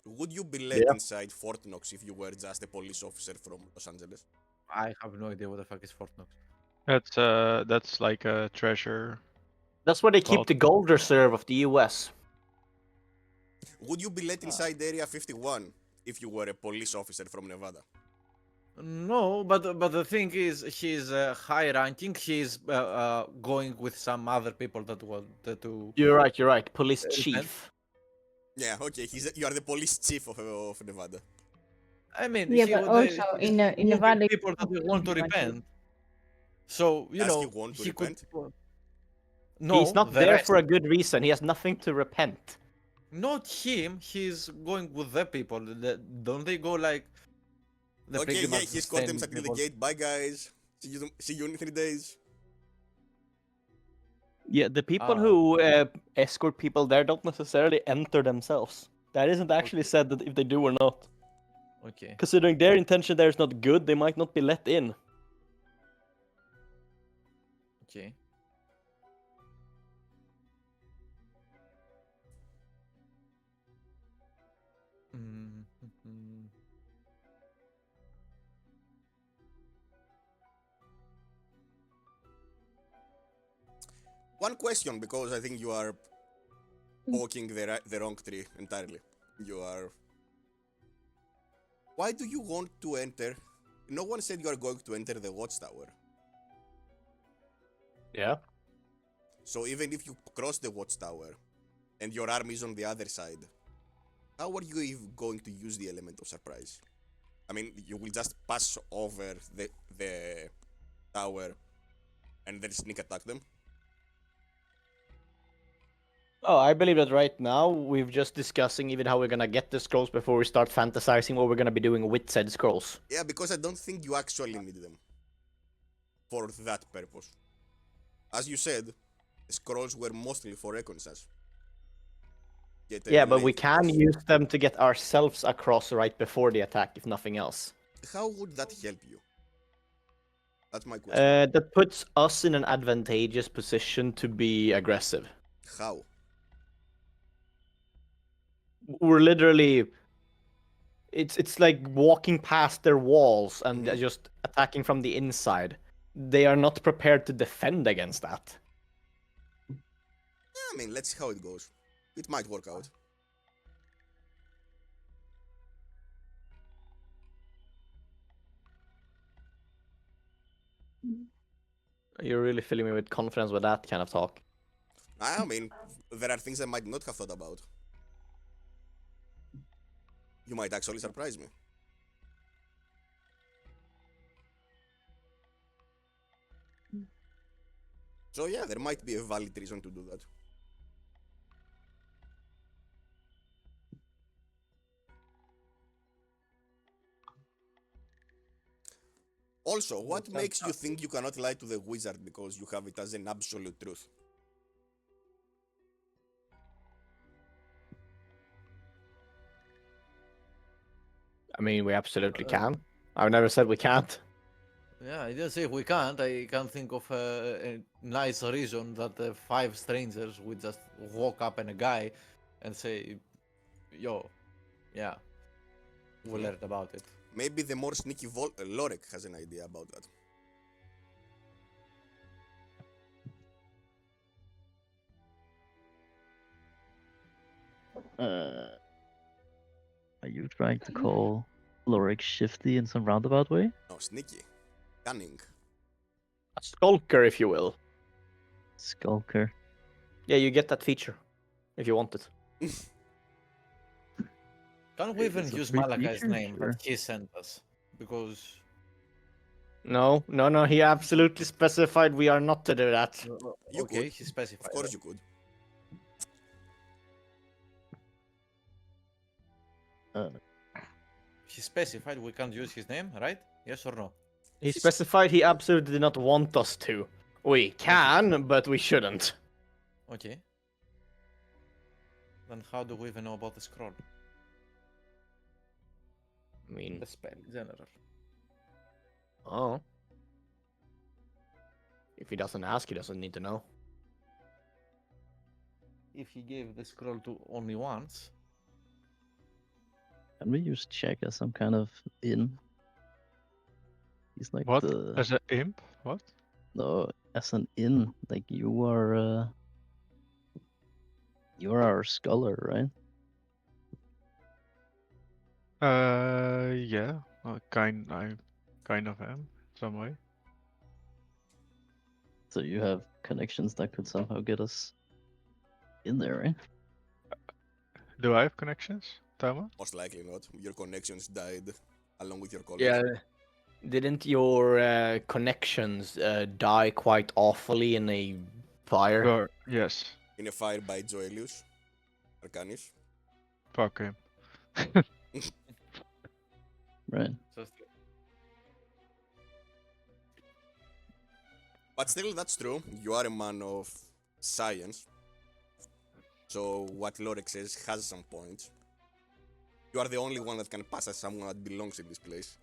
Would you be let Yeah. inside Fort Knox if you were just a police officer from Los Angeles? I have no idea what the fuck is Fort Knox. That's like a treasure. That's where they keep Vault. the gold reserve of the US. Would you be let inside Area 51 if you were a police officer from Nevada? No, but the thing is, he's high ranking. He's going with some other people that want to You're right. Police repent. chief. Yeah, okay, you are the police chief of Nevada. I mean, Yeah, but also he's in moving Nevada people that want to repent. So you Does he know, want to he could. repent? No, He's not the there rest. for a good reason. He has nothing to repent. Not him. He's going with the people. Don't they go like the Okay, yeah, pilgrimage he's called them same exactly the people? gate. Bye, guys. See you in 3 days. Yeah, the people Ah, who escort people there don't necessarily enter themselves. That isn't actually Okay. said that if they do or not. Okay. Considering their intention there is not good, they might not be let in. Okay. Mm-hmm. One question, because I think you are poking the wrong tree entirely. You are. Why do you want to enter? No one said you are going to enter the watchtower. Yeah. So even if you cross the watchtower and your army is on the other side, how are you going to use the element of surprise? I mean, you will just pass over the tower and then sneak attack them? Oh, I believe that right now we're just discussing even how we're gonna get the scrolls before we start fantasizing what we're gonna be doing with said scrolls. Yeah, because I don't think you actually need them for that purpose. As you said, the scrolls were mostly for reconnaissance. Yeah, but we Late can yes. use them to get ourselves across right before the attack, if nothing else. How would that help you? That's my question. That puts us in an advantageous position to be aggressive. How? We're literally it's like walking past their walls and Mhm. just attacking from the inside. They are not prepared to defend against that. I mean, let's see how it goes. It might work out. You're really filling me with confidence with that kind of talk. I mean, there are things I might not have thought about. You might actually surprise me. So yeah, there might be a valid reason to do that. Also, what makes you think you cannot lie to the wizard because you have it as an absolute truth? I mean, we absolutely can. I've never said we can't. Yeah, I didn't say we can't. I can't think of a nice reason that 5 strangers would just walk up on a guy and say, "Yo, yeah, we learned about it." Maybe the more sneaky Lorek has an idea about that. Are you trying to call Lorik shifty in some roundabout way? No, sneaky. Cunning. A skulker, if you will. Skulker. Yeah, you get that feature if you want it. Can we even It's a use free Malachi's feature? name Sure. that he sent us? Because No, no, no. He absolutely specified we are not to do that. You okay, could. he specified. Of course you could. Uh, He specified we can't use his name, right? Yes or no? He specified he absolutely did not want us to. We can, but we shouldn't. Okay. Then how do we even know about the scroll? I mean, The spell in general. oh. If he doesn't ask, he doesn't need to know. If he gave the scroll to only once, can we use check as some kind of in? He's like What? the As an imp? What? no, as an in. Like you are our scholar, right? Yeah. I kind of am, some way. So you have connections that could somehow get us in there, right? Do I have connections, Tama? Most likely not. Your connections died along with your college. Yeah. Didn't your connections die quite awfully in a fire? Or yes. In a fire by Joelius. Arcanis. Fuck him. Right. just But still, that's true. You are a man of science. So what Lorek says has some points. You are the only one that can pass as someone that belongs in this place.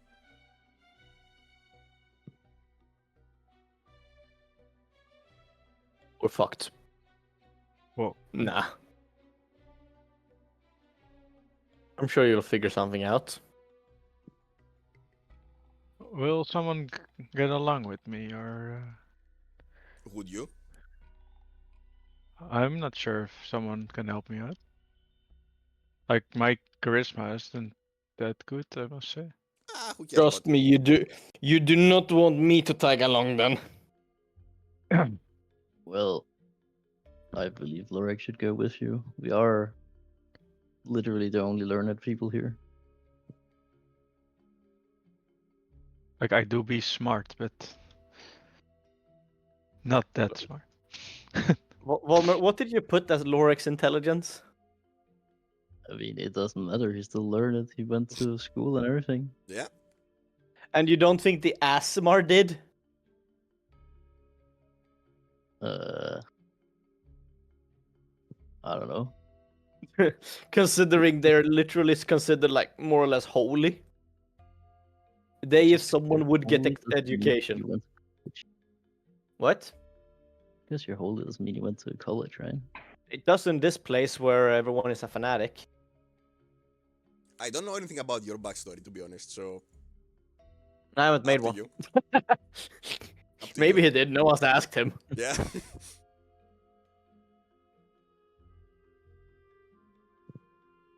We're fucked. Whoa. Nah. I'm sure you'll figure something out. Will someone get along with me, or Would you? I'm not sure if someone can help me out. Like my charisma isn't that good, I must say. Ah, who cares Trust about me, you do. You do not want me to tag along then. Well, I believe Lorik should go with you. We are literally the only learned people here. Like I do be smart, but not that smart. Volmer, what did you put as Lorik's intelligence? I mean, it doesn't matter. He's still learned. He went to school and everything. Yeah. And you don't think the Asmar did? I don't know. Considering they're literally considered like more or less holy. They, if Just someone would get holy doesn't mean education. you went to college. What? Because you're holy doesn't mean you went to college, right? It does in this place where everyone is a fanatic. I don't know anything about your backstory, to be honest, so I haven't made up to one. you. Up to Maybe you. he did. No one's asked him. Yeah.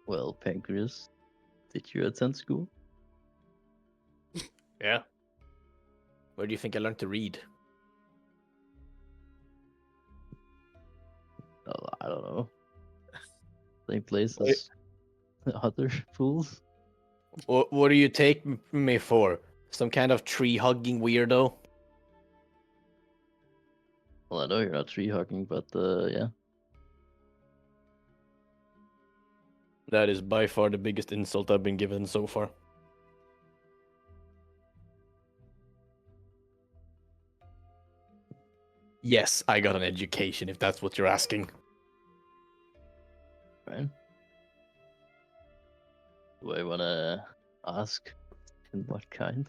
Well, Pancreas, did you attend school? Yeah. Where do you think I learned to read? Oh, I don't know. Same place Wait. as the other fools? What do you take me for? Some kind of tree-hugging weirdo? Well, I know you're not tree hugging, but yeah. That is by far the biggest insult I've been given so far. Yes, I got an education, if that's what you're asking. Right? Do I wanna ask in what kind?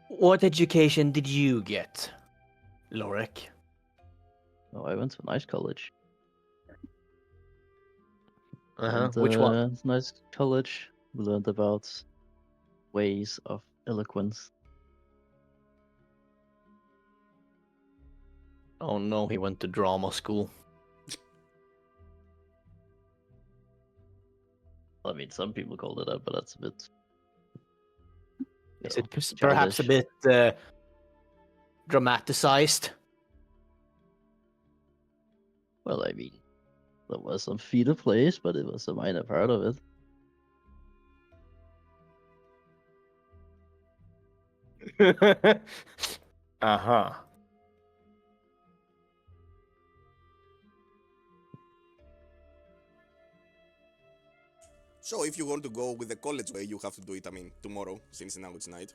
What education did you get, Lorek? Oh, I went to a nice college. And, Which one? it's a nice college. We learned about ways of eloquence. Oh no, he went to drama school. I mean, some people call it that, but that's a bit. Is know, it perhaps a childish. bit dramatized? Well, I mean, there was some theater plays, but it was a minor part of it. Uh-huh. So if you want to go with the college way, you have to do it, I mean, tomorrow, since now it's night.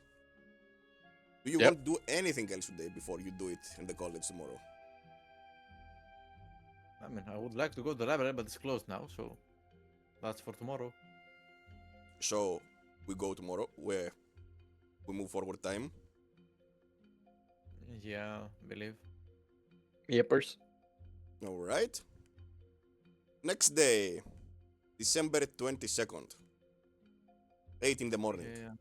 Do you Yep. want to do anything else today before you do it in the college tomorrow? I mean, I would like to go to the library, but it's closed now, so that's for tomorrow. So we go tomorrow, where we move forward time. Yeah, believe. Yippers. Alright. Next day, December 22nd, 8 in the morning. Yeah.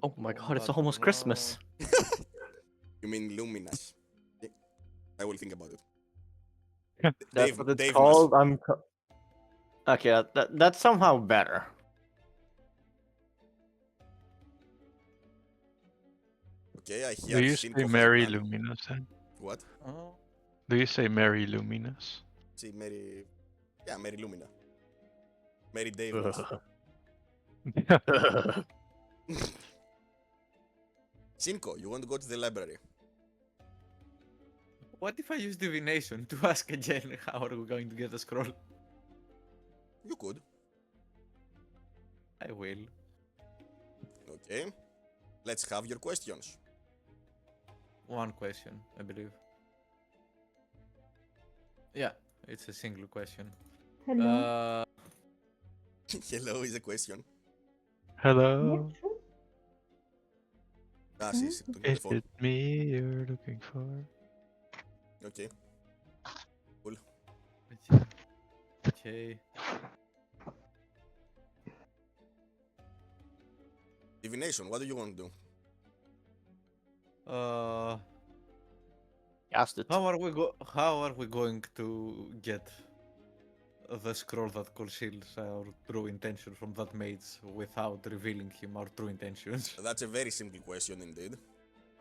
Oh my god, it's But almost Christmas. You mean luminous? Okay, I will think about it. That's what it's Dave called. must. Okay, that's somehow better. Okay, I Do hear you say Cinco has a Merry plan. Luminous then? What? Oh, Do you say Merry Luminous? See, Mary. Yeah, Mary Lumina. Mary Davis. Cinco, you want to go to the library? what if I use divination to ask again how are we going to get a scroll? You could. I will. Okay. Let's have your questions. One question, I believe. Yeah, it's a single question. Hello. Hello is a question. Yeah, Hello, sure. Ah, she's talking on the is phone. it me you're looking for? Okay. Cool. Okay. Divination, what do you want to do? Cast it. How are we going to get the scroll that conceals our true intention from that mage without revealing him our true intentions? That's a very simple question indeed.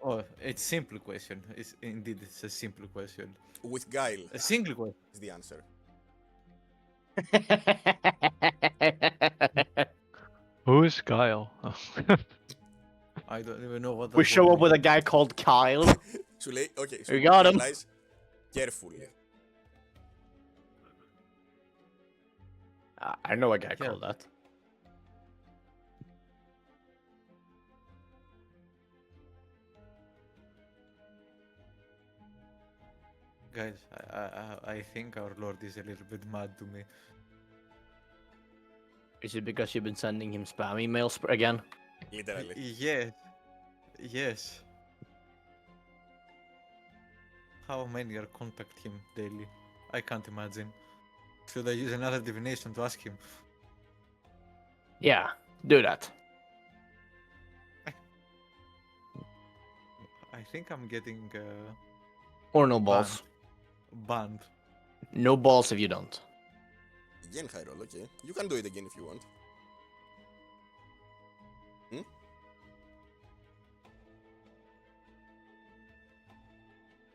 Oh, it's simple question. It's a simple question. With guile A single question. is the answer. Who is Kyle? Oh. I don't even know what that We show word up with a means. guy called Kyle. Okay, so We got him. replies carefully. I know a guy Yeah. called that. Guys, I think our lord is a little bit mad to me. Is it because you've been sending him spam emails again? Literally. Yes. Yes. How many are contact him daily? I can't imagine. Should I use another divination to ask him? Yeah, do that. I think I'm getting Or no balls. banned. No balls if you don't. Again, high roll, okay. You can do it again if you want.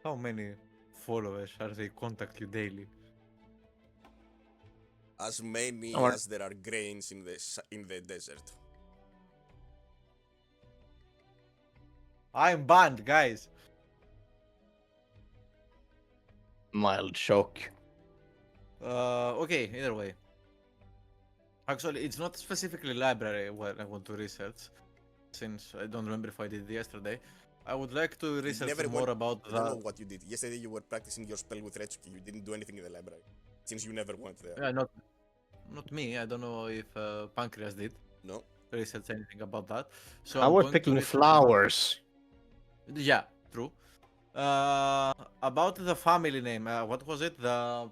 How many followers are they contact you daily? As many Or- as there are grains in the desert. I'm banned, guys. Mild shock. Okay, either way. Actually, it's not specifically library what I want to research, since I don't remember if I did it yesterday. I would like to research never more went- about I don't know that. what you did. Yesterday you were practicing your spell with Retsuki. You didn't do anything in the library. Since you never went there. Yeah, not me. I don't know if Pancreas did No? research anything about that. So I I'm was going to picking research flowers. Yeah, true. About the family name, what was it? The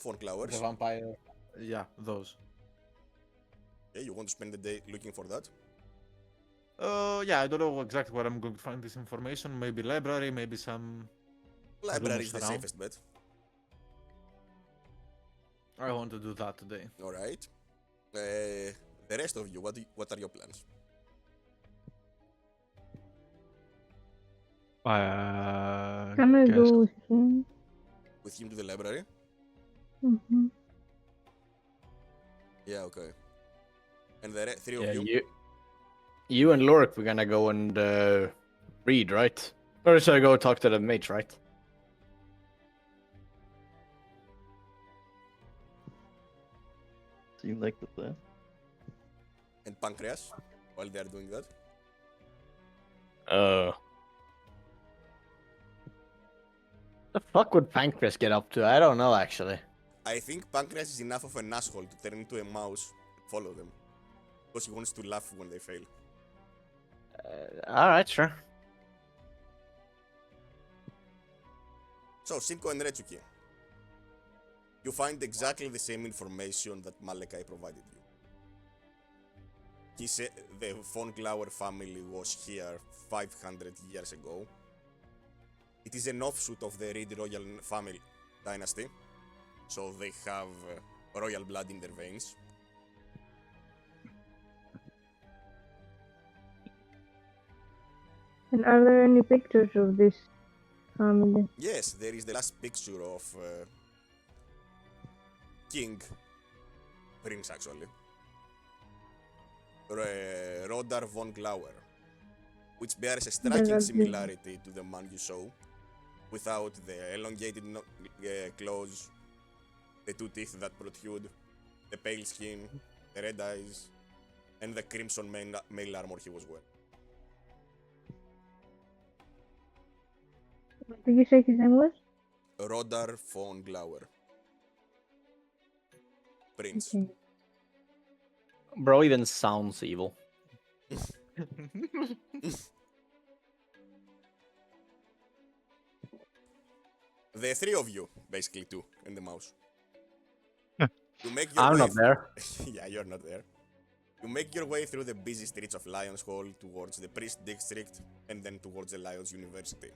Cornflowers. vampire. Yeah, those. Okay, you want to spend the day looking for that? Yeah, I don't know exactly where I'm going to find this information. Maybe library, maybe some Library is Rumors the around. safest bet. I want to do that today. All right. The rest of you, what are your plans? Can I Guess. go with him? With him to the library? Mm-hmm. Yeah, okay. And the three of Yeah, you? you and Lorik, we're gonna go and read, right? Or should I go talk to the mates, right? Seemed like the plan. And Pancreas, while they are doing that? The fuck would Pancreas get up to? I don't know, actually. I think Pancreas is enough of an asshole to turn into a mouse and follow them. Because he wants to laugh when they fail. Alright, sure. So, Simco and Retsuki. You find exactly the same information that Malachi provided you. He said the von Glauer family was here 500 years ago. It is an offshoot of the Reed royal family dynasty, so they have royal blood in their veins. And are there any pictures of this family? Yes, there is the last picture of King, Prince actually, Rodar von Glauer, which bears a striking That's similarity to the man you saw, without the elongated claws, the two teeth that protrude, the pale skin, the red eyes, and the crimson mail armor he was wearing. What did you say his name was? Rodar von Glauer. Prince. Okay. Bro even sounds evil. The three of you, basically two, and the mouse. You make your I'm way not there. yeah, you're not there. You make your way through the busy streets of Lions Hall towards the Priest District and then towards the Lions University.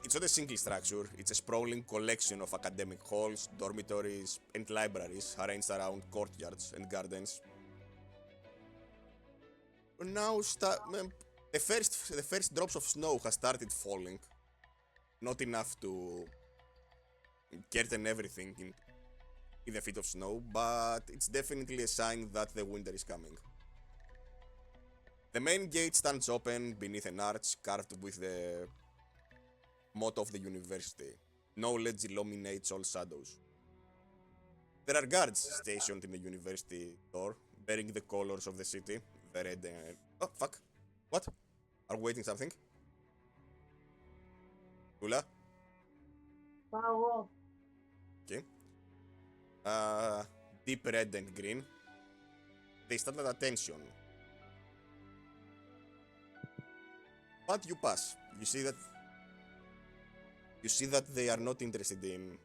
It's not a single structure, it's a sprawling collection of academic halls, dormitories, and libraries arranged around courtyards and gardens. Now, the first drops of snow has started falling. Not enough to curtain everything in the feet of snow, but it's definitely a sign that the winter is coming. The main gate stands open beneath an arch carved with the motto of the university: knowledge illuminates all shadows. There are guards stationed in the university door, bearing the colors of the city, the red and... Oh, fuck. What? Are we waiting something? Lula? Wow. Okay. Deep red and green. They stand at attention. But you pass. You see that they are not interested in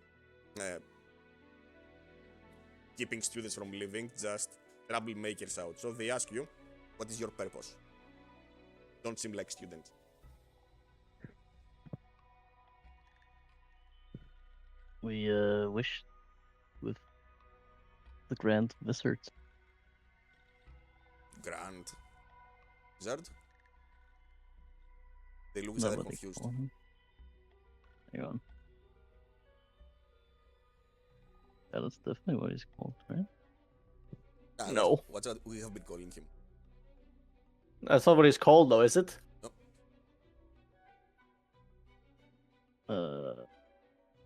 keeping students from leaving, just troublemakers out. So they ask you, what is your purpose? Don't seem like students. We wish with the Grand Wizard. Grand Wizard? They look Is each that other what they confused. call him? Hang on. Yeah, that's definitely what he's called, right? Ah, No. What's what we have been calling him? That's not what he's called, though, is it?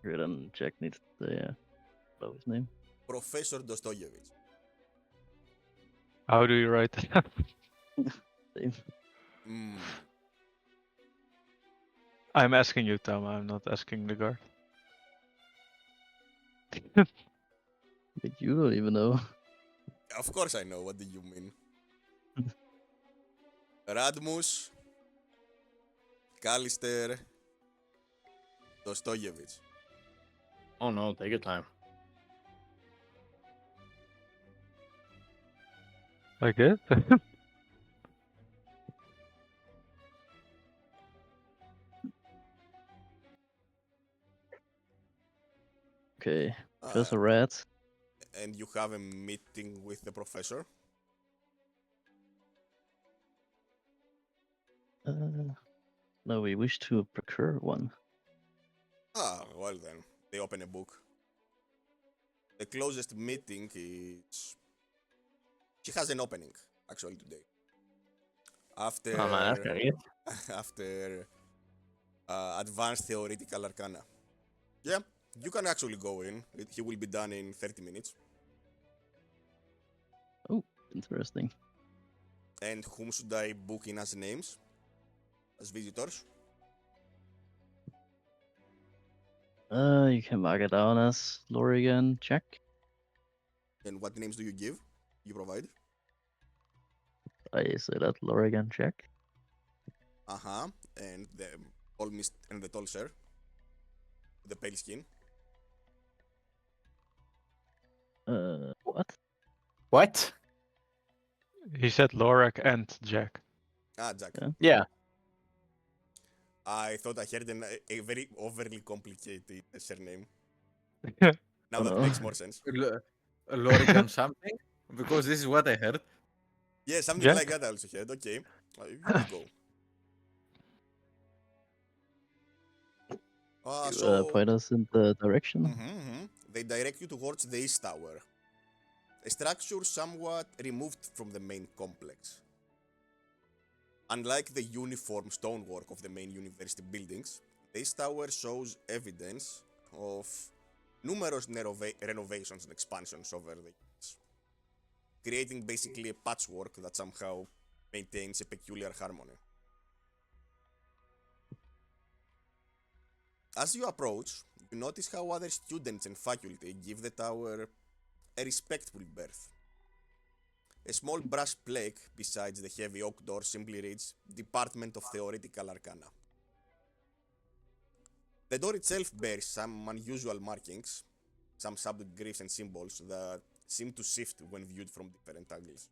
Written check needs to spell his name. Professor Dostoyevich. How do you write that? Same. Mm. I'm asking you, Tom. I'm not asking the guard. But you don't even know. Of course I know. What do you mean? Radmus, Kalister, Dostoyevich. Oh no, take your time. Like it? Okay, Uh, Professor Rat. and you have a meeting with the professor. No, we wish to procure one. Ah, well then, they open a book. The closest meeting is. She has an opening, actually, today. After. Oh man, that's gonna get. after Advanced Theoretical Arcana. Yeah, you can actually go in. He will be done in 30 minutes. Oh, interesting. And whom should I book in as names? As visitors? You can mark it down as Lorigan Jack. And what names do you give? You provide? I say that Lorigan Jack. Uh-huh. And the and the tall sir. The pale skin. What? What? He said Lorak and Jack. Ah, Jack. Yeah. Yeah. I thought I heard a very overly complicated surname. Yeah. Now Oh that no. makes more sense. Lorigan something? Because this is what I heard. Yeah, something Jack? like that I also heard. Okay. You may go. So Point us in the direction. They direct you towards the East Tower, a structure somewhat removed from the main complex. Unlike the uniform stonework of the main university buildings, the East Tower shows evidence of numerous renovations and expansions over the years, creating basically a patchwork that somehow maintains a peculiar harmony. As you approach, you notice how other students and faculty give the tower a respectful berth. A small brass plaque beside the heavy oak door simply reads Department of Theoretical Arcana. The door itself bears some unusual markings, some subtle glyphs and symbols that seem to shift when viewed from different angles.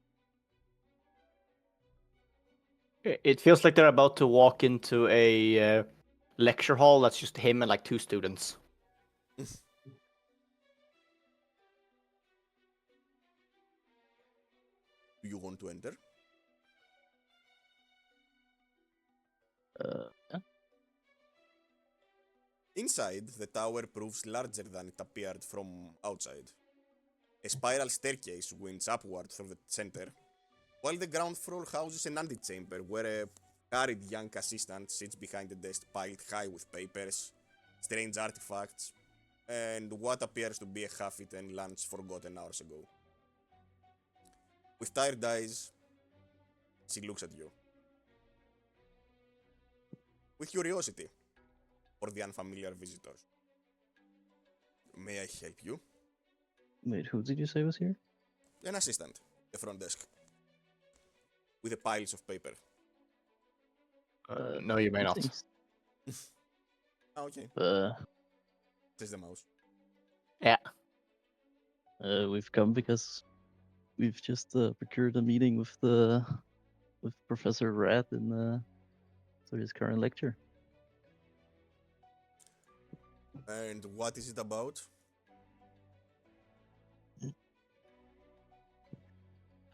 It feels like they're about to walk into a lecture hall that's just him and like two students. Do you want to enter? Yeah. Inside, the tower proves larger than it appeared from outside. A spiral staircase winds upward through the center, while the ground floor houses an antechamber where a harried young assistant sits behind a desk piled high with papers, strange artifacts, and what appears to be a half-eaten lunch forgotten hours ago. With tired eyes, she looks at you. With curiosity for the unfamiliar visitors. May I help you? Wait, who did you say was here? An assistant, the front desk, with the piles of paper. No, you may not. Greetings. Ah, okay, says the mouse. Yeah. We've come because we've just procured a meeting with Professor Rat in for his current lecture. And what is it about?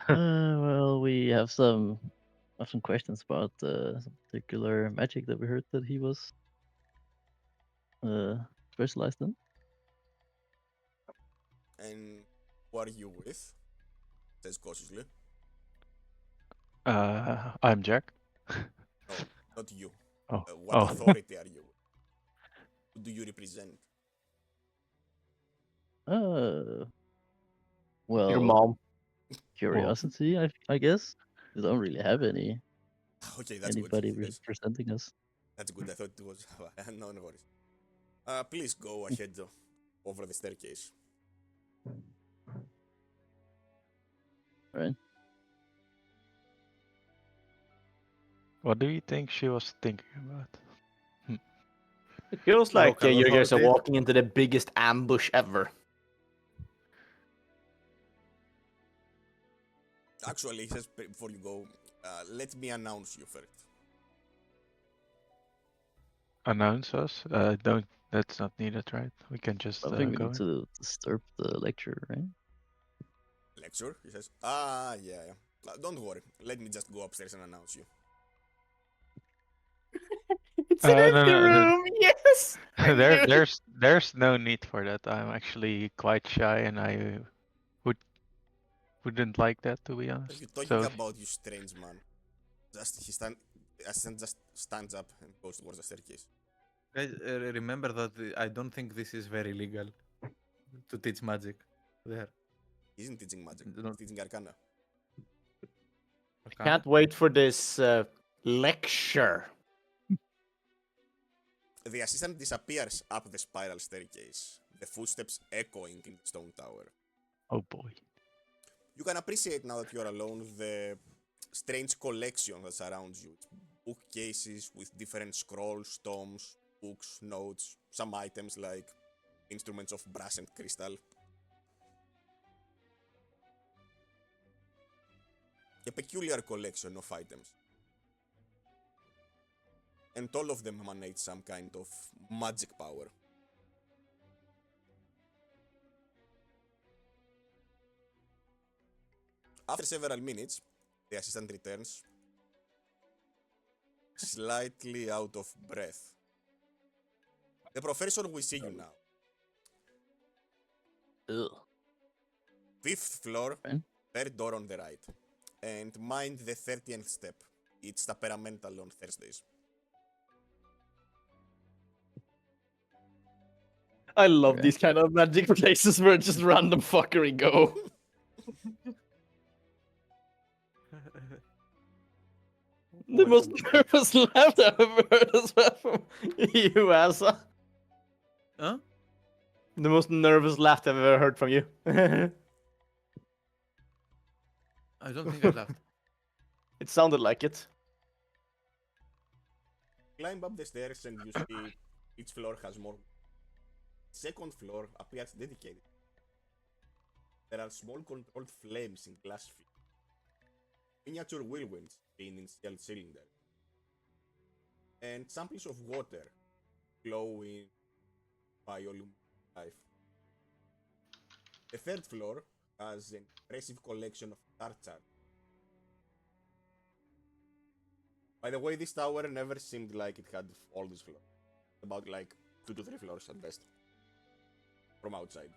Well, we have some questions about some particular magic that we heard that he was specialized in. And who are you with? Says cautiously. I'm Jack. No, not you. Oh. What Oh. authority are you with? Who do you represent? Well, Your mom. curiosity, I guess. We don't really have Okay, that's good. anybody Yes, representing us. that's good. I thought it was. No, no worries. Please go ahead over the staircase. Right? What do you think she was thinking about? It feels like Local you guys are authority. walking into the biggest ambush ever. Actually, he says before you go, let me announce you first. Announce us? That's not needed, right? We can just I think we go need in. to disturb the lecture, right? Lecture? He says, ah, yeah. Don't worry. Let me just go upstairs and announce you. It's an No, empty no, room. Yes, I knew it. there's no need for that. I'm actually quite shy, and I would wouldn't like that, to be What are honest. you talking So about, you strange man? Assistant just stands up and goes towards the staircase. Guys, remember that I don't think this is very legal to teach magic there. He isn't teaching magic, No, he's teaching arcana. Arcana? Can't wait for this lecture. The assistant disappears up the spiral staircase, the footsteps echoing in the stone tower. oh boy. You can appreciate now that you're alone the strange collection that surrounds you. It's bookcases with different scrolls, tomes, books, notes, some items like instruments of brass and crystal. A peculiar collection of items. And all of them emanate some kind of magic power. After several minutes, the assistant returns, slightly out of breath. The professor will see you now. Ugh. 5th floor, Right. third door on the right. And mind the 30th step. It's temperamental on Thursdays. I love Right. these kind of magic places where just random fuckery go. The most nervous laugh I've ever heard as well from you, Asa. Huh? The most nervous laugh I've ever heard from you. I don't think I laughed. It sounded like it. Climb up the stairs and you see each floor has more. Second floor appears dedicated. There are small controlled flames in glass feet. Miniature whirlwinds seen in steel cylinders. And samples of water glowing bioluminescent life. The third floor has an impressive collection of star charts. By the way, this tower never seemed like it had all these floors. About like 2 to 3 floors at best. From outside.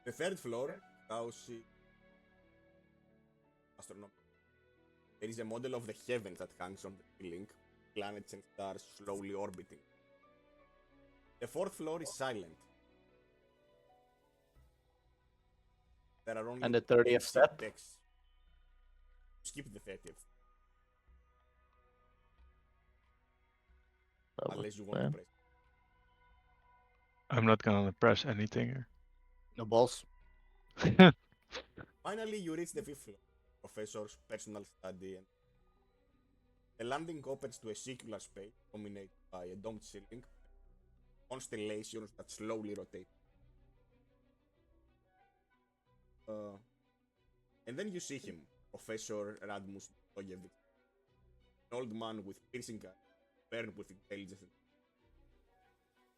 The third floor houses astronomical. There is a model of the heavens that hangs on the ceiling, planets and stars slowly orbiting. The fourth floor is silent. There are only And the 30th ancient step? decks. Skip the 30th, That was unless you the want to plan. press. I'm not gonna press anything No balls. here. Finally, you reach the fifth floor, professor's personal study, and the landing opens to a circular space dominated by a domed ceiling, constellations that slowly rotate. And then you see him, Professor Radmus Dojevic, an old man with piercing eyes, burned with intelligence.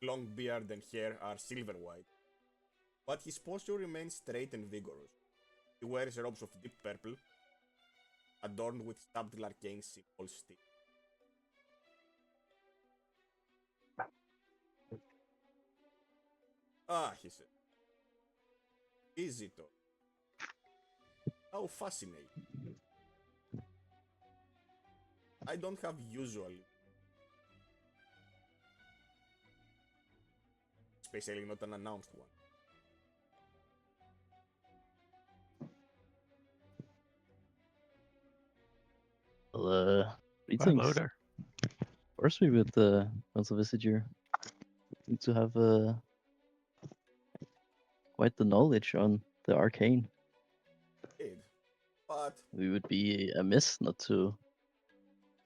Long beard and hair are silver white, but his posture remains straight and vigorous. He wears robes of deep purple, adorned with subtle arcane symbols still. Ah, he said. Visitor. How fascinating. I don't have usually. Especially not an announced one. Well, Hello greetings. there. First, we would want to visit you. Need to have quite the knowledge on the arcane. Did. But We would be amiss not to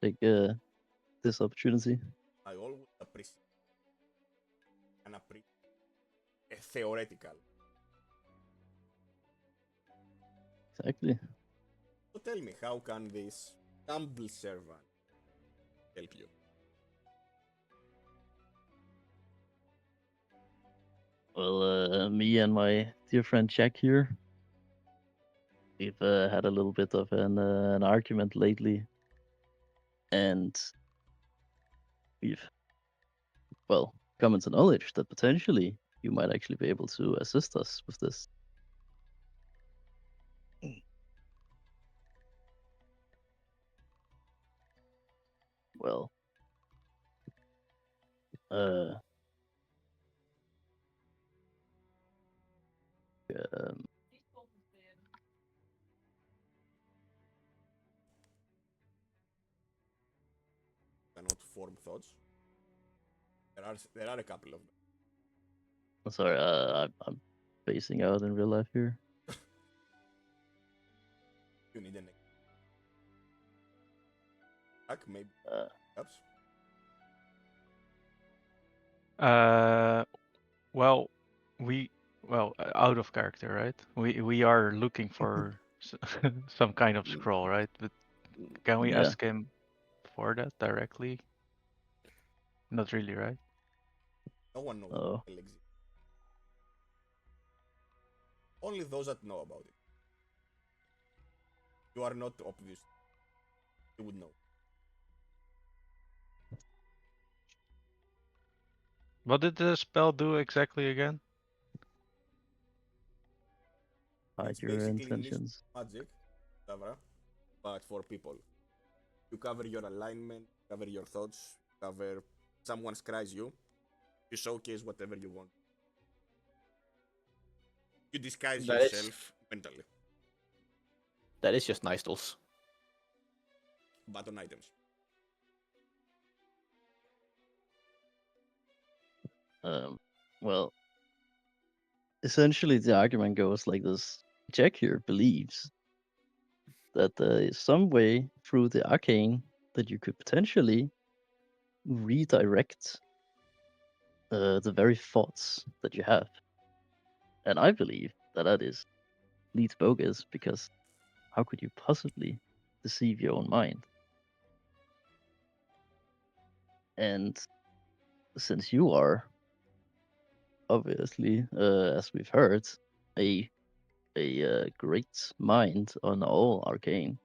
take this opportunity. I always appreciate a theoretical. Exactly. So tell me, how can this humble servant help you? Well, me and my dear friend Jack here, we've had a little bit of an argument lately, and we've, well, come into knowledge that potentially you might actually be able to assist us with this. Well, uh, um, Cannot form thoughts. There are a couple of them. sorry, I'm phasing out in real life here. You need an attack, maybe perhaps. Well, out of character, right? We are looking for some kind of scroll, right? But can we Yeah. ask him for that directly? Not really, right? No one knows Oh, it exists. Only those that know about it. You are not obvious. You would know. What did the spell do exactly again? hide It's your basically intentions. magic, Savra, but for people. You cover your alignment, cover your thoughts, cover someone scries you. You showcase whatever you want. You disguise That is yourself mentally, that is just nice tools. but on items. Well, essentially the argument goes like this. Jack here believes that there is some way through the arcane that you could potentially redirect the very thoughts that you have. And I believe that that is leads bogus because how could you possibly deceive your own mind? And since you are obviously, as we've heard, a great mind on all arcane,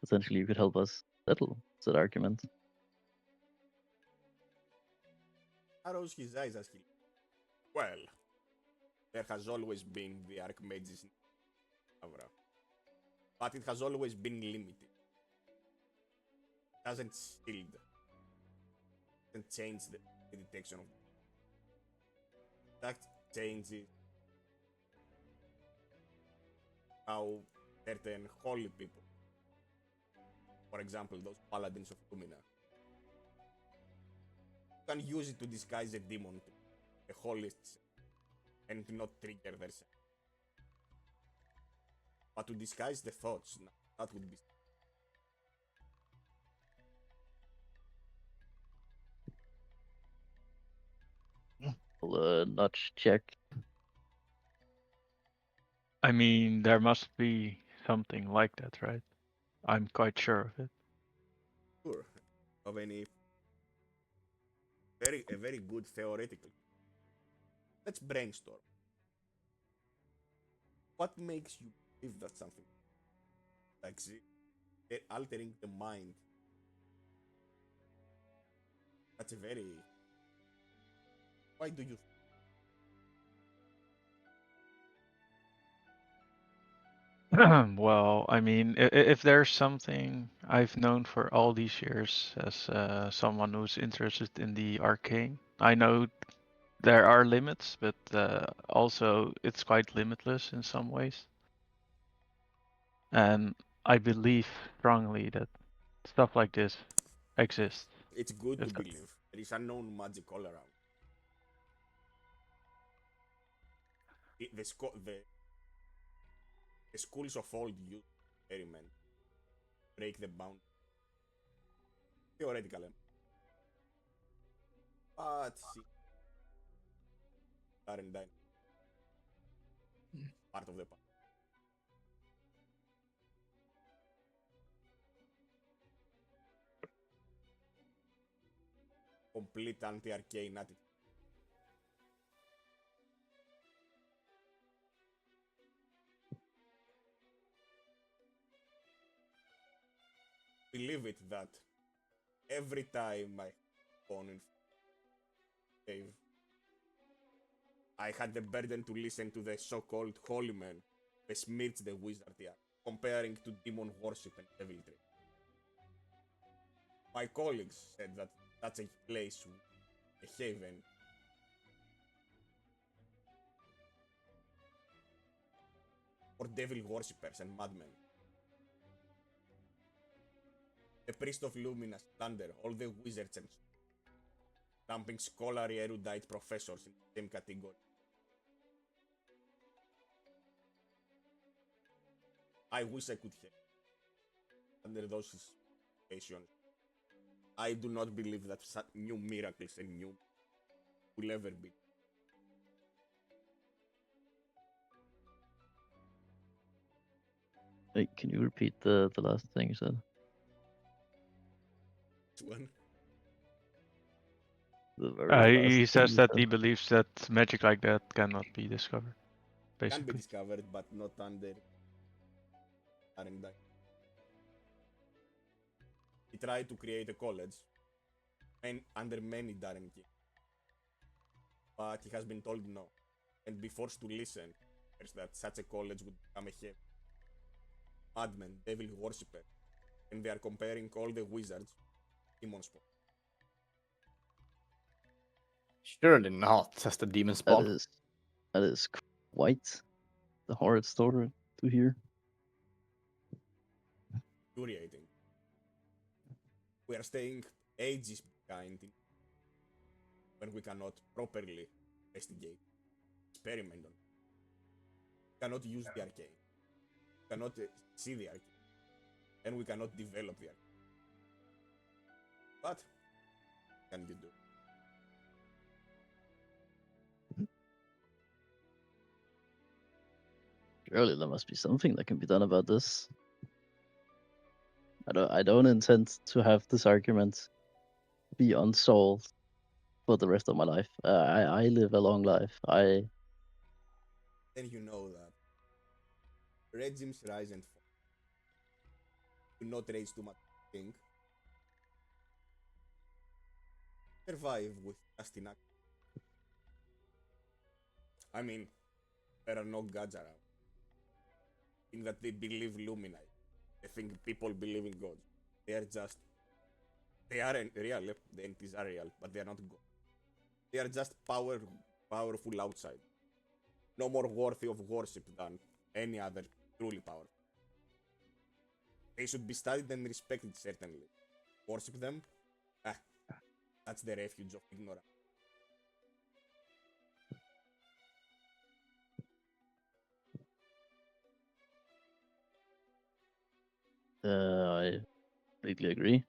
potentially you could help us settle that argument. Arrows his eyes as he. Well, there has always been the Archmage's Savra, but it has always been limited. It hasn't sealed, hasn't changed the detection of. That changes how certain holy people, for example, those paladins of Lumina, can use it to disguise a demon, a holy, and not trigger their sense. But to disguise the thoughts, that would be. We'll nudge check. I mean, there must be something like that, right? I'm quite sure of it. Sure, of any a very good theoretical. Let's brainstorm. What makes you believe that something like altering the mind? That's a very. Why do you? Well, I mean, if there's something I've known for all these years as someone who's interested in the arcane, I know there are limits, but also it's quite limitless in some ways. And I believe strongly that stuff like this exists. It's good to If that, believe there is unknown magic all around. The schools of old use experiment break the bound theoretical, but see, aren't part of the past. Complete anti-arcane attitude. believe it that every time I gone in cave, I had the burden to listen to the so-called holy men besmirch the wizard here, comparing to demon worship and devilry. My colleagues said that that's a place, a haven. For devil worshippers and madmen. The priest of Luminous plunder all the wizards and dumping scholarly erudite professors in the same category. I wish I could help under those situations. I do not believe that such new miracles and new will ever be. Wait, can you repeat the last thing you said? One. The very last He thing says you that said. he believes that magic like that cannot be discovered. Can be Basically. discovered, but not under R&D. He tried to create a college under many Darren King, but he has been told no, and be forced to listen that such a college would become a heaven. Madmen, devil worshipper, and they are comparing all the wizards to demon spawn. Surely not, says the demon spawn. That is quite the horrid story to hear. Infuriating. We are staying ages behind when we cannot properly investigate, experiment on it. We cannot use the arcane. We cannot see the arcane. And we cannot develop the arcane. What can you do? Surely there must be something that can be done about this. I don't intend to have this argument be unsolved for the rest of my life. I live a long life. Then you know that regimes rise and fall. Do not raise too much thing. Survive with just enough. I mean, there are no gods around. In that they believe Luminite. They think people believe in gods. They aren't real. The entities are real, but they are not gods. They are just powerful outside. No more worthy of worship than any other truly powerful. They should be studied and respected, certainly. Worship them? That's the refuge of ignorance. I completely agree.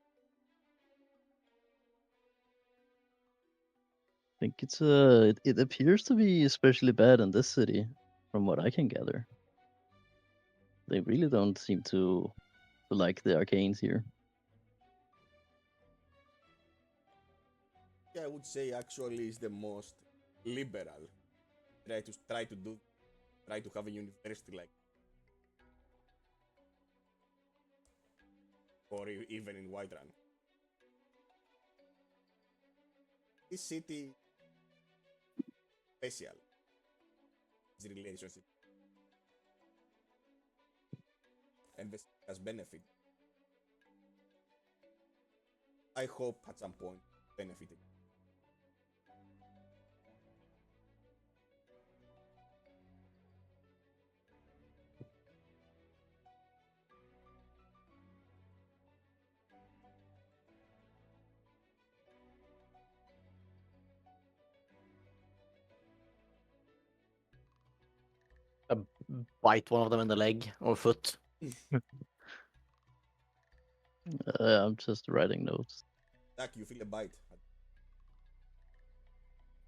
I think it appears to be especially bad in this city, from what I can gather. They really don't seem to like the arcanes here. Yeah, I would say actually is the most liberal. Try to have a university like, or even in Whiterun. This city special. Its relationship and this has benefit. I hope at some point benefited. Bite one of them in the leg or foot. I'm just writing notes. Jack, you feel a bite.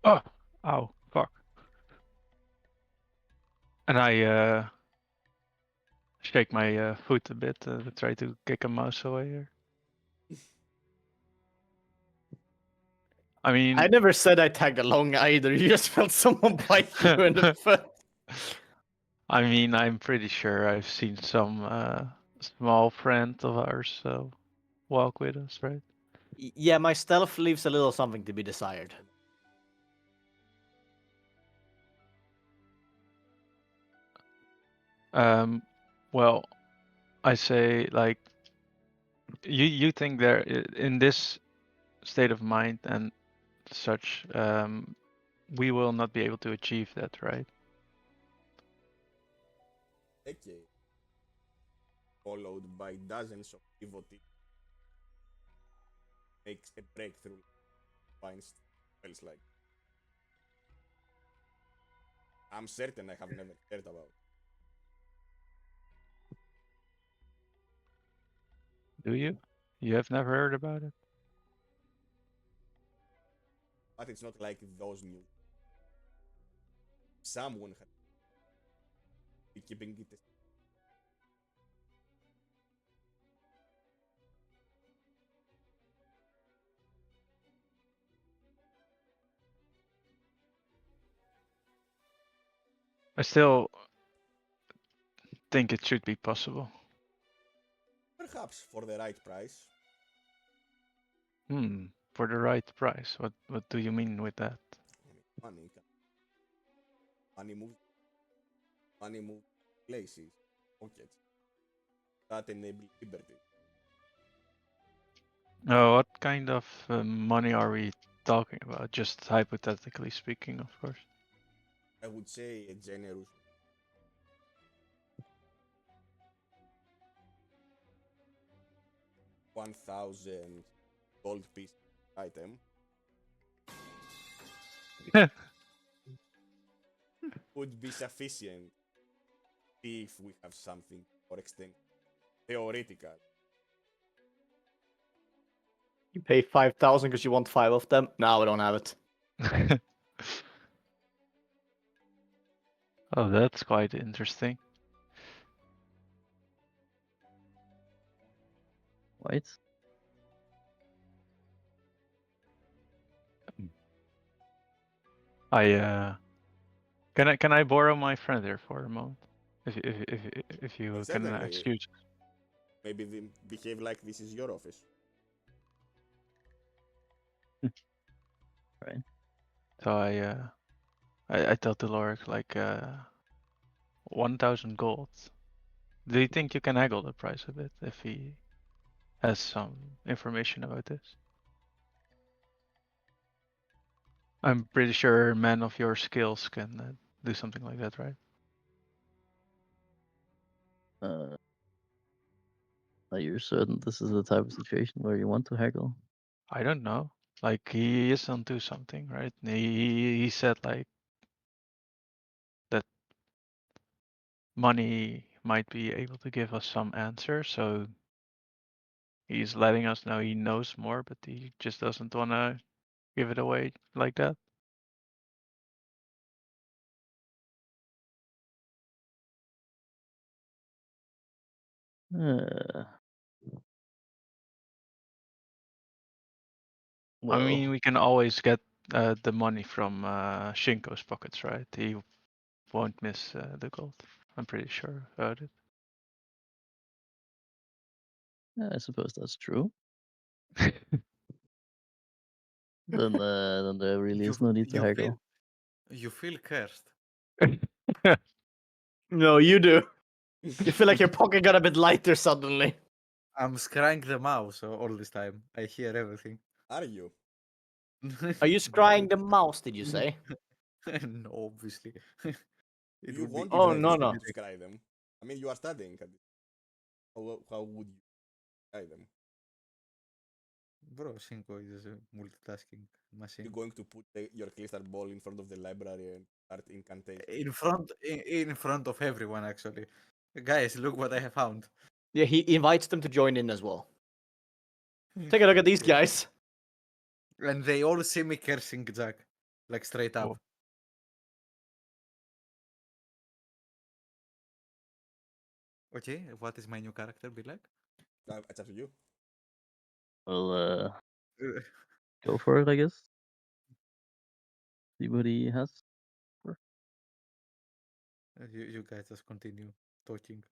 Oh, ow, fuck. And I shake my foot a bit to try to kick a mouse away here. I mean, I never said I tagged along either. You just felt someone bite you in the foot. I mean, I'm pretty sure I've seen some small friend of ours, so walk with us, right? Yeah, my stealth leaves a little something to be desired. Well, I say like you think there in this state of mind and such, we will not be able to achieve that, right? Decade, followed by dozens of pivoting, makes a breakthrough. Finds spells like I'm certain I have never heard about. Do you? You have never heard about it? But it's not like those new. Someone had been keeping it. I still think it should be possible. Perhaps for the right price. For the right price. What do you mean with that? I mean, money moves, money moves places, pockets. That enable liberty. What kind of money are we talking about? Just hypothetically speaking, of course. I would say a generous 1,000 gold piece item would be sufficient if we have something more extent theoretical. You pay 5,000 because you want 5 of them? No, we don't have it. Oh, that's quite interesting. Right? Can I borrow my friend here for a moment? If you can Certainly, excuse. maybe they behave like this is your office. Right. So I told Doloric like 1,000 gold. Do you think you can haggle the price a bit if he has some information about this? I'm pretty sure a man of your skills can do something like that, right? Uh, are you certain this is the type of situation where you want to haggle? I don't know. Like he is onto something, right? He said like that money might be able to give us some answer, so he's letting us know he knows more, but he just doesn't want to give it away like that. Uh, I mean, well, we can always get the money from Shinko's pockets, right? He won't miss the gold. I'm pretty sure about it. yeah, I suppose that's true. Then there really is no need to haggle. You feel cursed. No, you do. You feel like your pocket got a bit lighter suddenly. I'm scrying the mouse all this time. I hear everything. Are you? Are you scrying the mouse, did you say? No, obviously. It You would be want Oh, to no, ironic no. if to scry them. I mean, you are studying. How would you scry them? Bro, Cinco is a multitasking machine. You're going to put your crystal ball in front of the library and start incantation. In front of everyone, actually. Guys, look what I have found. Yeah, he invites them to join in as well. Take a look at these guys. And they all see me cursing Jack. Like straight up. Cool. Okay, what is my new character be like? It's up to you. Well, Uh, go for it, I guess. See what he has. you guys just continue talking.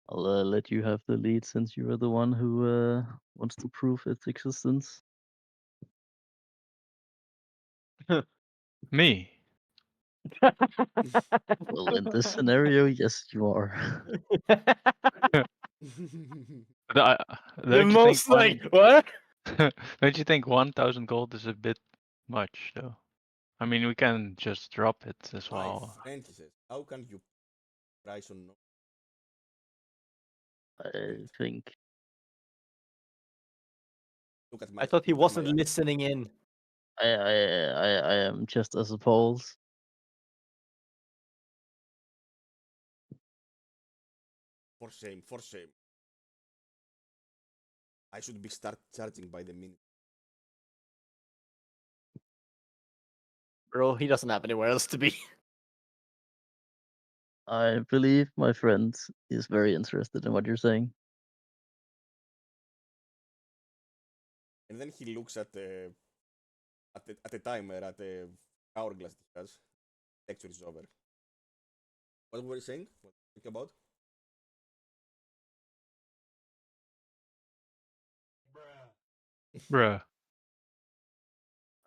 I'll let you have the lead since you are the one who wants to prove its existence. Me. Well, in this scenario, yes, you are. But I, The don't you think most like what? don't you think 1,000 gold is a bit much though? I mean, we can just drop it as My well. friend, he says, how can you price on no? I think Look at my. I thought he look at wasn't my listening in. I am just as appalled. For shame, for shame. I should be start charging by the minute. Bro, he doesn't have anywhere else to be. I believe my friend is very interested in what you're saying. And then he looks at the timer at the hourglass that he has. Lecture is over. What were you saying? What think about? Bruh.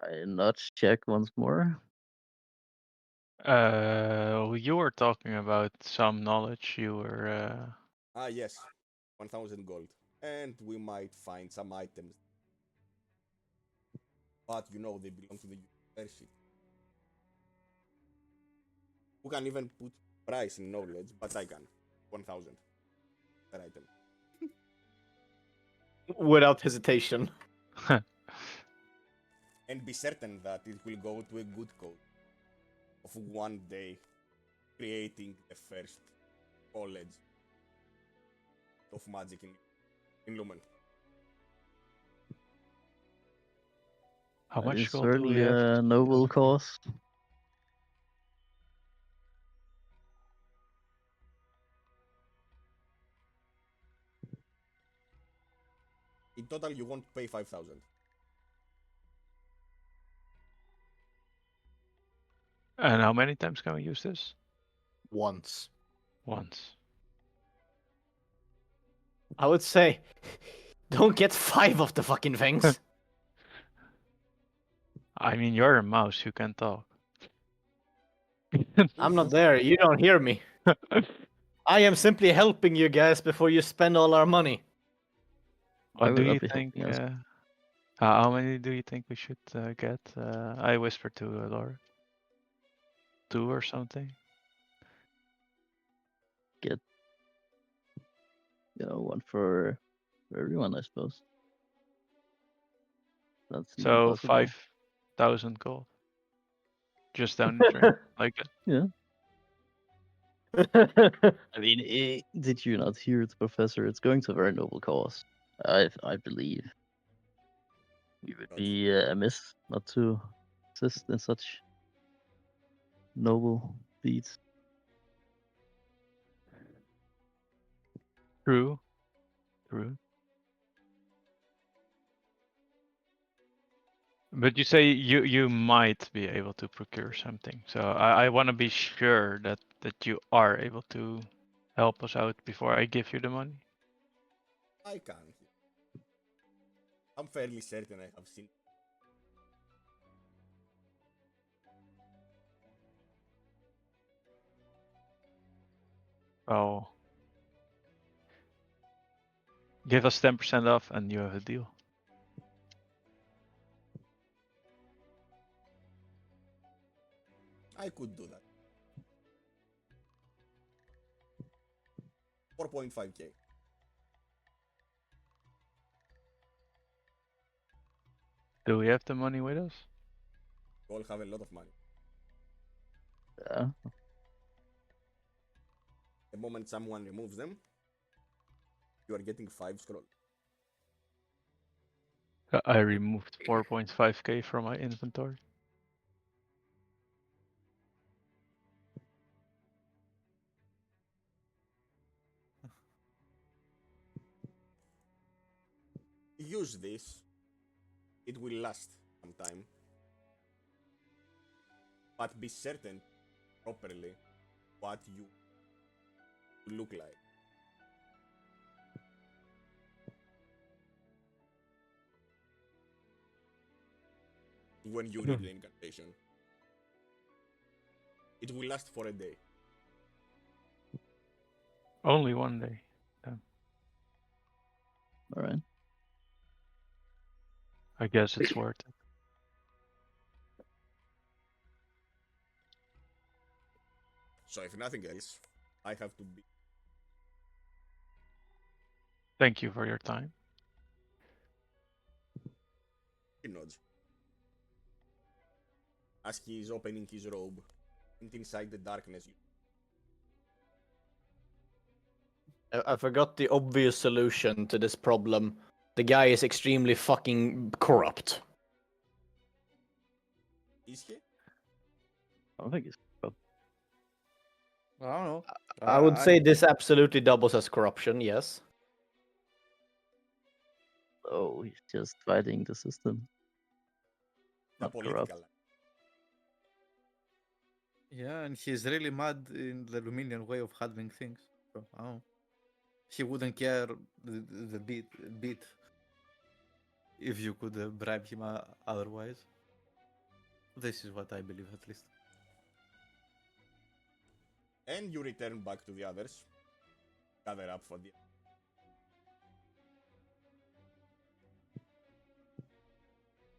I nudge check once more. You were talking about some knowledge you were. Ah, yes. 1,000 gold. And we might find some items. But you know they belong to the university. Who can even put price in knowledge, but I can. 1,000 per item. Without hesitation. And be certain that it will go to a good cause of one day creating the first college of magic in Lumen. How It much is gold do we certainly have? a noble cause. In total, you won't pay 5,000. And how many times can we use this? Once. Once. I would say, don't get 5 of the fucking things. I mean, you're a mouse. You can talk. I'm not there. You don't hear me. I am simply helping you guys before you spend all our money. Why What do would I you be think? helping us How many do you think we should get? I whispered to Laura. 2 or something. get? One for everyone, I suppose. That's even So possible. 5,000 gold. Just down the drain. Like Yeah. I mean, did you not hear it, Professor? It's going to a very noble cause. I believe we would be amiss not to assist in such noble deeds. true. True. But you say you might be able to procure something. So I want to be sure that you are able to help us out before I give you the money. I can. I'm fairly certain I have seen. Oh. Give us 10% off and you have a deal. I could do that. 4.5k. Do we have the money with us? You all have a lot of money. Yeah. The moment someone removes them, you are getting 5 scroll. I removed 4.5k from my inventory. Use this. It will last some time. But be certain properly what you look like. when you read the incantation. It will last for a day. Only one day. All right. I guess it's worth it. So if nothing else, I have to be. Thank you for your time. He nods. As he is opening his robe, and inside the darkness, I forgot the obvious solution to this problem. The guy is extremely fucking corrupt. is he? I don't think it's. I don't know. I would say this absolutely doubles as corruption, yes. Oh, he's just fighting the system. The Not political. corrupt. Yeah, and he's really mad in the Luminian way of handling things. So, I don't know. He wouldn't care the bit if you could bribe him otherwise. This is what I believe, at least. And you return back to the others. Gather up for the.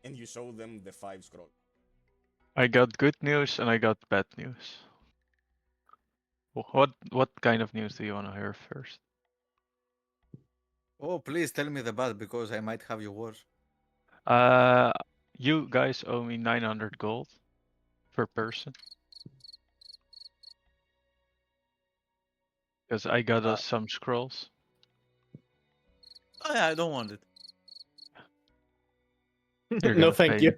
And you show them the 5 scroll. I got good news and I got bad news. What kind of news do you want to hear first? Oh, please tell me the bad, because I might have you worse. You guys owe me 900 gold per person. Because I got us some scrolls. Oh, yeah, I don't want it. You're No, gonna thank pay you.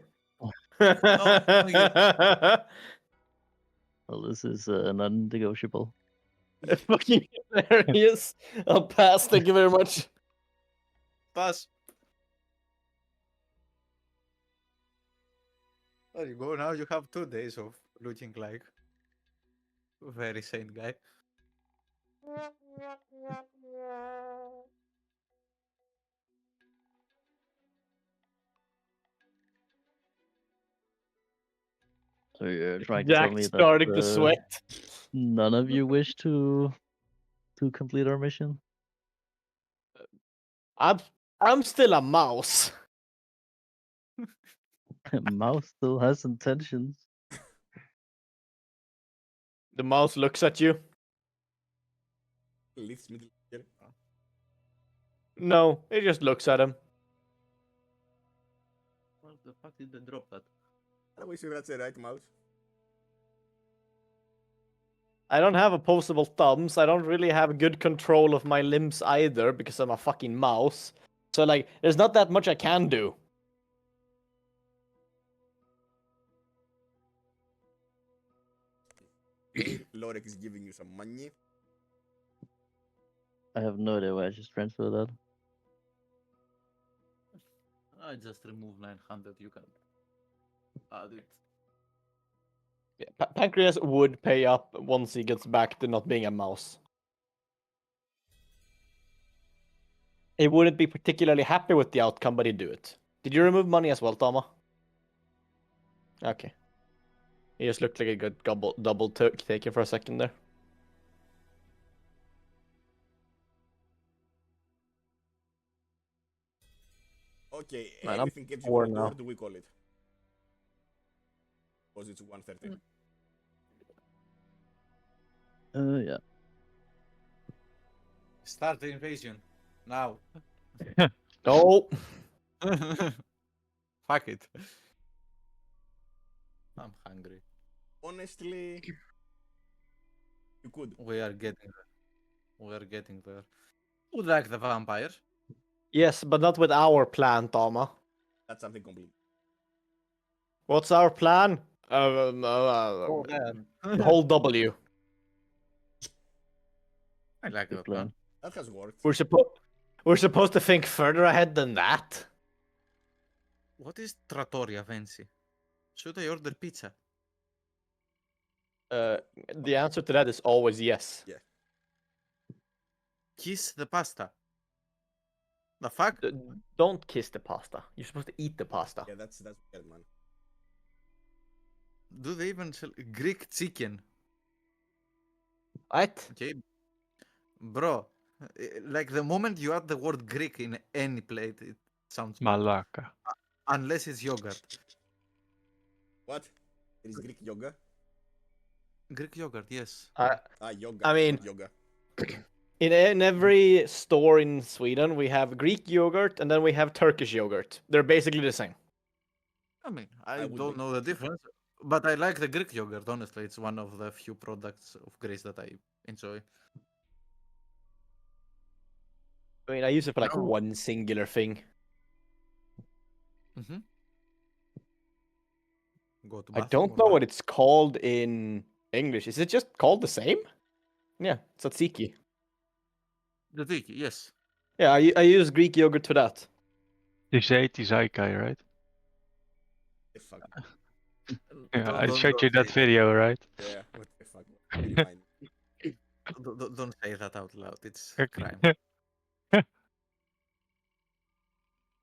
Well, this is non-negotiable. Fucking hilarious. I'll pass. Thank you very much. Pass. There you go. Now you have 2 days of looking like a very sane guy. So you're trying to tell Jack me that starting to sweat. none of you wish to complete our mission? I'm still a mouse. Mouse still has intentions. The mouse looks at you. Lifts middle finger. No, it just looks at him. What the fuck did they drop that? Are we sure that's the right mouse? I don't have opposable thumbs. I don't really have good control of my limbs either because I'm a fucking mouse. So like, there's not that much I can do. Lorek is giving you some money. I have no idea why I just transfer that. I just removed 900. You can add it. Yeah, Pancreas would pay up once he gets back to not being a mouse. He wouldn't be particularly happy with the outcome, but he'd do it. Did you remove money as well, Tama? Okay. He just looked like a good double taken for a second there. Okay, Man, I'm everything gets you poor good. now. What do we call it? Because it's 1:30. Yeah. Start the invasion. Now. Oh, Fuck it. I'm hungry. Honestly, you could. We are getting there. We are getting there. Would like the vampires. yes, but not with our plan, Tama. That's something complete. What's our plan? Oh, man. Hold W. I like Good that plan. plan. That has worked. We're supposed to think further ahead than that. What is Trattoria Vensi? Should I order pizza? The answer to that is always yes. Yeah. Kiss the pasta. The fuck? Don't kiss the pasta. You're supposed to eat the pasta. Yeah, that's weird, man. Do they even sell Greek chicken? What? Okay, bro. Like the moment you add the word Greek in any plate, it sounds bad. Malaka. Unless it's yogurt. What? There is Greek yoga? Greek yogurt, yes. Yoga. I mean, Not yoga. in every store in Sweden, we have Greek yogurt and then we have Turkish yogurt. They're basically the same. I mean, I I would don't be. know the difference, but I like the Greek yogurt. Honestly, it's one of the few products of Greece that I enjoy. I mean, I use it for like No. one singular thing. Mm-hmm. Go to I bathroom don't or know what? what it's called in English. Is it just called the same? Yeah, tzatziki. The tiki, yes. Yeah, I use Greek yogurt for that. You say Tizaikai, right? The fuck? Yeah, I Don't showed you that say, video, right? Yeah, what the fuck? Very fine. don't say that out loud. It's crime.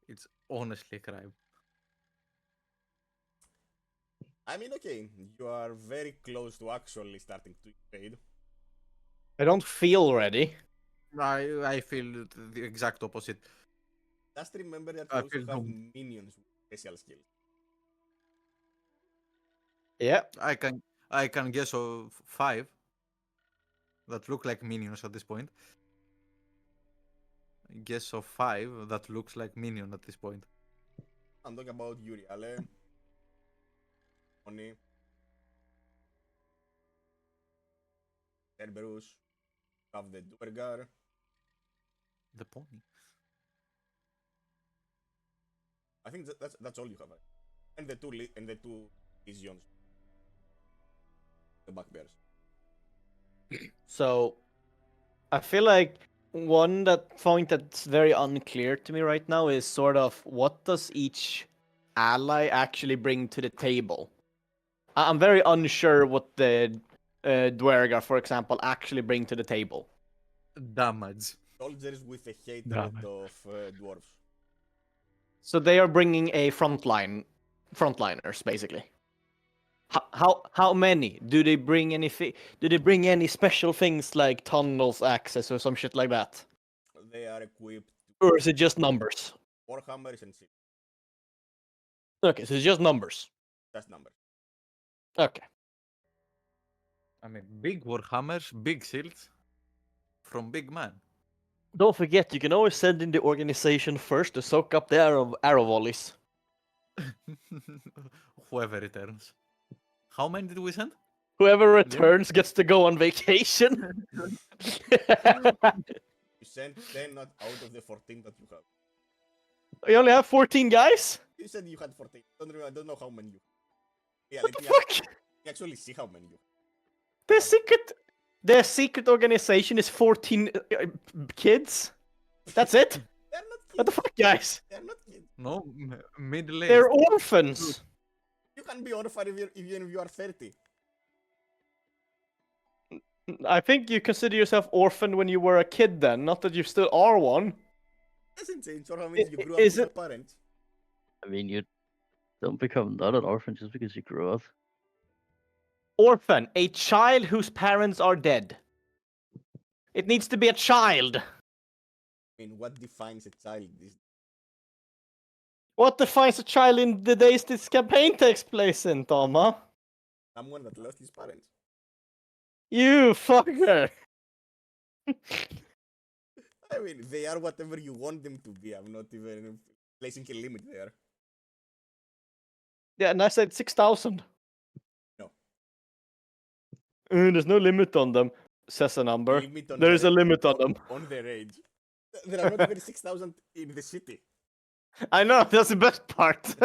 It's honestly crime. I mean, okay, you are very close to actually starting to invade. I don't feel ready. I feel the exact opposite. Just remember that I you also feel have doomed. minions with special skills. Yeah. I can guess of 5 that look like minions at this point. Guess of 5 that looks like minion at this point. I'm talking about Yuri, Ale, Oni, Cerberus, have the Duergar. The pony. I think that's all you have. Right? And the two Lysions, the bugbears. So I feel like one point that's very unclear to me right now is sort of what does each ally actually bring to the table? I'm very unsure what the Dwergar, for example, actually bring to the table. Damage. Soldiers with a hatred Damn. of dwarves. So they are bringing a frontliners basically. How many do they bring? Do they bring any special things like tunnels access or some shit like that, They are equipped or is it just numbers? warhammers and shields. Okay, so it's just numbers. Just numbers. Okay. I mean, big warhammers, big shields from big man. Don't forget, you can always send in the organization first to soak up the arrow volleys. Whoever returns. How many did we send? Whoever returns gets to go on vacation. You sent 10 not out of the 14 that you have. You only have 14 guys? You said you had 14. I don't know how many you. Yeah, What let the me fuck? actually see how many you. The secret organization is 14 kids. That's it. They're not kids. What the fuck, guys? They're not kids. No, middle aged. They're orphans. You can be orphan even if you are 30. I think you consider yourself orphan when you were a kid then, not that you still are one. Doesn't change. Orphan means you grew up Is with it- your parents. I mean, you don't become not an orphan just because you grow up. Orphan, a child whose parents are dead. It needs to be a child. I mean, what defines a child? What defines a child in the days this campaign takes place in, Toma? Someone that lost his parents. You fucker. I mean, they are whatever you want them to be. I'm not even placing a limit there. Yeah, and I said 6,000. No. There's no limit on them, says a number. Limit on There is their- a limit on them. On their age. There are not even 6,000 in the city. I know, that's the best part.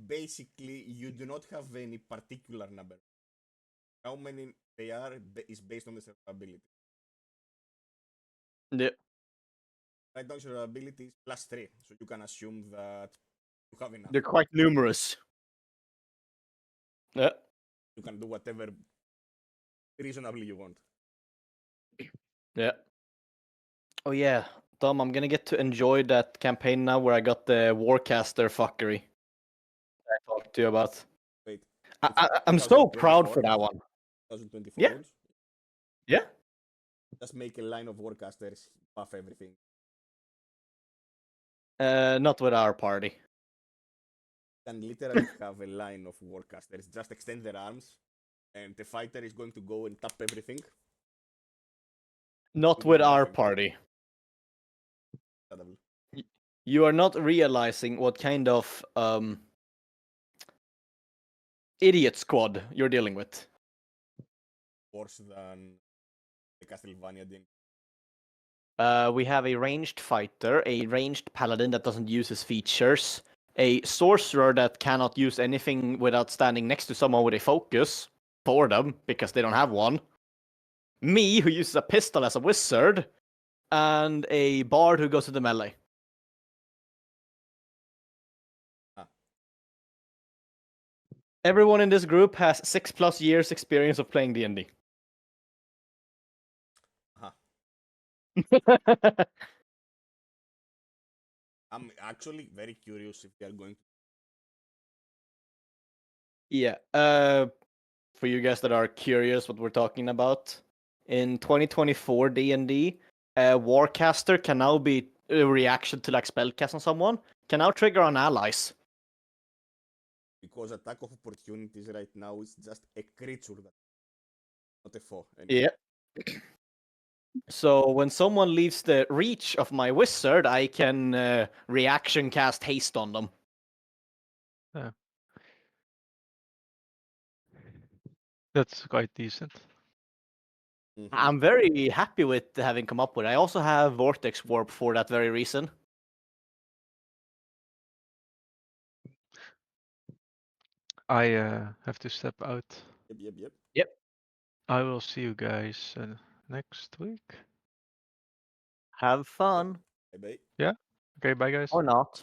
Basically, you do not have any particular number. How many they are is based on the survivability. Yeah. Right now, survivability is +3, so you can assume that you have enough. They're quite numerous. Yeah. You can do whatever reasonably you want. Yeah. Oh yeah, Dom, I'm gonna get to enjoy that campaign now where I got the Warcaster fuckery I talked to you about. Wait, I'm so proud for that one. 2024 Yeah. rules. Yeah. Just make a line of warcasters, buff everything. Not with our party. Can literally have a line of warcasters. Just extend their arms, and the fighter is going to go and tap everything. Not You do with our nothing. party. Incredible. You are not realizing what kind of idiot squad you're dealing with. Worse than the Castlevania thing. We have a ranged fighter, a ranged paladin that doesn't use his features, a sorcerer that cannot use anything without standing next to someone with a focus for them because they don't have one. Me, who uses a pistol as a wizard, and a bard who goes to the melee. Ah. Everyone in this group has 6+ years experience of playing D&D. Huh. I'm actually very curious if they are going to. Yeah. For you guys that are curious what we're talking about, in 2024 D&D, Warcaster can now be a reaction to like spellcast on someone, can now trigger on allies. Because attack of opportunities right now is just a creature that not a foe. Anyway. Yeah. So when someone leaves the reach of my wizard, I can reaction cast haste on them. That's quite decent. Mm-hmm. I'm very happy with having come up with it. I also have Vortex Warp for that very reason. I have to step out. Yep. Yep. I will see you guys next week. Have fun. Bye bye. Yeah. Okay. Bye, guys. Or not.